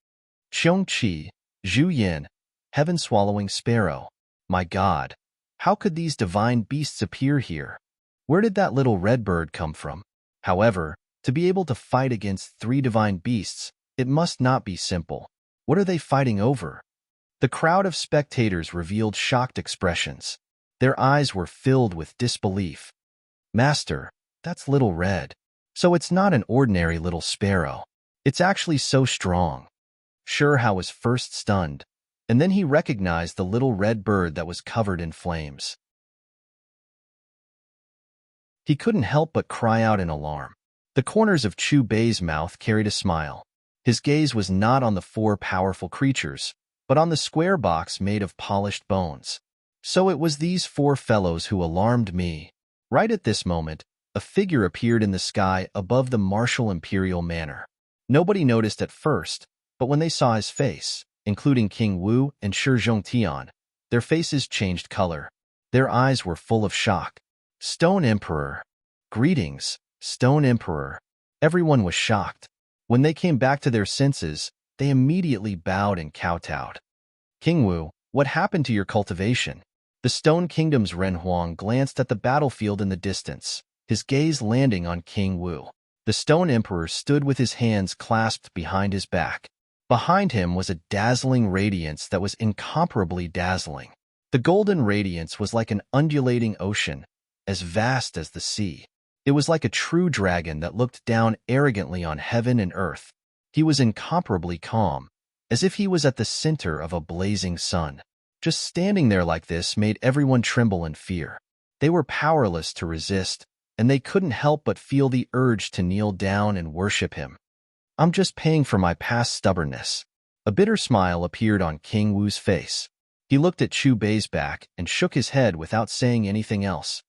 Speaker 1: Qiongqi, Zhu Yin, heaven-swallowing sparrow. My God, how could these divine beasts appear here? Where did that little red bird come from? However, to be able to fight against 3 divine beasts, it must not be simple. What are they fighting over? The crowd of spectators revealed shocked expressions. Their eyes were filled with disbelief. Master, that's Little Red. So it's not an ordinary little sparrow. It's actually so strong. Shurhao was first stunned, and then he recognized the little red bird that was covered in flames. He couldn't help but cry out in alarm. The corners of Chu Bei's mouth carried a smile. His gaze was not on the 4 powerful creatures, but on the square box made of polished bones. So it was these 4 fellows who alarmed me. Right at this moment, a figure appeared in the sky above the martial imperial manor. Nobody noticed at first, but when they saw his face, including King Wu and Shi Zhongtian, their faces changed color. Their eyes were full of shock. Stone Emperor. Greetings, Stone Emperor. Everyone was shocked. When they came back to their senses, they immediately bowed and kowtowed. King Wu, what happened to your cultivation? The Stone Kingdom's Ren Huang glanced at the battlefield in the distance, his gaze landing on King Wu. The Stone Emperor stood with his hands clasped behind his back. Behind him was a dazzling radiance that was incomparably dazzling. The golden radiance was like an undulating ocean, as vast as the sea. It was like a true dragon that looked down arrogantly on heaven and earth. He was incomparably calm, as if he was at the center of a blazing sun. Just standing there like this made everyone tremble in fear. They were powerless to resist, and they couldn't help but feel the urge to kneel down and worship him. I'm just paying for my past stubbornness. A bitter smile appeared on King Wu's face. He looked at Chu Bei's back and shook his head without saying anything else.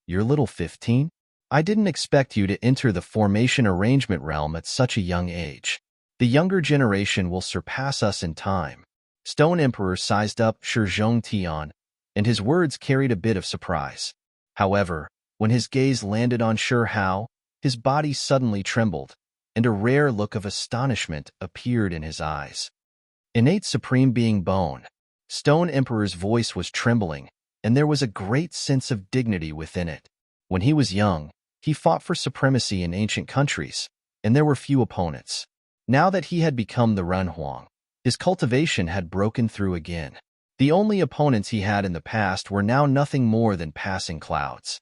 Speaker 1: You're little 15? I didn't expect you to enter the formation arrangement realm at such a young age. The younger generation will surpass us in time. Stone Emperor sized up Shi Zhongtian, and his words carried a bit of surprise. However, when his gaze landed on Shurhao, his body suddenly trembled, and a rare look of astonishment appeared in his eyes. Innate Supreme Being Bone. Stone Emperor's voice was trembling, and there was a great sense of dignity within it. When he was young, he fought for supremacy in ancient countries, and there were few opponents. Now that he had become the Ren Huang, his cultivation had broken through again. The only opponents he had in the past were now nothing more than passing clouds.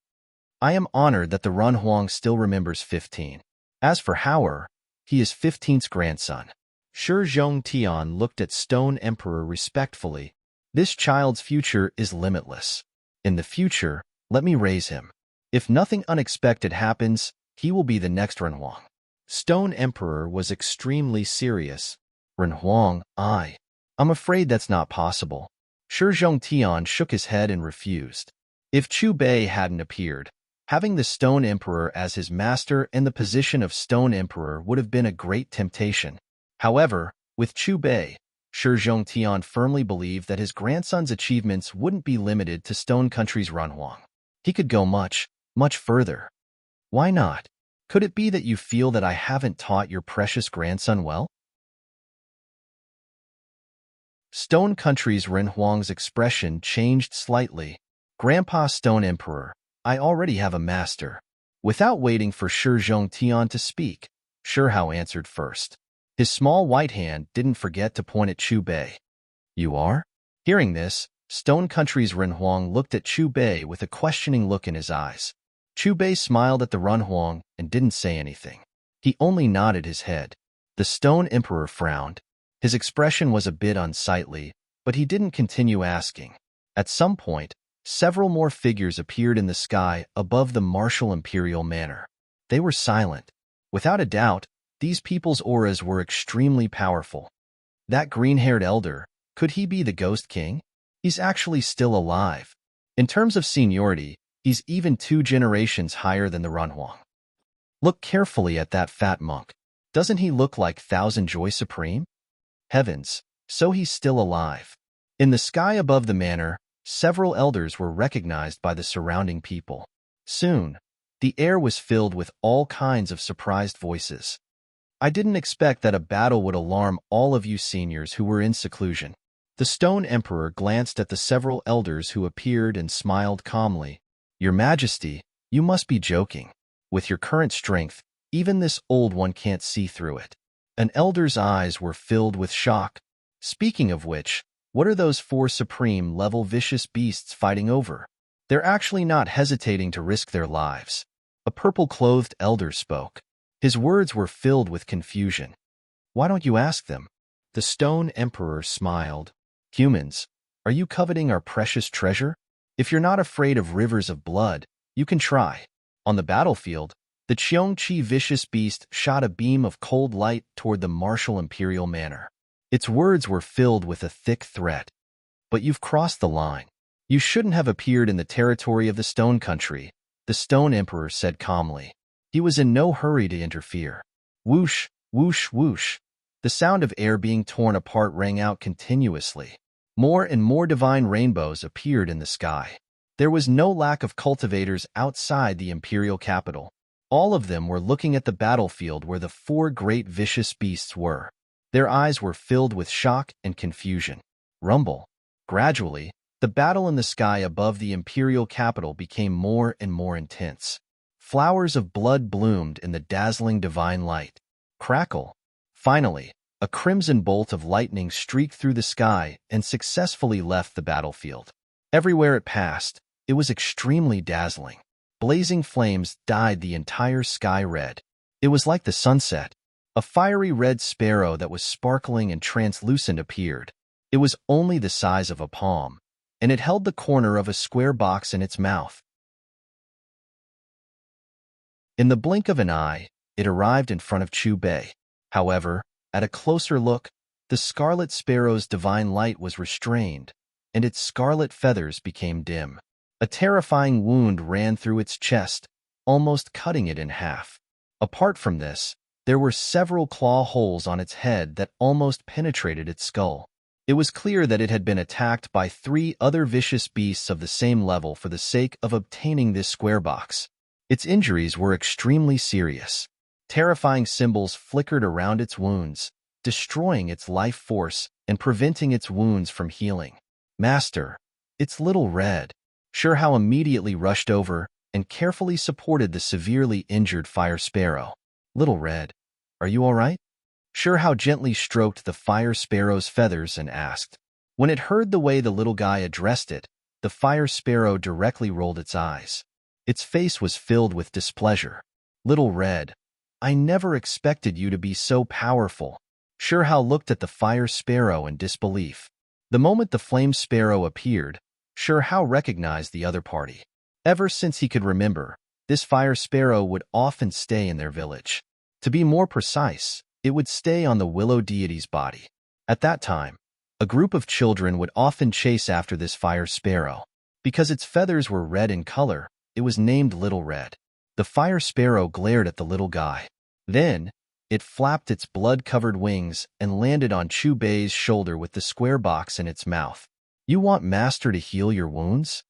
Speaker 1: I am honored that the Ren Huang still remembers 15. As for Hauer, he is 15's grandson. Shi Zhongtian looked at Stone Emperor respectfully. This child's future is limitless. In the future, let me raise him. If nothing unexpected happens, he will be the next Ren Huang. Stone Emperor was extremely serious. Ren Huang, I'm afraid that's not possible. Shi Zhongtian shook his head and refused. If Chu Bei hadn't appeared, having the Stone Emperor as his master and the position of Stone Emperor would have been a great temptation. However, with Chu Bei, Shi Zhongtian firmly believed that his grandson's achievements wouldn't be limited to Stone Country's Runhuang. He could go much, much further. Why not? Could it be that you feel that I haven't taught your precious grandson well? Stone Country's Renhuang's expression changed slightly. Grandpa Stone Emperor, I already have a master. Without waiting for Shi Zhongtian to speak, Shi Hao answered first. His small white hand didn't forget to point at Chu Bei. You are? Hearing this, Stone Country's Renhuang looked at Chu Bei with a questioning look in his eyes. Chu Bei smiled at the Renhuang and didn't say anything. He only nodded his head. The Stone Emperor frowned. His expression was a bit unsightly, but he didn't continue asking. At some point, several more figures appeared in the sky above the martial imperial manor. They were silent. Without a doubt, these people's auras were extremely powerful. That green-haired elder, could he be the Ghost King? He's actually still alive. In terms of seniority, he's even 2 generations higher than the Runhuang. Look carefully at that fat monk. Doesn't he look like Thousand Joy Supreme? Heavens, so he's still alive. In the sky above the manor, several elders were recognized by the surrounding people. Soon, the air was filled with all kinds of surprised voices. I didn't expect that a battle would alarm all of you seniors who were in seclusion. The Stone Emperor glanced at the several elders who appeared and smiled calmly. Your Majesty, you must be joking. With your current strength, even this old one can't see through it. An elder's eyes were filled with shock. Speaking of which, what are those 4 supreme-level vicious beasts fighting over? They're actually not hesitating to risk their lives. A purple-clothed elder spoke. His words were filled with confusion. Why don't you ask them? The Stone Emperor smiled. Humans, are you coveting our precious treasure? If you're not afraid of rivers of blood, you can try. On the battlefield, the Qiongqi vicious beast shot a beam of cold light toward the martial imperial manor. Its words were filled with a thick threat. But you've crossed the line. You shouldn't have appeared in the territory of the Stone Country, the Stone Emperor said calmly. He was in no hurry to interfere. Whoosh, whoosh, whoosh. The sound of air being torn apart rang out continuously. More and more divine rainbows appeared in the sky. There was no lack of cultivators outside the imperial capital. All of them were looking at the battlefield where the 4 great vicious beasts were. Their eyes were filled with shock and confusion. Rumble. Gradually, the battle in the sky above the imperial capital became more and more intense. Flowers of blood bloomed in the dazzling divine light. Crackle. Finally, a crimson bolt of lightning streaked through the sky and successfully left the battlefield. Everywhere it passed, it was extremely dazzling. Blazing flames dyed the entire sky red. It was like the sunset. A fiery red sparrow that was sparkling and translucent appeared. It was only the size of a palm, and it held the corner of a square box in its mouth. In the blink of an eye, it arrived in front of Chu Bei. However, at a closer look, the scarlet sparrow's divine light was restrained, and its scarlet feathers became dim. A terrifying wound ran through its chest, almost cutting it in half. Apart from this, there were several claw holes on its head that almost penetrated its skull. It was clear that it had been attacked by 3 other vicious beasts of the same level for the sake of obtaining this square box. Its injuries were extremely serious. Terrifying symbols flickered around its wounds, destroying its life force and preventing its wounds from healing. Master, it's Little Red. Shi Hao immediately rushed over and carefully supported the severely injured fire sparrow. Little Red, are you all right? Shi Hao gently stroked the fire sparrow's feathers and asked. When it heard the way the little guy addressed it, the fire sparrow directly rolled its eyes. Its face was filled with displeasure. Little Red, I never expected you to be so powerful. Shi Hao looked at the fire sparrow in disbelief. The moment the flame sparrow appeared, Shi Hao recognized the other party. Ever since he could remember, this fire sparrow would often stay in their village. To be more precise, it would stay on the willow deity's body. At that time, A group of children would often chase after this fire sparrow. Because its feathers were red in color, it was named Little Red. The fire sparrow glared at the little guy. Then, it flapped its blood-covered wings and landed on Chu Bei's shoulder with the square box in its mouth. "You want Master to heal your wounds?"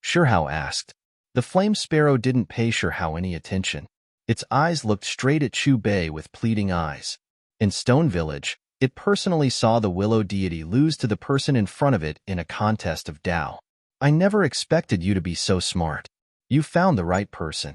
Speaker 1: Shihao asked. The flame sparrow didn't pay Shihao any attention. Its eyes looked straight at Chu Bei with pleading eyes. In Stone Village, it personally saw the willow deity lose to the person in front of it in a contest of Tao. "I never expected you to be so smart. You found the right person."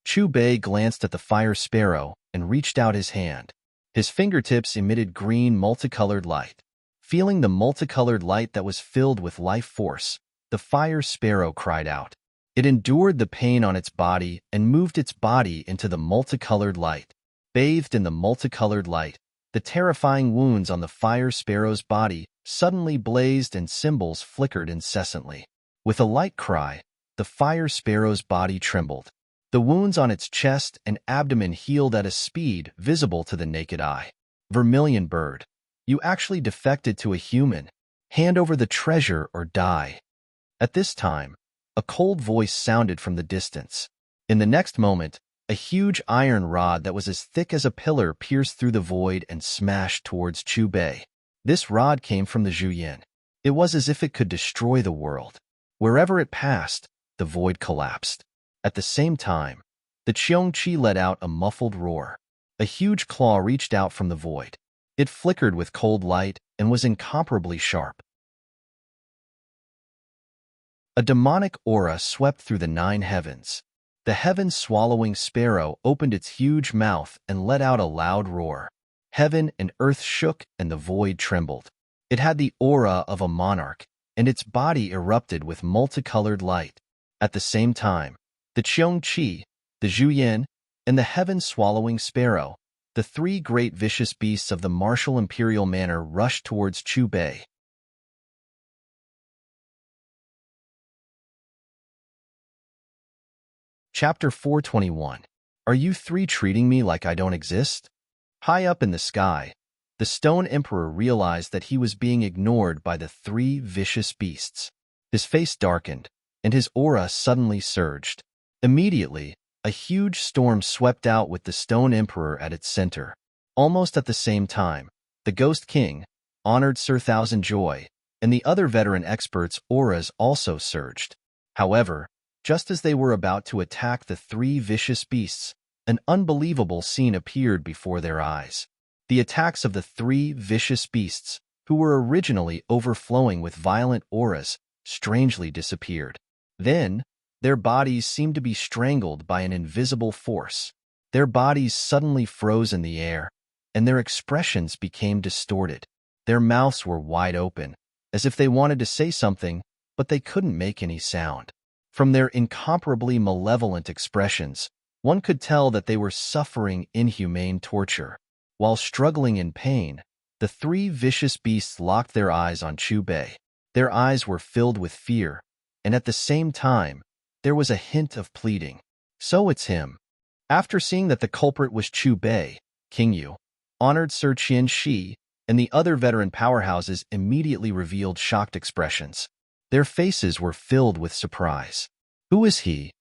Speaker 1: Chu Bei glanced at the fire sparrow and reached out his hand. His fingertips emitted green, multicolored light. Feeling the multicolored light that was filled with life force, the fire sparrow cried out. It endured the pain on its body and moved its body into the multicolored light. Bathed in the multicolored light, the terrifying wounds on the fire sparrow's body suddenly blazed and symbols flickered incessantly. With a light cry, the fire sparrow's body trembled. The wounds on its chest and abdomen healed at a speed visible to the naked eye. "Vermilion bird, you actually defected to a human. Hand over the treasure or die." At this time, a cold voice sounded from the distance. In the next moment, a huge iron rod that was as thick as a pillar pierced through the void and smashed towards Chu Bei. This rod came from the Zhuyin. It was as if it could destroy the world. Wherever it passed, the void collapsed. At the same time, the Qiongqi let out a muffled roar. A huge claw reached out from the void. It flickered with cold light and was incomparably sharp. A demonic aura swept through the 9 heavens. The heaven-swallowing sparrow opened its huge mouth and let out a loud roar. Heaven and earth shook and the void trembled. It had the aura of a monarch, and its body erupted with multicolored light. At the same time, the Qiongqi, the Zhuyin, and the heaven-swallowing sparrow, the 3 great vicious beasts of the martial imperial manor, rushed towards Chu Bei. Chapter 421. Are you 3 treating me like I don't exist? High up in the sky, the Stone Emperor realized that he was being ignored by the 3 vicious beasts. His face darkened, and his aura suddenly surged. Immediately, a huge storm swept out with the Stone Emperor at its center. Almost at the same time, the Ghost King, Honored Sir Thousand Joy, and the other veteran experts' auras also surged. However, just as they were about to attack the 3 vicious beasts, an unbelievable scene appeared before their eyes. The attacks of the 3 vicious beasts, who were originally overflowing with violent auras, strangely disappeared. Then, their bodies seemed to be strangled by an invisible force. Their bodies suddenly froze in the air, and their expressions became distorted. Their mouths were wide open, as if they wanted to say something, but they couldn't make any sound. From their incomparably malevolent expressions, one could tell that they were suffering inhumane torture. While struggling in pain, the 3 vicious beasts locked their eyes on Chu Bei. Their eyes were filled with fear, and at the same time, there was a hint of pleading. "So it's him." After seeing that the culprit was Chu Bei, King Yu, Honored Sir Qian Shi, and the other veteran powerhouses immediately revealed shocked expressions. Their faces were filled with surprise. "Who is he?"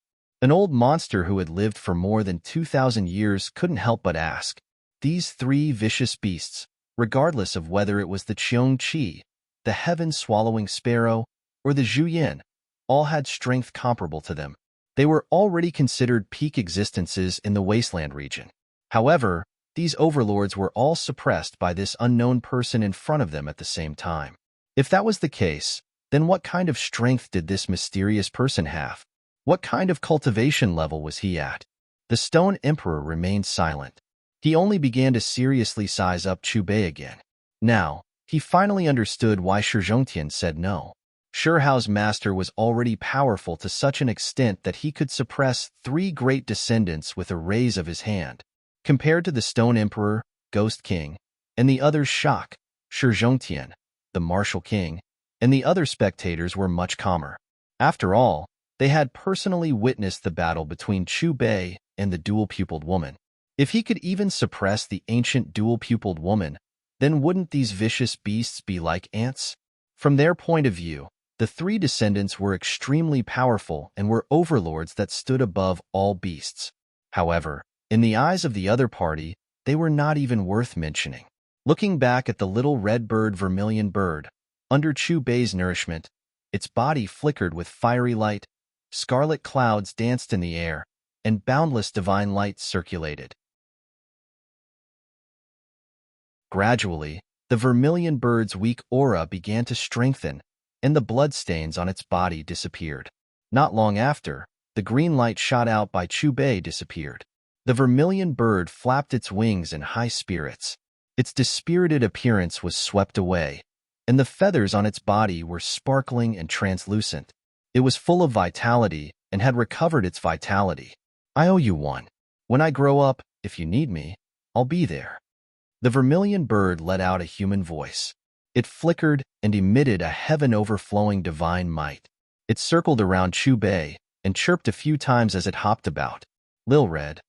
Speaker 1: An old monster who had lived for more than 2,000 years couldn't help but ask. These 3 vicious beasts, regardless of whether it was the Qiongqi, the heaven-swallowing sparrow, or the Zhuyin, all had strength comparable to them. They were already considered peak existences in the wasteland region. However, these overlords were all suppressed by this unknown person in front of them at the same time. If that was the case, then what kind of strength did this mysterious person have? What kind of cultivation level was he at? The Stone Emperor remained silent. He only began to seriously size up Chu Bei again. Now, he finally understood why Shi Zhongtian said no. Shihao's master was already powerful to such an extent that he could suppress 3 great descendants with a raise of his hand. Compared to the Stone Emperor, Ghost King, and the others' shock, Shi Zhongtian, the Martial King, and the other spectators were much calmer. After all, they had personally witnessed the battle between Chu Bei and the dual-pupiled woman. If he could even suppress the ancient dual-pupiled woman, then wouldn't these vicious beasts be like ants? From their point of view, the three descendants were extremely powerful and were overlords that stood above all beasts. However, in the eyes of the other party, they were not even worth mentioning. Looking back at the little red bird, vermilion bird, under Chu Bei's nourishment, its body flickered with fiery light, scarlet clouds danced in the air, and boundless divine light circulated. Gradually, the vermilion bird's weak aura began to strengthen, and the bloodstains on its body disappeared. Not long after, the green light shot out by Chu Bei disappeared. The vermilion bird flapped its wings in high spirits. Its dispirited appearance was swept away, and the feathers on its body were sparkling and translucent. It was full of vitality and had recovered its vitality. I owe you one. When I grow up, if you need me, I'll be there. The vermilion bird let out a human voice. It flickered and emitted a heaven-overflowing divine might. It circled around Chu Bei and chirped a few times as it hopped about. Lil Red,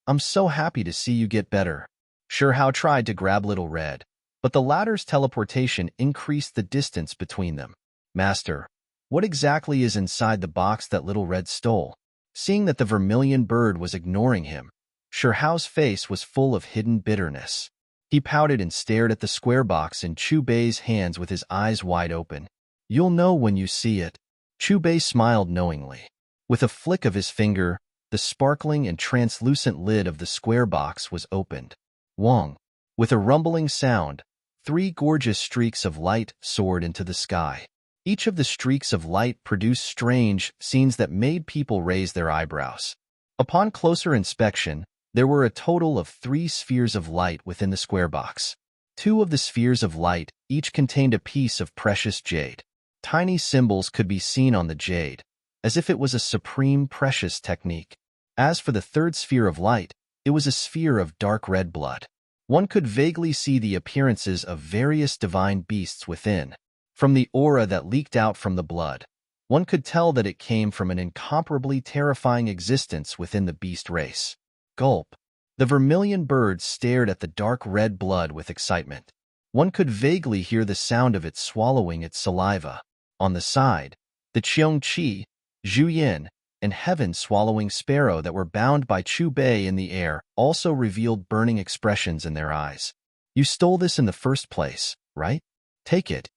Speaker 1: I'm so happy to see you get better. Sure Hao tried to grab Little Red, but the latter's teleportation increased the distance between them. Master, what exactly is inside the box that Little Red stole? Seeing that the vermilion bird was ignoring him, Sure Hao's face was full of hidden bitterness. He pouted and stared at the square box in Chu Bei's hands with his eyes wide open. You'll know when you see it. Chu Bei smiled knowingly. With a flick of his finger, the sparkling and translucent lid of the square box was opened. Wong. With a rumbling sound, 3 gorgeous streaks of light soared into the sky. Each of the streaks of light produced strange scenes that made people raise their eyebrows. Upon closer inspection, there were a total of 3 spheres of light within the square box. 2 of the spheres of light each contained a piece of precious jade. Tiny symbols could be seen on the jade, as if it was a supreme precious technique. As for the 3rd sphere of light, it was a sphere of dark red blood. One could vaguely see the appearances of various divine beasts within. From the aura that leaked out from the blood, one could tell that it came from an incomparably terrifying existence within the beast race. Gulp. The vermilion bird stared at the dark red blood with excitement. One could vaguely hear the sound of it swallowing its saliva. On the side, the Qiongqi, Zhuyin, and heaven-swallowing sparrow that were bound by Chu Bei in the air also revealed burning expressions in their eyes. You stole this in the first place, right? Take it.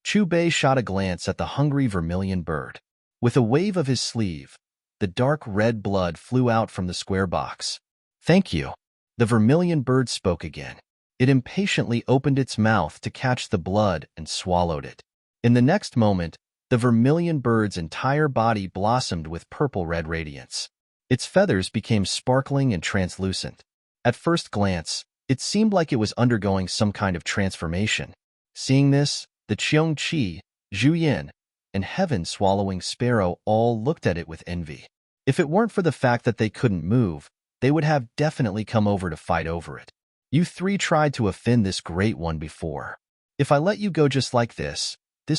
Speaker 1: Chu Bei shot a glance at the hungry vermilion bird. With a wave of his sleeve, the dark red blood flew out from the square box. Thank you. The vermilion bird spoke again. It impatiently opened its mouth to catch the blood and swallowed it. In the next moment, the vermilion bird's entire body blossomed with purple-red radiance. Its feathers became sparkling and translucent. At first glance, it seemed like it was undergoing some kind of transformation. Seeing this, the Qiongqi, Zhuyin, and heaven-swallowing sparrow all looked at it with envy. If it weren't for the fact that they couldn't move, they would have definitely come over to fight over it. You 3 tried to offend this great one before. If I let you go just like this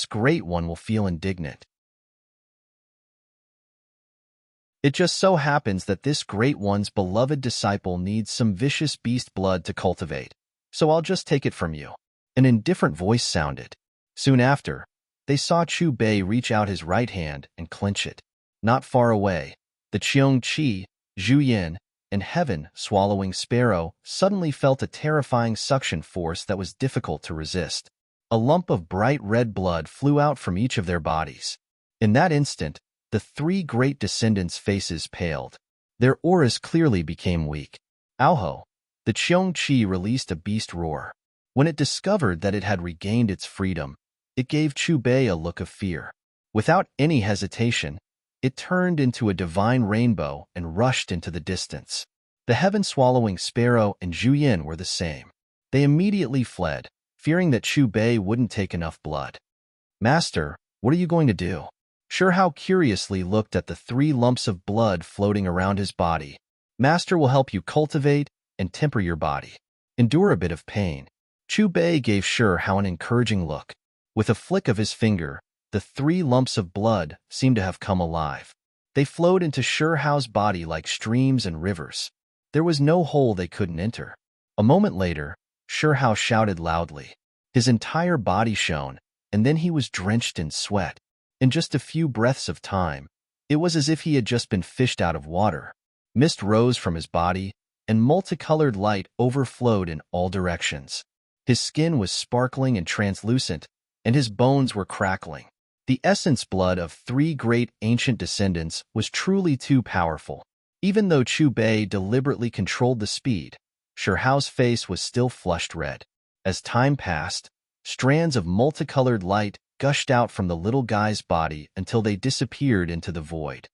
Speaker 1: great one will feel indignant. It just so happens that this great one's beloved disciple needs some vicious beast blood to cultivate, so I'll just take it from you. An indifferent voice sounded. Soon after, they saw Chu Bei reach out his right hand and clench it. Not far away, the Qiongqi, Zhuyin, and heaven-swallowing sparrow suddenly felt a terrifying suction force that was difficult to resist. A lump of bright red blood flew out from each of their bodies. In that instant, the 3 great descendants' faces paled. Their auras clearly became weak. Aoho, the Qiongqi released a beast roar. When it discovered that it had regained its freedom, it gave Chu Bei a look of fear. Without any hesitation, it turned into a divine rainbow and rushed into the distance. The heaven-swallowing sparrow and Zhuyin were the same. They immediately fled, fearing that Chu Bei wouldn't take enough blood. Master, what are you going to do? Sure Hao curiously looked at the 3 lumps of blood floating around his body. Master will help you cultivate and temper your body. Endure a bit of pain. Chu Bei gave Sure Hao an encouraging look. With a flick of his finger, the 3 lumps of blood seemed to have come alive. They flowed into Sure Hao's body like streams and rivers. There was no hole they couldn't enter. A moment later, Shirhao shouted loudly. His entire body shone, and then he was drenched in sweat. In just a few breaths of time, it was as if he had just been fished out of water. Mist rose from his body, and multicolored light overflowed in all directions. His skin was sparkling and translucent, and his bones were crackling. The essence blood of 3 great ancient descendants was truly too powerful. Even though Chu Bei deliberately controlled the speed, Shirhao's face was still flushed red. As time passed, strands of multicolored light gushed out from the little guy's body until they disappeared into the void.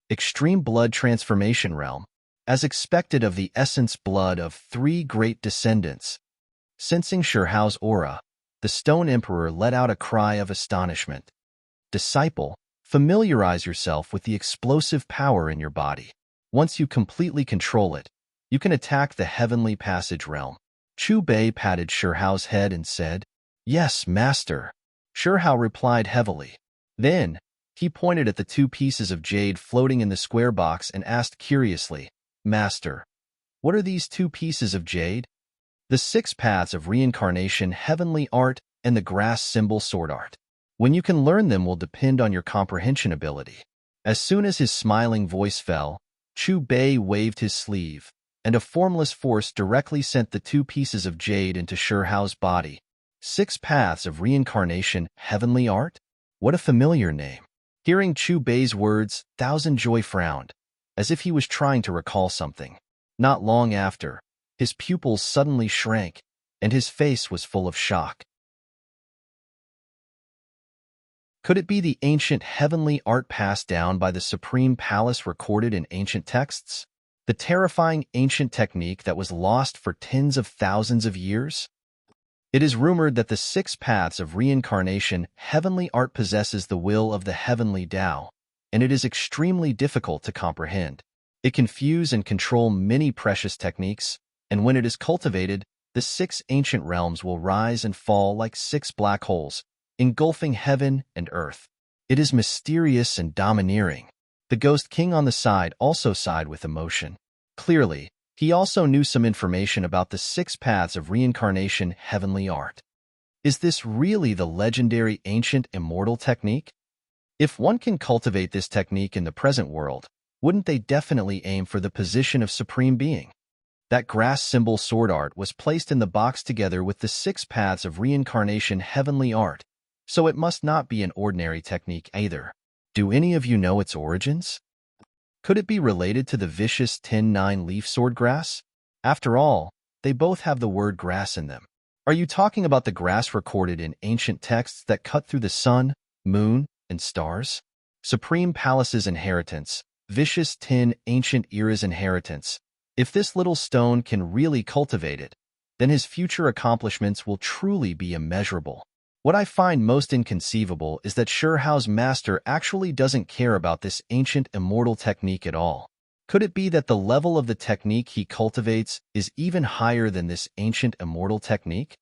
Speaker 1: Extreme blood transformation realm, as expected of the essence blood of 3 great descendants. Sensing Shirhao's aura, the Stone Emperor let out a cry of astonishment. Disciple, familiarize yourself with the explosive power in your body. Once you completely control it, you can attack the heavenly passage realm. Chu Bei patted Shirhao's head and said, "Yes, master." Shirhao replied heavily. Then, he pointed at the 2 pieces of jade floating in the square box and asked curiously, "Master, what are these 2 pieces of jade?" "The 6 paths of reincarnation, heavenly art, and the grass symbol sword art. When you can learn them will depend on your comprehension ability." As soon as his smiling voice fell, Chu Bei waved his sleeve, and a formless force directly sent the 2 pieces of jade into Shirhao's body. 6 paths of reincarnation, heavenly art? What a familiar name. Hearing Chu Bei's words, Thousand Joy frowned, as if he was trying to recall something. Not long after, his pupils suddenly shrank, and his face was full of shock. Could it be the ancient heavenly art passed down by the Supreme Palace recorded in ancient texts? The terrifying ancient technique that was lost for tens of thousands of years? It is rumored that the 6 paths of reincarnation heavenly art possesses the will of the heavenly Tao, and it is extremely difficult to comprehend. It can fuse and control many precious techniques, and when it is cultivated, the 6 ancient realms will rise and fall like 6 black holes, engulfing heaven and earth. It is mysterious and domineering. The Ghost King on the side also sighed with emotion. Clearly, he also knew some information about the 6 paths of reincarnation heavenly art. Is this really the legendary ancient immortal technique? If one can cultivate this technique in the present world, wouldn't they definitely aim for the position of supreme being? That grass symbol sword art was placed in the box together with the 6 paths of reincarnation heavenly art, so it must not be an ordinary technique either. Do any of you know its origins? Could it be related to the vicious 10-9-leaf swordgrass? After all, they both have the word grass in them. Are you talking about the grass recorded in ancient texts that cut through the sun, moon, and stars? Supreme Palace's inheritance, vicious 10 ancient era's inheritance. If this little stone can really cultivate it, then his future accomplishments will truly be immeasurable. What I find most inconceivable is that Shirhao's master actually doesn't care about this ancient immortal technique at all. Could it be that the level of the technique he cultivates is even higher than this ancient immortal technique?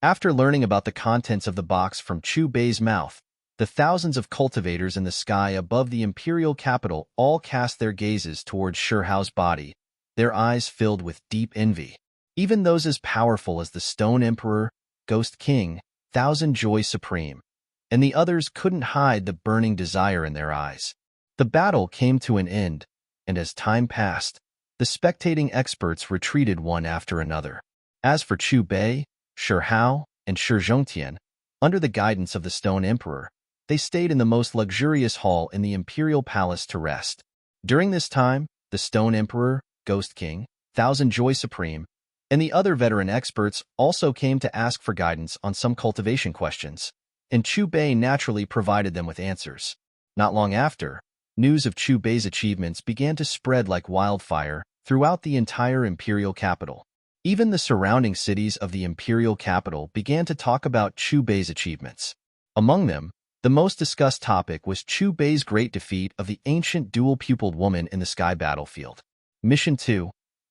Speaker 1: After learning about the contents of the box from Chu Bei's mouth, the thousands of cultivators in the sky above the imperial capital all cast their gazes towards Shirhao's body, their eyes filled with deep envy. Even those as powerful as the Stone Emperor, Ghost King, Thousand Joy Supreme, and the others couldn't hide the burning desire in their eyes. The battle came to an end, and as time passed, the spectating experts retreated one after another. As for Chu Bei, Shirhao, and Shi Zhongtian, under the guidance of the Stone Emperor, they stayed in the most luxurious hall in the imperial palace to rest. During this time, the Stone Emperor, Ghost King, Thousand Joy Supreme, and the other veteran experts also came to ask for guidance on some cultivation questions, and Chu Bei naturally provided them with answers. Not long after, news of Chu Bei's achievements began to spread like wildfire throughout the entire imperial capital. Even the surrounding cities of the imperial capital began to talk about Chu Bei's achievements. Among them, the most discussed topic was Chu Bei's great defeat of the ancient dual-pupiled woman in the sky battlefield. Mission 2.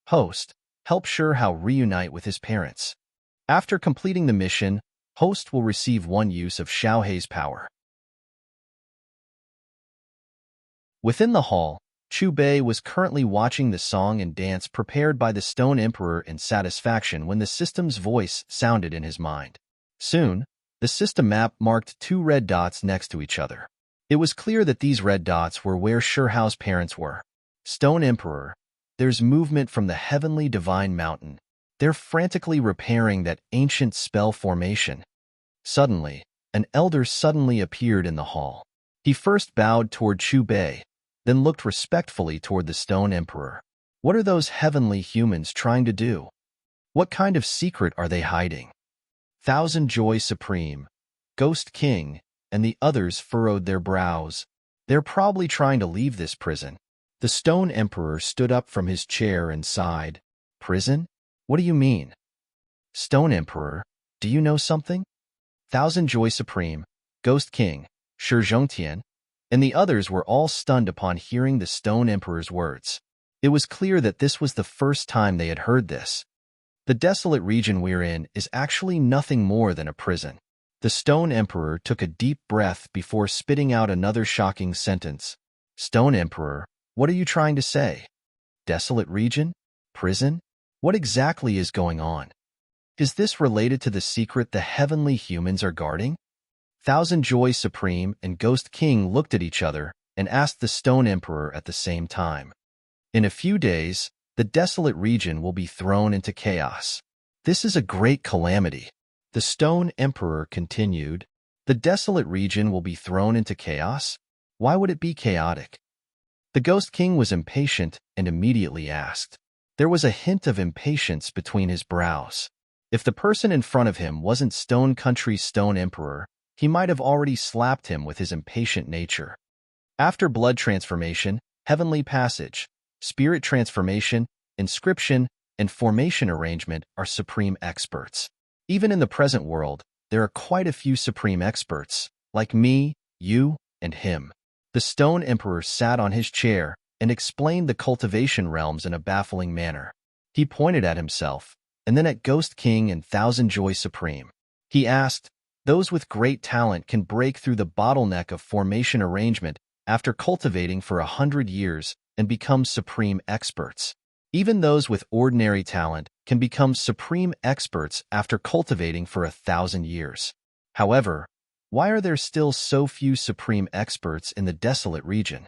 Speaker 1: Host. Help Shirhao reunite with his parents. After completing the mission, Host will receive 1 use of Xiaohei's power. Within the hall, Chu Bei was currently watching the song and dance prepared by the Stone Emperor in satisfaction when the system's voice sounded in his mind. Soon, the system map marked two red dots next to each other. It was clear that these red dots were where Shihao's parents were. Stone Emperor, there's movement from the heavenly divine mountain. They're frantically repairing that ancient spell formation. Suddenly, an elder suddenly appeared in the hall. He first bowed toward Chu Bei, then looked respectfully toward the Stone Emperor. What are those heavenly humans trying to do? What kind of secret are they hiding? Thousand Joy Supreme, Ghost King, and the others furrowed their brows. They're probably trying to leave this prison. The Stone Emperor stood up from his chair and sighed. Prison? What do you mean? Stone Emperor, do you know something? Thousand Joy Supreme, Ghost King, Shi Zhongtian, and the others were all stunned upon hearing the Stone Emperor's words. It was clear that this was the first time they had heard this. The desolate region we're in is actually nothing more than a prison. The Stone Emperor took a deep breath before spitting out another shocking sentence. Stone Emperor, what are you trying to say? Desolate region? Prison? What exactly is going on? Is this related to the secret the heavenly humans are guarding? Thousand Joy Supreme and Ghost King looked at each other and asked the Stone Emperor at the same time. In a few days, the desolate region will be thrown into chaos. This is a great calamity. The Stone Emperor continued. The desolate region will be thrown into chaos? Why would it be chaotic? The Ghost King was impatient and immediately asked. There was a hint of impatience between his brows. If the person in front of him wasn't Stone Country's Stone Emperor, he might have already slapped him with his impatient nature. After blood transformation, heavenly passage, spirit transformation, inscription, and formation arrangement are supreme experts. Even in the present world, there are quite a few supreme experts, like me, you, and him. The Stone Emperor sat on his chair and explained the cultivation realms in a baffling manner. He pointed at himself, and then at Ghost King and Thousand Joy Supreme. He asked, those with great talent can break through the bottleneck of formation arrangement after cultivating for 100 years and become supreme experts. Even those with ordinary talent can become supreme experts after cultivating for 1,000 years. However, why are there still so few supreme experts in the desolate region?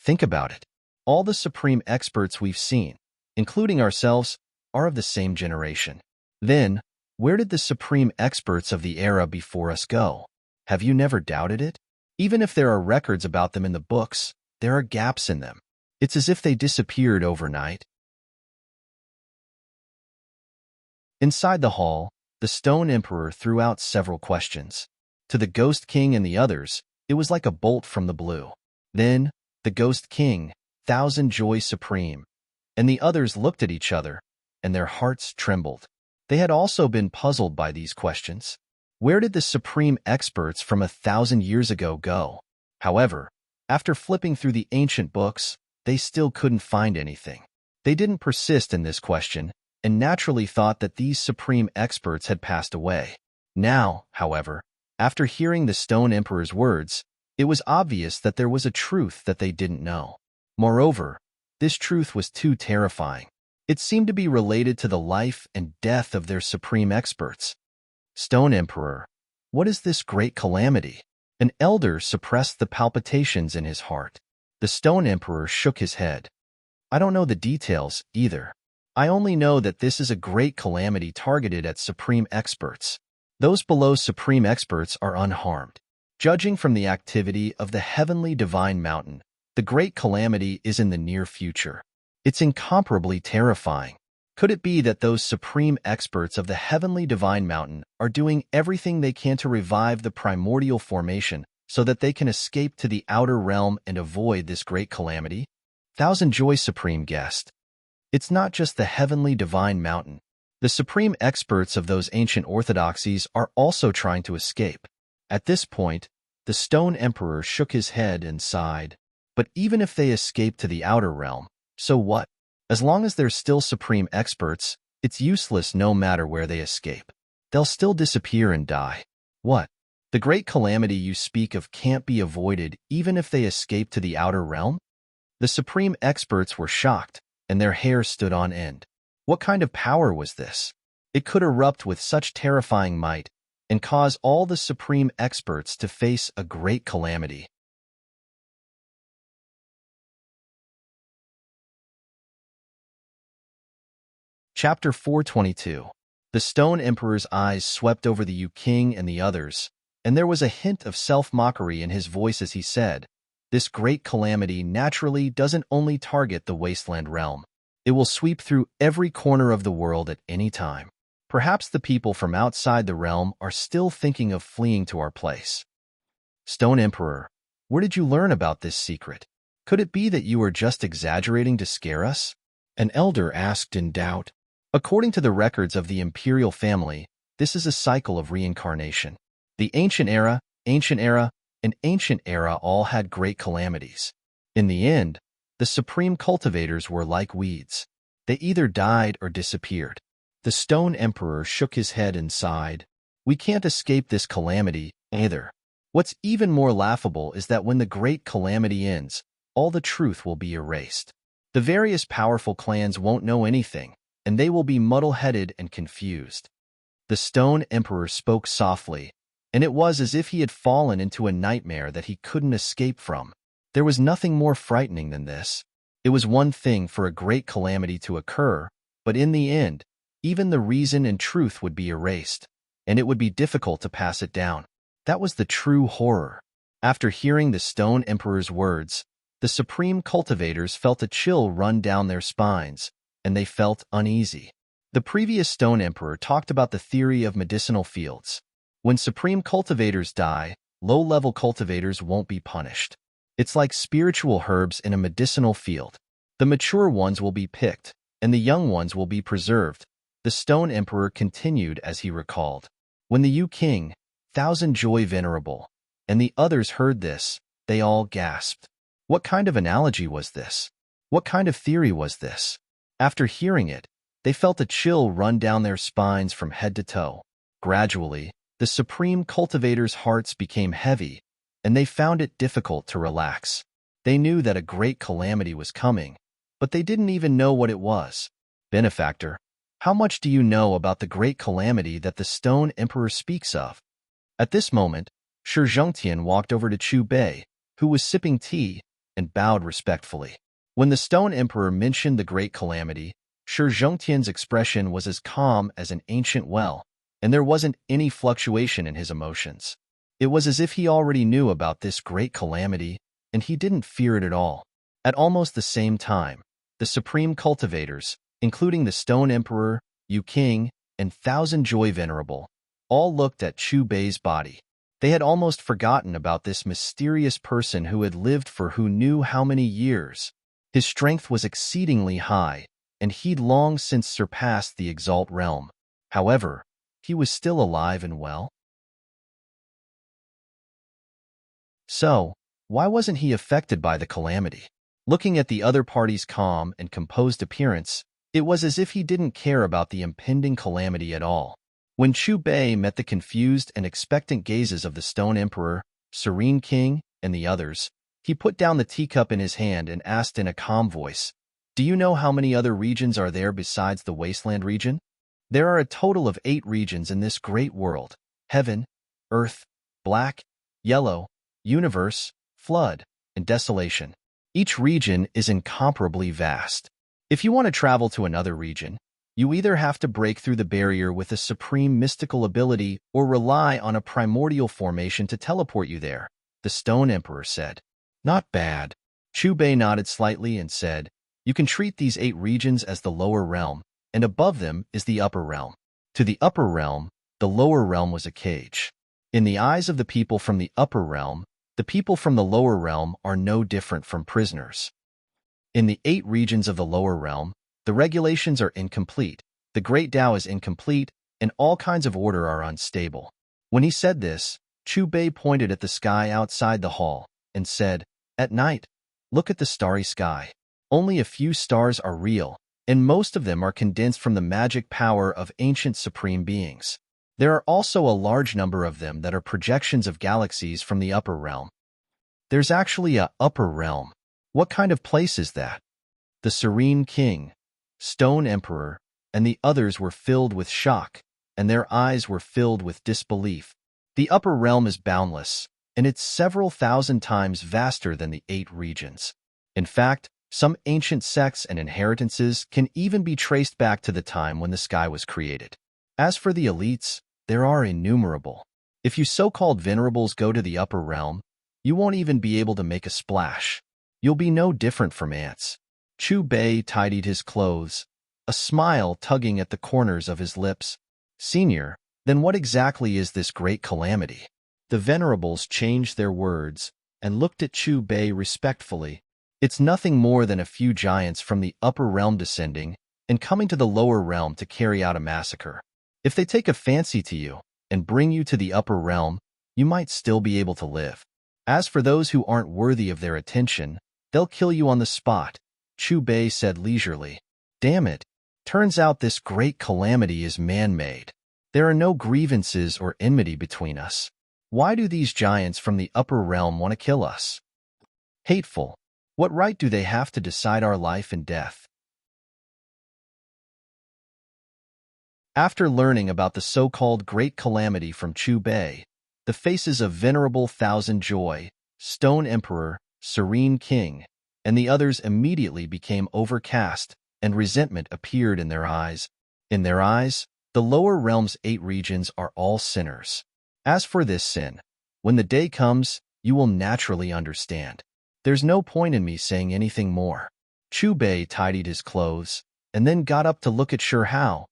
Speaker 1: Think about it. All the supreme experts we've seen, including ourselves, are of the same generation. Then, where did the supreme experts of the era before us go? Have you never doubted it? Even if there are records about them in the books, there are gaps in them. It's as if they disappeared overnight. Inside the hall, the Stone Emperor threw out several questions. To the Ghost King and the others, it was like a bolt from the blue. Then, the Ghost King, Thousand Joy Supreme, and the others looked at each other, and their hearts trembled. They had also been puzzled by these questions. Where did the supreme experts from 1,000 years ago go? However, after flipping through the ancient books, they still couldn't find anything. They didn't persist in this question, and naturally thought that these supreme experts had passed away. Now, however, after hearing the Stone Emperor's words, it was obvious that there was a truth that they didn't know. Moreover, this truth was too terrifying. It seemed to be related to the life and death of their supreme experts. Stone Emperor, what is this great calamity? An elder suppressed the palpitations in his heart. The Stone Emperor shook his head. I don't know the details, either. I only know that this is a great calamity targeted at supreme experts. Those below supreme experts are unharmed. Judging from the activity of the heavenly divine mountain, the great calamity is in the near future. It's incomparably terrifying. Could it be that those supreme experts of the heavenly divine mountain are doing everything they can to revive the primordial formation so that they can escape to the outer realm and avoid this great calamity? Thousand Joy Supreme guessed. It's not just the heavenly divine mountain. The supreme experts of those ancient orthodoxies are also trying to escape. At this point, the Stone Emperor shook his head and sighed. But even if they escape to the outer realm, so what? As long as they're still supreme experts, it's useless no matter where they escape. They'll still disappear and die. What? The great calamity you speak of can't be avoided even if they escape to the outer realm? The supreme experts were shocked, and their hair stood on end. What kind of power was this? It could erupt with such terrifying might and cause all the supreme experts to face a great calamity. Chapter 422. The Stone Emperor's eyes swept over the King and the others, and there was a hint of self-mockery in his voice as he said, "This great calamity naturally doesn't only target the Wasteland realm. It will sweep through every corner of the world at any time. Perhaps the people from outside the realm are still thinking of fleeing to our place." Stone Emperor, where did you learn about this secret? Could it be that you are just exaggerating to scare us? An elder asked in doubt. According to the records of the imperial family, this is a cycle of reincarnation. The ancient era, and ancient era all had great calamities. In the end, the supreme cultivators were like weeds. They either died or disappeared. The Stone Emperor shook his head and sighed. We can't escape this calamity, either. What's even more laughable is that when the great calamity ends, all the truth will be erased. The various powerful clans won't know anything, and they will be muddle-headed and confused. The Stone Emperor spoke softly, and it was as if he had fallen into a nightmare that he couldn't escape from. There was nothing more frightening than this. It was one thing for a great calamity to occur, but in the end, even the reason and truth would be erased, and it would be difficult to pass it down. That was the true horror. After hearing the Stone Emperor's words, the supreme cultivators felt a chill run down their spines, and they felt uneasy. The previous Stone Emperor talked about the theory of medicinal fields. When supreme cultivators die, low-level cultivators won't be punished. It's like spiritual herbs in a medicinal field. The mature ones will be picked, and the young ones will be preserved, the Stone Emperor continued as he recalled. When the King, Thousand Joy Venerable, and the others heard this, they all gasped. What kind of analogy was this? What kind of theory was this? After hearing it, they felt a chill run down their spines from head to toe. Gradually, the supreme cultivators' hearts became heavy, and they found it difficult to relax. They knew that a great calamity was coming, but they didn't even know what it was. Benefactor, how much do you know about the great calamity that the Stone Emperor speaks of? At this moment, Shi Zhongtian walked over to Chu Bei, who was sipping tea, and bowed respectfully. When the Stone Emperor mentioned the great calamity, Shi Zhongtian's expression was as calm as an ancient well, and there wasn't any fluctuation in his emotions. It was as if he already knew about this great calamity, and he didn't fear it at all. At almost the same time, the supreme cultivators, including the Stone Emperor, King, and Thousand Joy Venerable, all looked at Chu Bei's body. They had almost forgotten about this mysterious person who had lived for who knew how many years. His strength was exceedingly high, and he'd long since surpassed the Exalt realm. However, he was still alive and well. So, why wasn't he affected by the calamity? Looking at the other party's calm and composed appearance, it was as if he didn't care about the impending calamity at all. When Chu Bei met the confused and expectant gazes of the Stone Emperor, Serene King, and the others, he put down the teacup in his hand and asked in a calm voice, "Do you know how many other regions are there besides the Wasteland region?" There are a total of 8 regions in this great world: Heaven, Earth, Black, Yellow, Universe, Flood, and Desolation. Each region is incomparably vast. If you want to travel to another region, you either have to break through the barrier with a supreme mystical ability or rely on a primordial formation to teleport you there, the Stone Emperor said. Not bad. Chu Bei nodded slightly and said, "You can treat these 8 regions as the lower realm, and above them is the upper realm. To the upper realm, the lower realm was a cage. In the eyes of the people from the upper realm, the people from the lower realm are no different from prisoners. In the 8 regions of the lower realm, the regulations are incomplete, the great Tao is incomplete, and all kinds of order are unstable." When he said this, Chu Bei pointed at the sky outside the hall and said, "At night, look at the starry sky. Only a few stars are real, and most of them are condensed from the magic power of ancient supreme beings. There are also a large number of them that are projections of galaxies from the upper realm." There's actually a upper realm. What kind of place is that? The Serene King, Stone Emperor, and the others were filled with shock, and their eyes were filled with disbelief. The upper realm is boundless, and it's several thousand times vaster than the 8 regions. In fact, some ancient sects and inheritances can even be traced back to the time when the sky was created. As for the elites, there are innumerable. If you so-called venerables go to the upper realm, you won't even be able to make a splash. You'll be no different from ants. Chu Bei tidied his clothes, a smile tugging at the corners of his lips. Senior, then what exactly is this great calamity? The venerables changed their words and looked at Chu Bei respectfully. It's nothing more than a few giants from the upper realm descending and coming to the lower realm to carry out a massacre. If they take a fancy to you and bring you to the upper realm, you might still be able to live. As for those who aren't worthy of their attention, they'll kill you on the spot, Chu Bei said leisurely. Damn it. Turns out this great calamity is man-made. There are no grievances or enmity between us. Why do these giants from the upper realm want to kill us? Hateful. What right do they have to decide our life and death? After learning about the so-called Great Calamity from Chu Bei, the faces of Venerable Thousand Joy, Stone Emperor, Serene King, and the others immediately became overcast, and resentment appeared in their eyes. In their eyes, the lower realm's 8 regions are all sinners. As for this sin, when the day comes, you will naturally understand. There's no point in me saying anything more. Chu Bei tidied his clothes, and then got up to look at Shi Hao.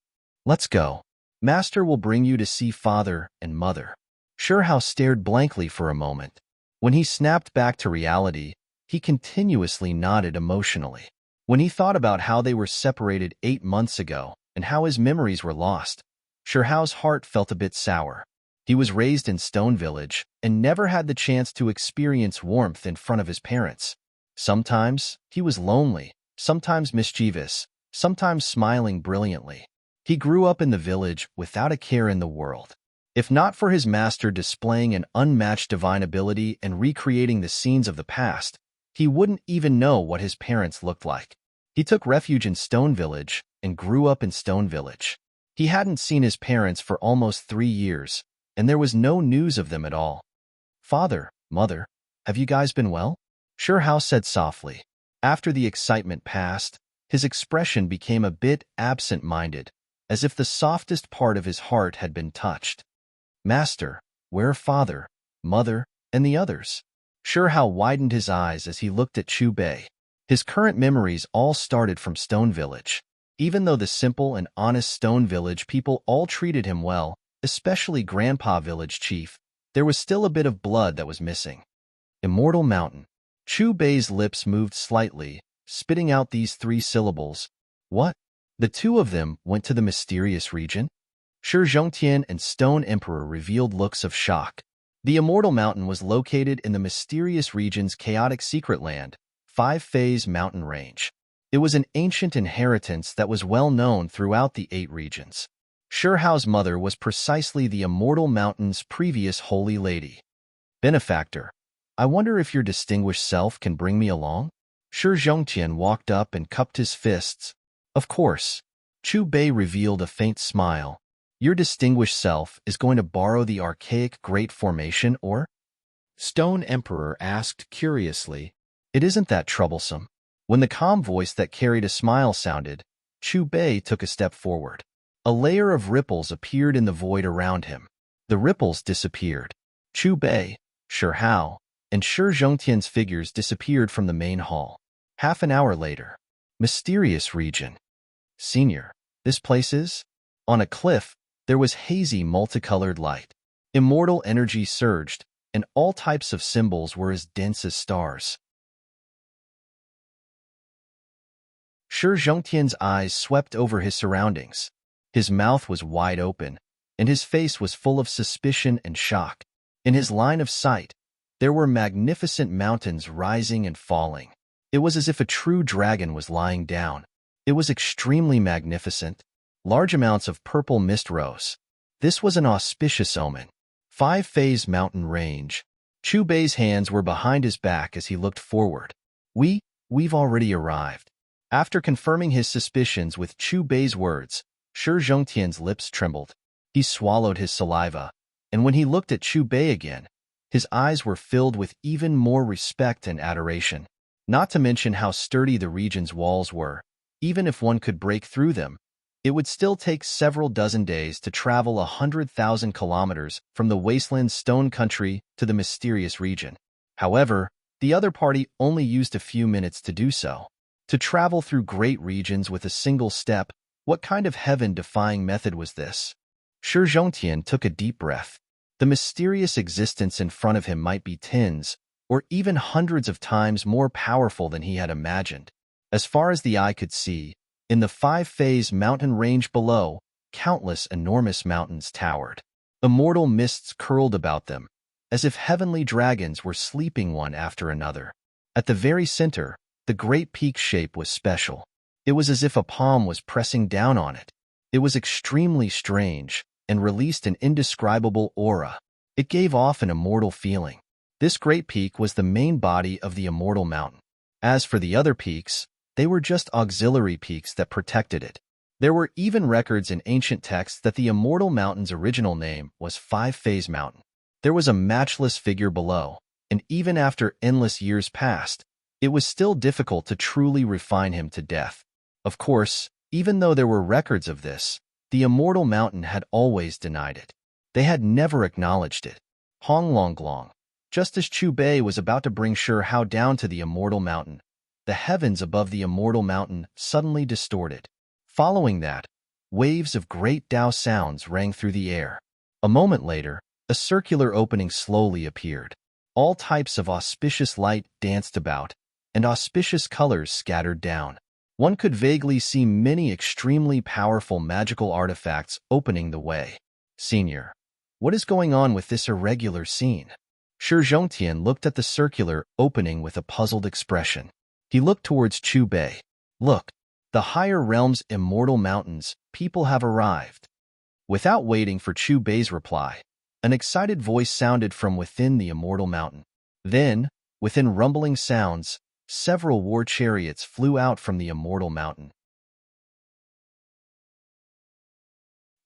Speaker 1: Let's go. Master will bring you to see father and mother. Shi Hao stared blankly for a moment. When he snapped back to reality, he continuously nodded emotionally. When he thought about how they were separated 8 months ago and how his memories were lost, Shi Hao's heart felt a bit sour. He was raised in Stone Village and never had the chance to experience warmth in front of his parents. Sometimes he was lonely, sometimes mischievous, sometimes smiling brilliantly. He grew up in the village without a care in the world. If not for his master displaying an unmatched divine ability and recreating the scenes of the past, he wouldn't even know what his parents looked like. He took refuge in Stone Village and grew up in Stone Village. He hadn't seen his parents for almost 3 years, and there was no news of them at all. Father, mother, have you guys been well? Shi Hao said softly. After the excitement passed, his expression became a bit absent-minded, as if the softest part of his heart had been touched. Master, where are father, mother, and the others? Shi Hao widened his eyes as he looked at Chu Bei. His current memories all started from Stone Village. Even though the simple and honest Stone Village people all treated him well, especially Grandpa Village Chief, there was still a bit of blood that was missing. Immortal Mountain. Chu Bei's lips moved slightly, spitting out these 3 syllables. What? The 2 of them went to the mysterious region? Shi Zhongtian and Stone Emperor revealed looks of shock. The Immortal Mountain was located in the mysterious region's chaotic secret land, 5-phase mountain range. It was an ancient inheritance that was well known throughout the 8 regions. Shi Hao's mother was precisely the Immortal Mountain's previous holy lady. Benefactor, I wonder if your distinguished self can bring me along? Shi Zhongtian walked up and cupped his fists. Of course. Chu Bei revealed a faint smile. Your distinguished self is going to borrow the archaic Great Formation, or? Stone Emperor asked curiously. It isn't that troublesome. When the calm voice that carried a smile sounded, Chu Bei took a step forward. A layer of ripples appeared in the void around him. The ripples disappeared. Chu Bei, Shi Hao, and Shi Zhongtian's figures disappeared from the main hall. Half an hour later. Mysterious region. Senior, this place is? On a cliff, there was hazy multicolored light. Immortal energy surged, and all types of symbols were as dense as stars. Shi Zhongtian's eyes swept over his surroundings. His mouth was wide open, and his face was full of suspicion and shock. In his line of sight, there were magnificent mountains rising and falling. It was as if a true dragon was lying down. It was extremely magnificent. Large amounts of purple mist rose. This was an auspicious omen. 5-phase mountain range. Chu Bei's hands were behind his back as he looked forward. We, we've already arrived. After confirming his suspicions with Chu Bei's words, Shi Zhongtian's lips trembled. He swallowed his saliva, and when he looked at Chu Bei again, his eyes were filled with even more respect and adoration. Not to mention how sturdy the region's walls were. Even if one could break through them, it would still take several dozen days to travel 100,000 kilometers from the wasteland stone country to the mysterious region. However, the other party only used a few minutes to do so. To travel through great regions with a single step, what kind of heaven-defying method was this? Shi Zhongtian took a deep breath. The mysterious existence in front of him might be tens, or even hundreds of times more powerful than he had imagined. As far as the eye could see, in the five-phase mountain range below, countless enormous mountains towered. Immortal mists curled about them, as if heavenly dragons were sleeping one after another. At the very center, the great peak shape was special. It was as if a palm was pressing down on it. It was extremely strange and released an indescribable aura. It gave off an immortal feeling. This great peak was the main body of the immortal mountain. As for the other peaks, they were just auxiliary peaks that protected it. There were even records in ancient texts that the immortal mountain's original name was Five-Phase Mountain. There was a matchless figure below, and even after endless years passed, it was still difficult to truly refine him to death. Of course, even though there were records of this, the immortal mountain had always denied it. They had never acknowledged it. Honglonglong. Just as Chu Bei was about to bring Shi Hao down to the immortal mountain, the heavens above the immortal mountain suddenly distorted. Following that, waves of great Dao sounds rang through the air. A moment later, a circular opening slowly appeared. All types of auspicious light danced about, and auspicious colors scattered down. One could vaguely see many extremely powerful magical artifacts opening the way. Senior, what is going on with this irregular scene? Shi Zhongtian looked at the circular opening with a puzzled expression. He looked towards Chu Bei. Look, the higher realm's immortal mountains, people have arrived. Without waiting for Chu Bei's reply, an excited voice sounded from within the immortal mountain. Then, within rumbling sounds, several war chariots flew out from the immortal mountain.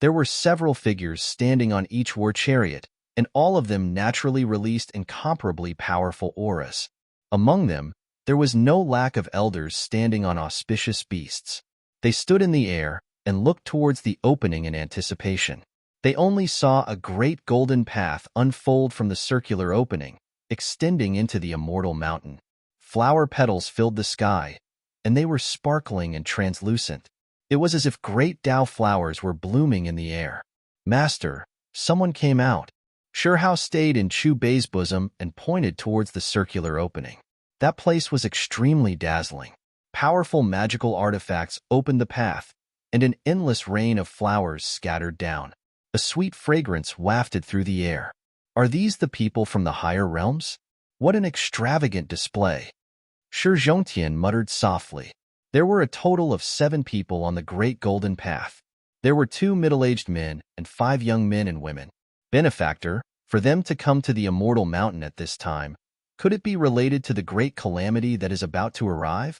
Speaker 1: There were several figures standing on each war chariot, and all of them naturally released incomparably powerful auras. Among them, there was no lack of elders standing on auspicious beasts. They stood in the air and looked towards the opening in anticipation. They only saw a great golden path unfold from the circular opening, extending into the immortal mountain. Flower petals filled the sky, and they were sparkling and translucent. It was as if great Dao flowers were blooming in the air. Master, someone came out. Shi Hao stayed in Chu Bei's bosom and pointed towards the circular opening. That place was extremely dazzling. Powerful magical artifacts opened the path, and an endless rain of flowers scattered down. A sweet fragrance wafted through the air. Are these the people from the higher realms? What an extravagant display! Shi Zhongtian muttered softly. There were a total of 7 people on the Great Golden Path. There were 2 middle-aged men and 5 young men and women. Benefactor, for them to come to the immortal mountain at this time, could it be related to the great calamity that is about to arrive?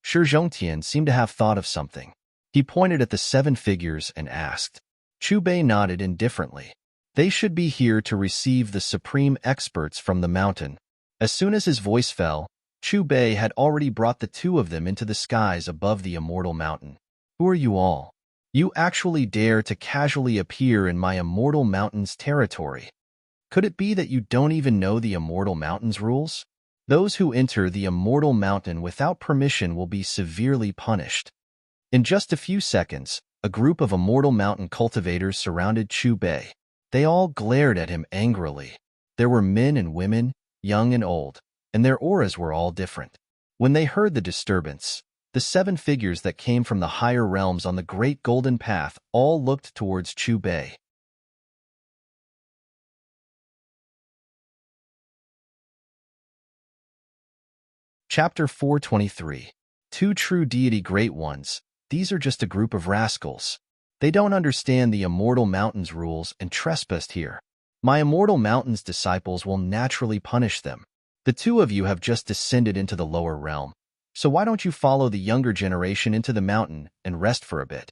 Speaker 1: Shi Zhongtian seemed to have thought of something. He pointed at the 7 figures and asked. Chu Bei nodded indifferently. They should be here to receive the supreme experts from the mountain. As soon as his voice fell, Chu Bei had already brought the 2 of them into the skies above the immortal mountain. Who are you all? You actually dare to casually appear in my immortal mountain's territory. Could it be that you don't even know the immortal mountain's rules? Those who enter the immortal mountain without permission will be severely punished. In just a few seconds, a group of immortal mountain cultivators surrounded Chu Bei. They all glared at him angrily. There were men and women, young and old, and their auras were all different. When they heard the disturbance, the 7 figures that came from the higher realms on the Great Golden Path all looked towards Chu Bei. Chapter 423. 2 True Deity Great Ones. These are just a group of rascals. They don't understand the immortal mountain's rules and trespassed here. My immortal mountain's disciples will naturally punish them. The 2 of you have just descended into the lower realm. So why don't you follow the younger generation into the mountain and rest for a bit?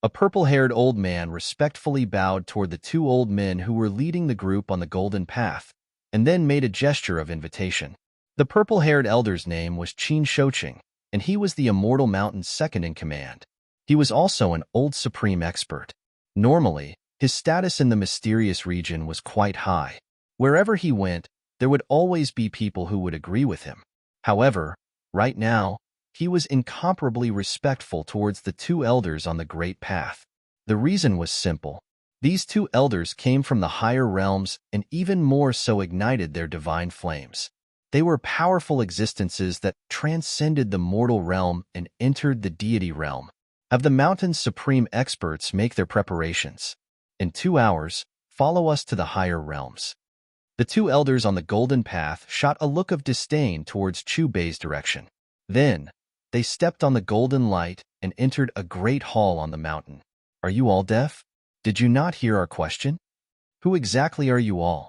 Speaker 1: A purple-haired old man respectfully bowed toward the two old men who were leading the group on the golden path, and then made a gesture of invitation. The purple-haired elder's name was Qin Shouqing, and he was the Immortal Mountain's second in command. He was also an old supreme expert. Normally, his status in the mysterious region was quite high. Wherever he went, there would always be people who would agree with him. However, right now, he was incomparably respectful towards the two elders on the Great Path. The reason was simple. These two elders came from the higher realms and even more so ignited their divine flames. They were powerful existences that transcended the mortal realm and entered the deity realm. Have the mountain's supreme experts make their preparations. In 2 hours, follow us to the higher realms. The two elders on the golden path shot a look of disdain towards Chu Bei's direction. Then, they stepped on the golden light and entered a great hall on the mountain. Are you all deaf? Did you not hear our question? Who exactly are you all?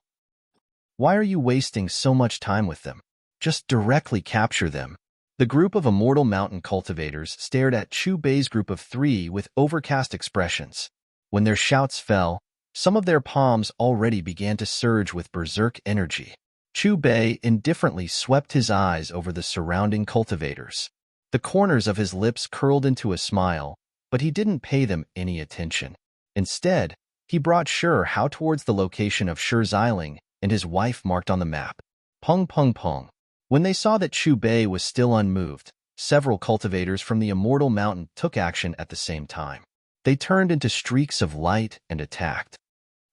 Speaker 1: Why are you wasting so much time with them? Just directly capture them. The group of Immortal Mountain cultivators stared at Chu Bei's group of 3 with overcast expressions. When their shouts fell, some of their palms already began to surge with berserk energy. Chu Bei indifferently swept his eyes over the surrounding cultivators. The corners of his lips curled into a smile, but he didn't pay them any attention. Instead, he brought Shi Hao towards the location of Shi Xiling and his wife marked on the map. Peng peng peng. When they saw that Chu Bei was still unmoved, several cultivators from the Immortal Mountain took action at the same time. They turned into streaks of light and attacked.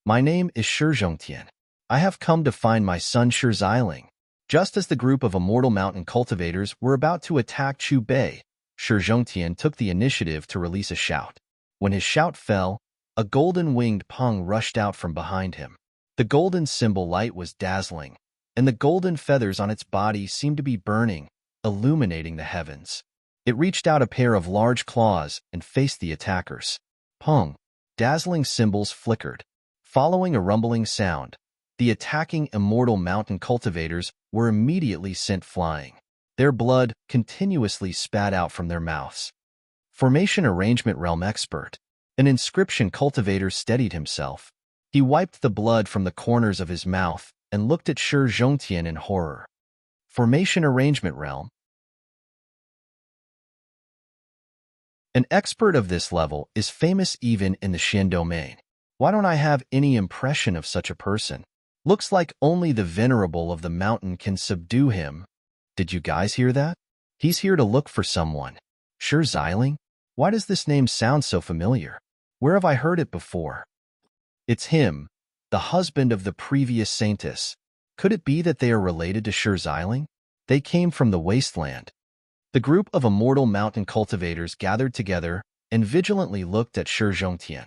Speaker 1: My name is Shi Zhongtian. I have come to find my son Shi Xiling. Just as the group of Immortal Mountain cultivators were about to attack Chu Bei, Shi Zhongtian took the initiative to release a shout. When his shout fell, a golden-winged Peng rushed out from behind him. The golden symbol light was dazzling, and the golden feathers on its body seemed to be burning, illuminating the heavens. It reached out a pair of large claws and faced the attackers. Peng. Dazzling symbols flickered. Following a rumbling sound, the attacking Immortal Mountain cultivators were immediately sent flying. Their blood continuously spat out from their mouths. Formation Arrangement Realm Expert. An inscription cultivator steadied himself. He wiped the blood from the corners of his mouth and looked at Shi Zhongtian in horror. Formation Arrangement Realm. An expert of this level is famous even in the Xian domain. Why don't I have any impression of such a person? Looks like only the Venerable of the mountain can subdue him. Did you guys hear that? He's here to look for someone. Shi Xiling? Why does this name sound so familiar? Where have I heard it before? It's him, the husband of the previous saintess. Could it be that they are related to Shi Xiling? They came from the wasteland. The group of Immortal Mountain cultivators gathered together and vigilantly looked at Shi Zhongtian.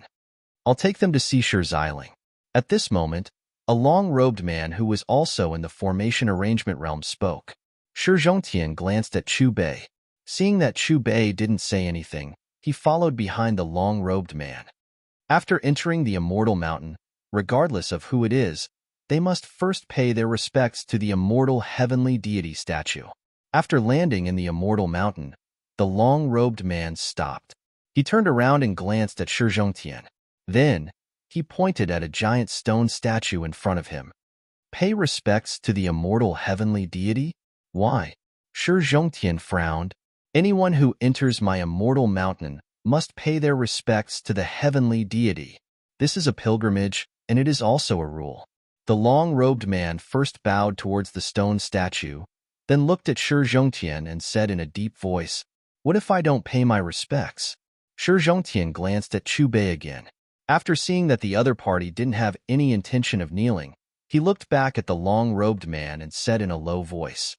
Speaker 1: I'll take them to see Shi Xiling. At this moment, a long-robed man who was also in the Formation Arrangement realm spoke. Shi Zhongtian glanced at Chu Bei. Seeing that Chu Bei didn't say anything, he followed behind the long-robed man. After entering the Immortal Mountain, regardless of who it is, they must first pay their respects to the immortal heavenly deity statue. After landing in the Immortal Mountain, the long-robed man stopped. He turned around and glanced at Shi Zhongtian. Then, he pointed at a giant stone statue in front of him. Pay respects to the immortal heavenly deity? Why? Shi Zhongtian frowned. Anyone who enters my Immortal Mountain must pay their respects to the heavenly deity. This is a pilgrimage, and it is also a rule. The long-robed man first bowed towards the stone statue, then looked at Shi Zhongtian and said in a deep voice, "What if I don't pay my respects?" Shi Zhongtian glanced at Chu Bei again. After seeing that the other party didn't have any intention of kneeling, he looked back at the long-robed man and said in a low voice,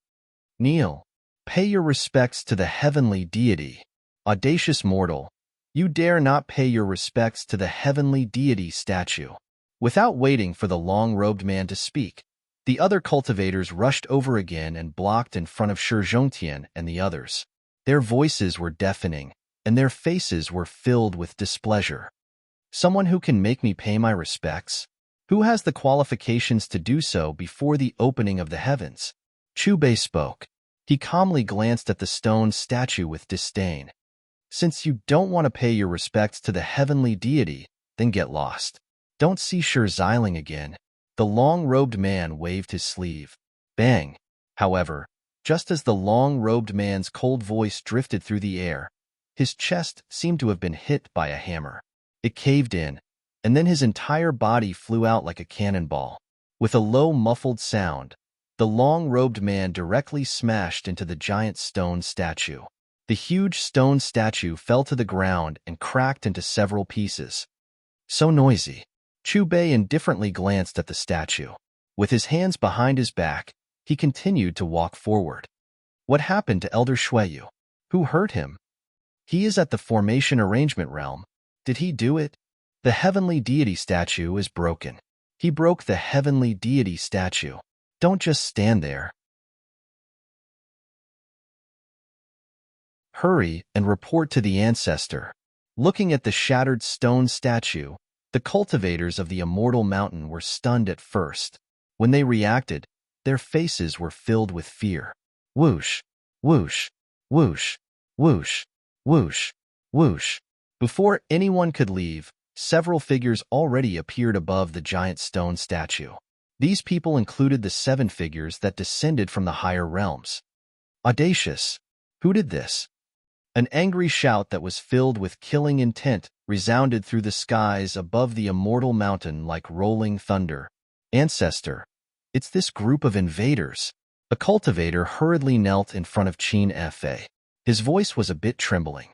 Speaker 1: "Kneel. Pay your respects to the heavenly deity. Audacious mortal, you dare not pay your respects to the heavenly deity statue." Without waiting for the long-robed man to speak, the other cultivators rushed over again and blocked in front of Shi Zhongtian and the others. Their voices were deafening, and their faces were filled with displeasure. Someone who can make me pay my respects? Who has the qualifications to do so before the opening of the heavens? Chu Bei spoke. He calmly glanced at the stone statue with disdain. Since you don't want to pay your respects to the heavenly deity, then get lost. Don't see Sher Xiling again. The long-robed man waved his sleeve. Bang! However, just as the long-robed man's cold voice drifted through the air, his chest seemed to have been hit by a hammer. It caved in, and then his entire body flew out like a cannonball. With a low, muffled sound, the long-robed man directly smashed into the giant stone statue. The huge stone statue fell to the ground and cracked into several pieces. So noisy. Chu Bei indifferently glanced at the statue. With his hands behind his back, he continued to walk forward. What happened to Elder Shuiyu? Who hurt him? He is at the formation arrangement realm. Did he do it? The heavenly deity statue is broken. He broke the heavenly deity statue. Don't just stand there. Hurry and report to the ancestor. Looking at the shattered stone statue, the cultivators of the immortal mountain were stunned at first. When they reacted, their faces were filled with fear. Whoosh, whoosh, whoosh, whoosh, whoosh, whoosh. Before anyone could leave, several figures already appeared above the giant stone statue. These people included the 7 figures that descended from the higher realms. Audacious! Who did this? An angry shout that was filled with killing intent resounded through the skies above the immortal mountain like rolling thunder. Ancestor, it's this group of invaders. A cultivator hurriedly knelt in front of Qin Fa. His voice was a bit trembling.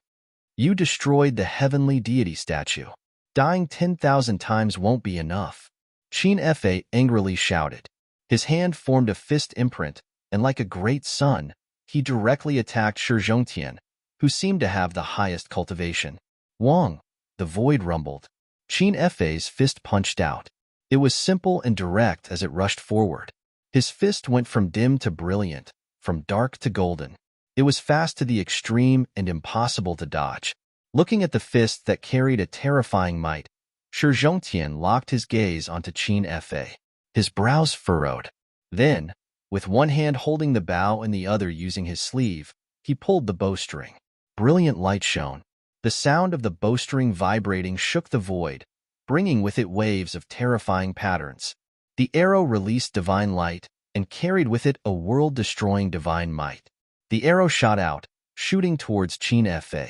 Speaker 1: You destroyed the heavenly deity statue. Dying 10,000 times won't be enough. Qin Fa angrily shouted. His hand formed a fist imprint, and like a great sun, he directly attacked Shi Zhongtian, who seemed to have the highest cultivation. Wang, the void rumbled. Qin Fa's fist punched out. It was simple and direct as it rushed forward. His fist went from dim to brilliant, from dark to golden. It was fast to the extreme and impossible to dodge. Looking at the fist that carried a terrifying might, Shi Zhongtian locked his gaze onto Qin Fa. His brows furrowed. Then, with one hand holding the bow and the other using his sleeve, he pulled the bowstring. Brilliant light shone. The sound of the bowstring vibrating shook the void, bringing with it waves of terrifying patterns. The arrow released divine light and carried with it a world-destroying divine might. The arrow shot out, shooting towards Qin Fa.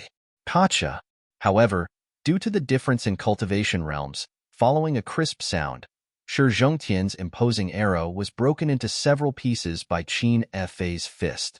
Speaker 1: Gotcha! However, due to the difference in cultivation realms, following a crisp sound, Shi Zhongtian's imposing arrow was broken into several pieces by Qin Fa's fist.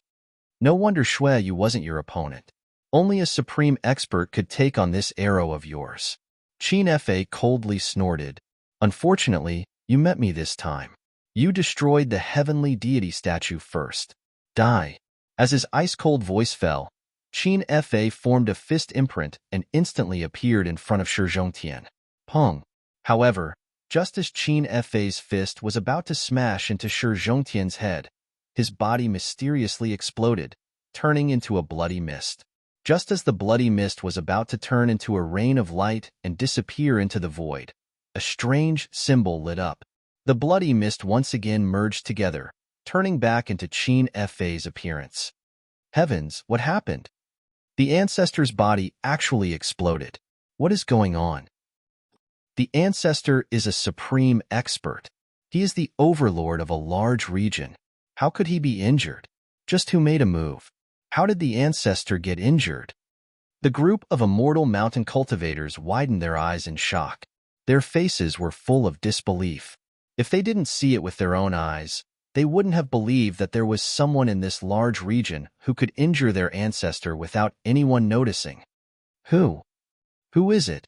Speaker 1: No wonder Shuiyu wasn't your opponent. Only a supreme expert could take on this arrow of yours. Qin Fa coldly snorted. Unfortunately, you met me this time. You destroyed the heavenly deity statue first. Die. As his ice-cold voice fell, Qin Fa formed a fist imprint and instantly appeared in front of Shi Zhongtian. Pong. However, just as Qin Fa's fist was about to smash into Shi Zhongtian's head, his body mysteriously exploded, turning into a bloody mist. Just as the bloody mist was about to turn into a rain of light and disappear into the void, a strange symbol lit up. The bloody mist once again merged together, turning back into Qin Fa's appearance. Heavens, what happened? The ancestor's body actually exploded. What is going on? The ancestor is a supreme expert. He is the overlord of a large region. How could he be injured? Just who made a move? How did the ancestor get injured? The group of immortal mountain cultivators widened their eyes in shock. Their faces were full of disbelief. If they didn't see it with their own eyes, they wouldn't have believed that there was someone in this large region who could injure their ancestor without anyone noticing. Who? Who is it?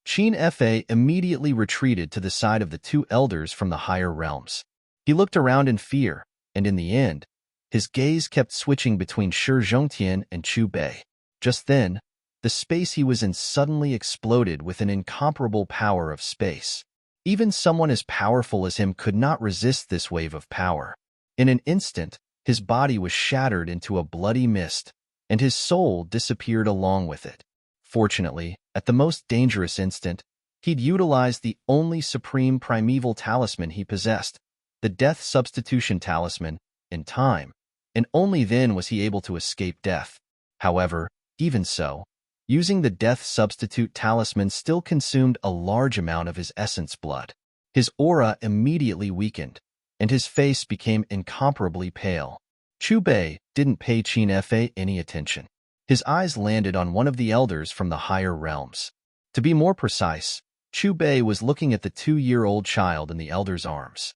Speaker 1: Qin Fa immediately retreated to the side of the 2 elders from the higher realms. He looked around in fear, and in the end, his gaze kept switching between Shi Zhongtian and Chu Bei. Just then, the space he was in suddenly exploded with an incomparable power of space. Even someone as powerful as him could not resist this wave of power. In an instant, his body was shattered into a bloody mist, and his soul disappeared along with it. Fortunately, at the most dangerous instant, he'd utilized the only supreme primeval talisman he possessed, the death substitution talisman, in time, and only then was he able to escape death. However, even so, using the death substitute talisman still consumed a large amount of his essence blood. His aura immediately weakened, and his face became incomparably pale. Chu Bei didn't pay Qin Fei any attention. His eyes landed on one of the elders from the higher realms. To be more precise, Chu Bei was looking at the 2-year-old child in the elder's arms.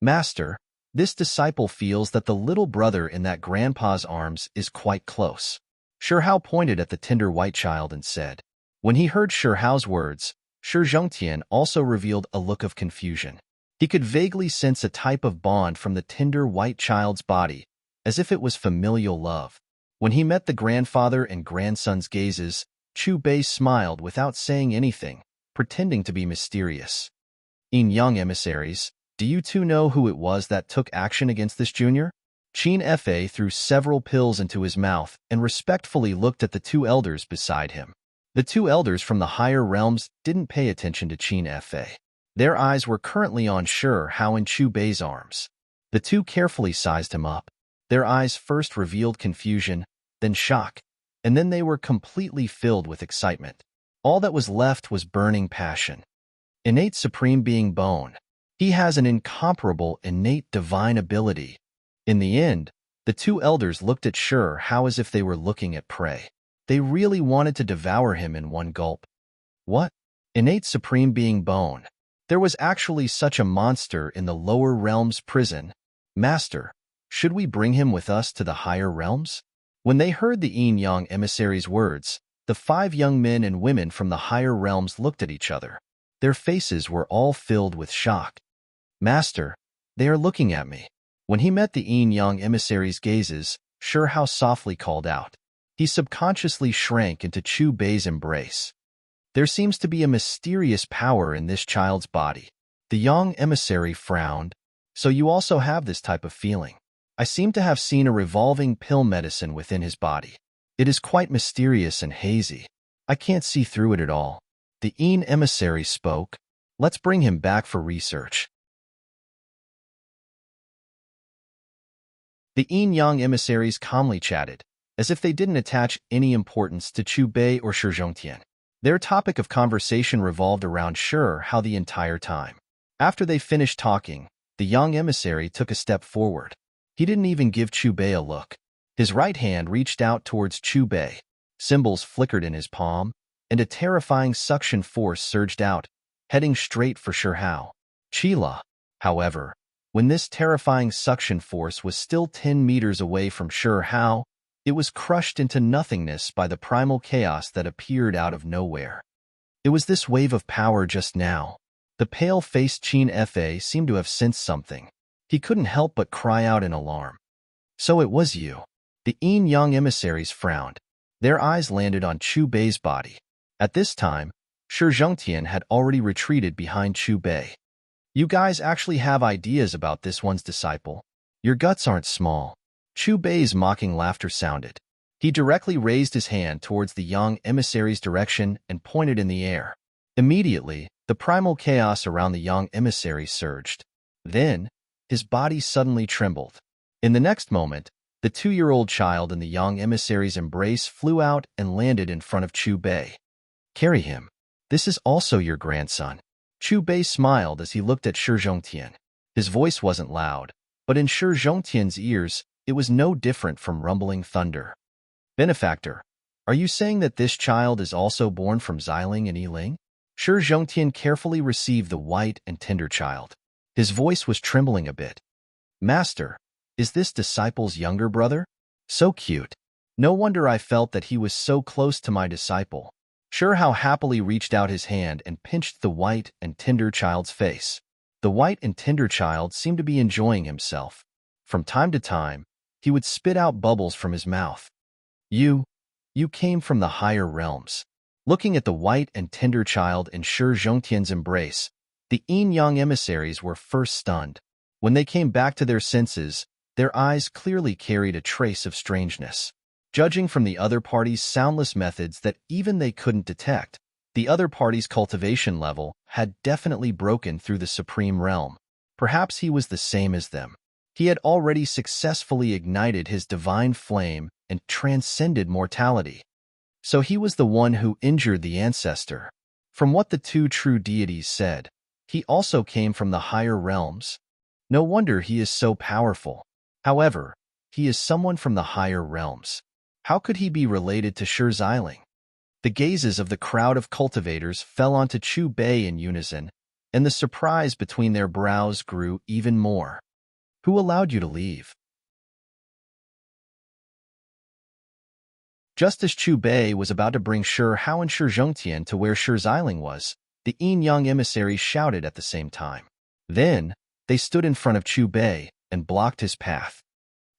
Speaker 1: Master, this disciple feels that the little brother in that grandpa's arms is quite close. Shi Hao pointed at the tender white child and said. When he heard Shi Hao's words, Shi Zhongtian also revealed a look of confusion. He could vaguely sense a type of bond from the tender white child's body, as if it was familial love. When he met the grandfather and grandson's gazes, Chu Bei smiled without saying anything, pretending to be mysterious. Young emissaries, do you two know who it was that took action against this junior? Qin Fei threw several pills into his mouth and respectfully looked at the 2 elders beside him. The 2 elders from the higher realms didn't pay attention to Qin Fei. Their eyes were currently on Shi Hao and Chu Bei's arms. The 2 carefully sized him up. Their eyes first revealed confusion, then shock, and then they were completely filled with excitement. All that was left was burning passion. Innate Supreme Being Bone. He has an incomparable innate divine ability. In the end, the 2 elders looked at Shi Hao as if they were looking at prey. They really wanted to devour him in one gulp. What? Innate Supreme Being Bone. There was actually such a monster in the lower realms prison. Master, should we bring him with us to the higher realms? When they heard the Yang emissary's words, the 5 young men and women from the higher realms looked at each other. Their faces were all filled with shock. Master, they are looking at me. When he met the Yang emissary's gazes, Shi Hao softly called out. He subconsciously shrank into Chu Bei's embrace. There seems to be a mysterious power in this child's body. The young emissary frowned. So you also have this type of feeling. I seem to have seen a revolving pill medicine within his body. It is quite mysterious and hazy. I can't see through it at all. The emissary spoke. Let's bring him back for research. The Yang emissaries calmly chatted, as if they didn't attach any importance to Chu Bei or Shi Zhongtian. Their topic of conversation revolved around Shi Hao the entire time. After they finished talking, the young emissary took a step forward. He didn't even give Chu Bei a look. His right hand reached out towards Chu Bei. Symbols flickered in his palm, and a terrifying suction force surged out, heading straight for Shi Hao. Chila, however, when this terrifying suction force was still 10 meters away from Shi Hao, it was crushed into nothingness by the primal chaos that appeared out of nowhere. It was this wave of power just now. The pale-faced Qin Fei seemed to have sensed something. He couldn't help but cry out in alarm. So it was you. The young emissaries frowned. Their eyes landed on Chu Bei's body. At this time, Shi Zhongtian had already retreated behind Chu Bei. You guys actually have ideas about this one's disciple. Your guts aren't small. Chu Bei's mocking laughter sounded. He directly raised his hand towards the young emissary's direction and pointed in the air. Immediately, the primal chaos around the young emissary surged. Then, his body suddenly trembled. In the next moment, the 2-year-old child in the young emissary's embrace flew out and landed in front of Chu Bei. Carry him. This is also your grandson. Chu Bei smiled as he looked at Shi Zhongtian. His voice wasn't loud, but in Shi Zhongtian's ears, it was no different from rumbling thunder. Benefactor, are you saying that this child is also born from Xiling and Yiling? Shi Zhongtian carefully received the white and tender child. His voice was trembling a bit. Master, is this disciple's younger brother? So cute. No wonder I felt that he was so close to my disciple. Shi Hao happily reached out his hand and pinched the white and tender child's face. The white and tender child seemed to be enjoying himself. From time to time, he would spit out bubbles from his mouth. You came from the higher realms. Looking at the white and tender child in Shi Zhongtian's embrace, the young emissaries were first stunned. When they came back to their senses, their eyes clearly carried a trace of strangeness. Judging from the other party's soundless methods that even they couldn't detect, the other party's cultivation level had definitely broken through the supreme realm. Perhaps he was the same as them. He had already successfully ignited his divine flame and transcended mortality. So he was the one who injured the ancestor. From what the two true deities said, he also came from the higher realms. No wonder he is so powerful. However, he is someone from the higher realms. How could he be related to Xiling? The gazes of the crowd of cultivators fell onto Chu Bei in unison, and the surprise between their brows grew even more. Who allowed you to leave? Just as Chu Bei was about to bring Shi Hao and Shi Zhongtian to where Xiling was, the young emissaries shouted at the same time. Then, they stood in front of Chu Bei and blocked his path.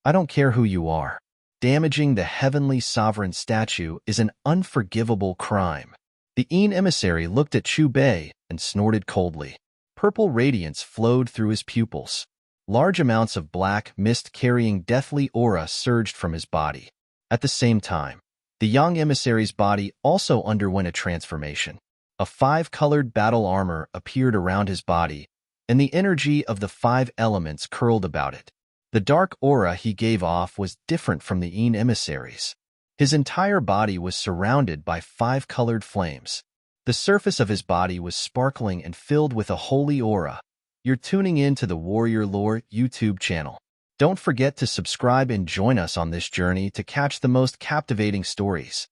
Speaker 1: I don't care who you are. Damaging the heavenly sovereign statue is an unforgivable crime. The emissary looked at Chu Bei and snorted coldly. Purple radiance flowed through his pupils. Large amounts of black mist carrying deathly aura surged from his body. At the same time, the young emissary's body also underwent a transformation. A 5-colored battle armor appeared around his body, and the energy of the 5 elements curled about it. The dark aura he gave off was different from the emissaries. His entire body was surrounded by 5-colored flames. The surface of his body was sparkling and filled with a holy aura. You're tuning in to the Warrior Lore YouTube channel. Don't forget to subscribe and join us on this journey to catch the most captivating stories.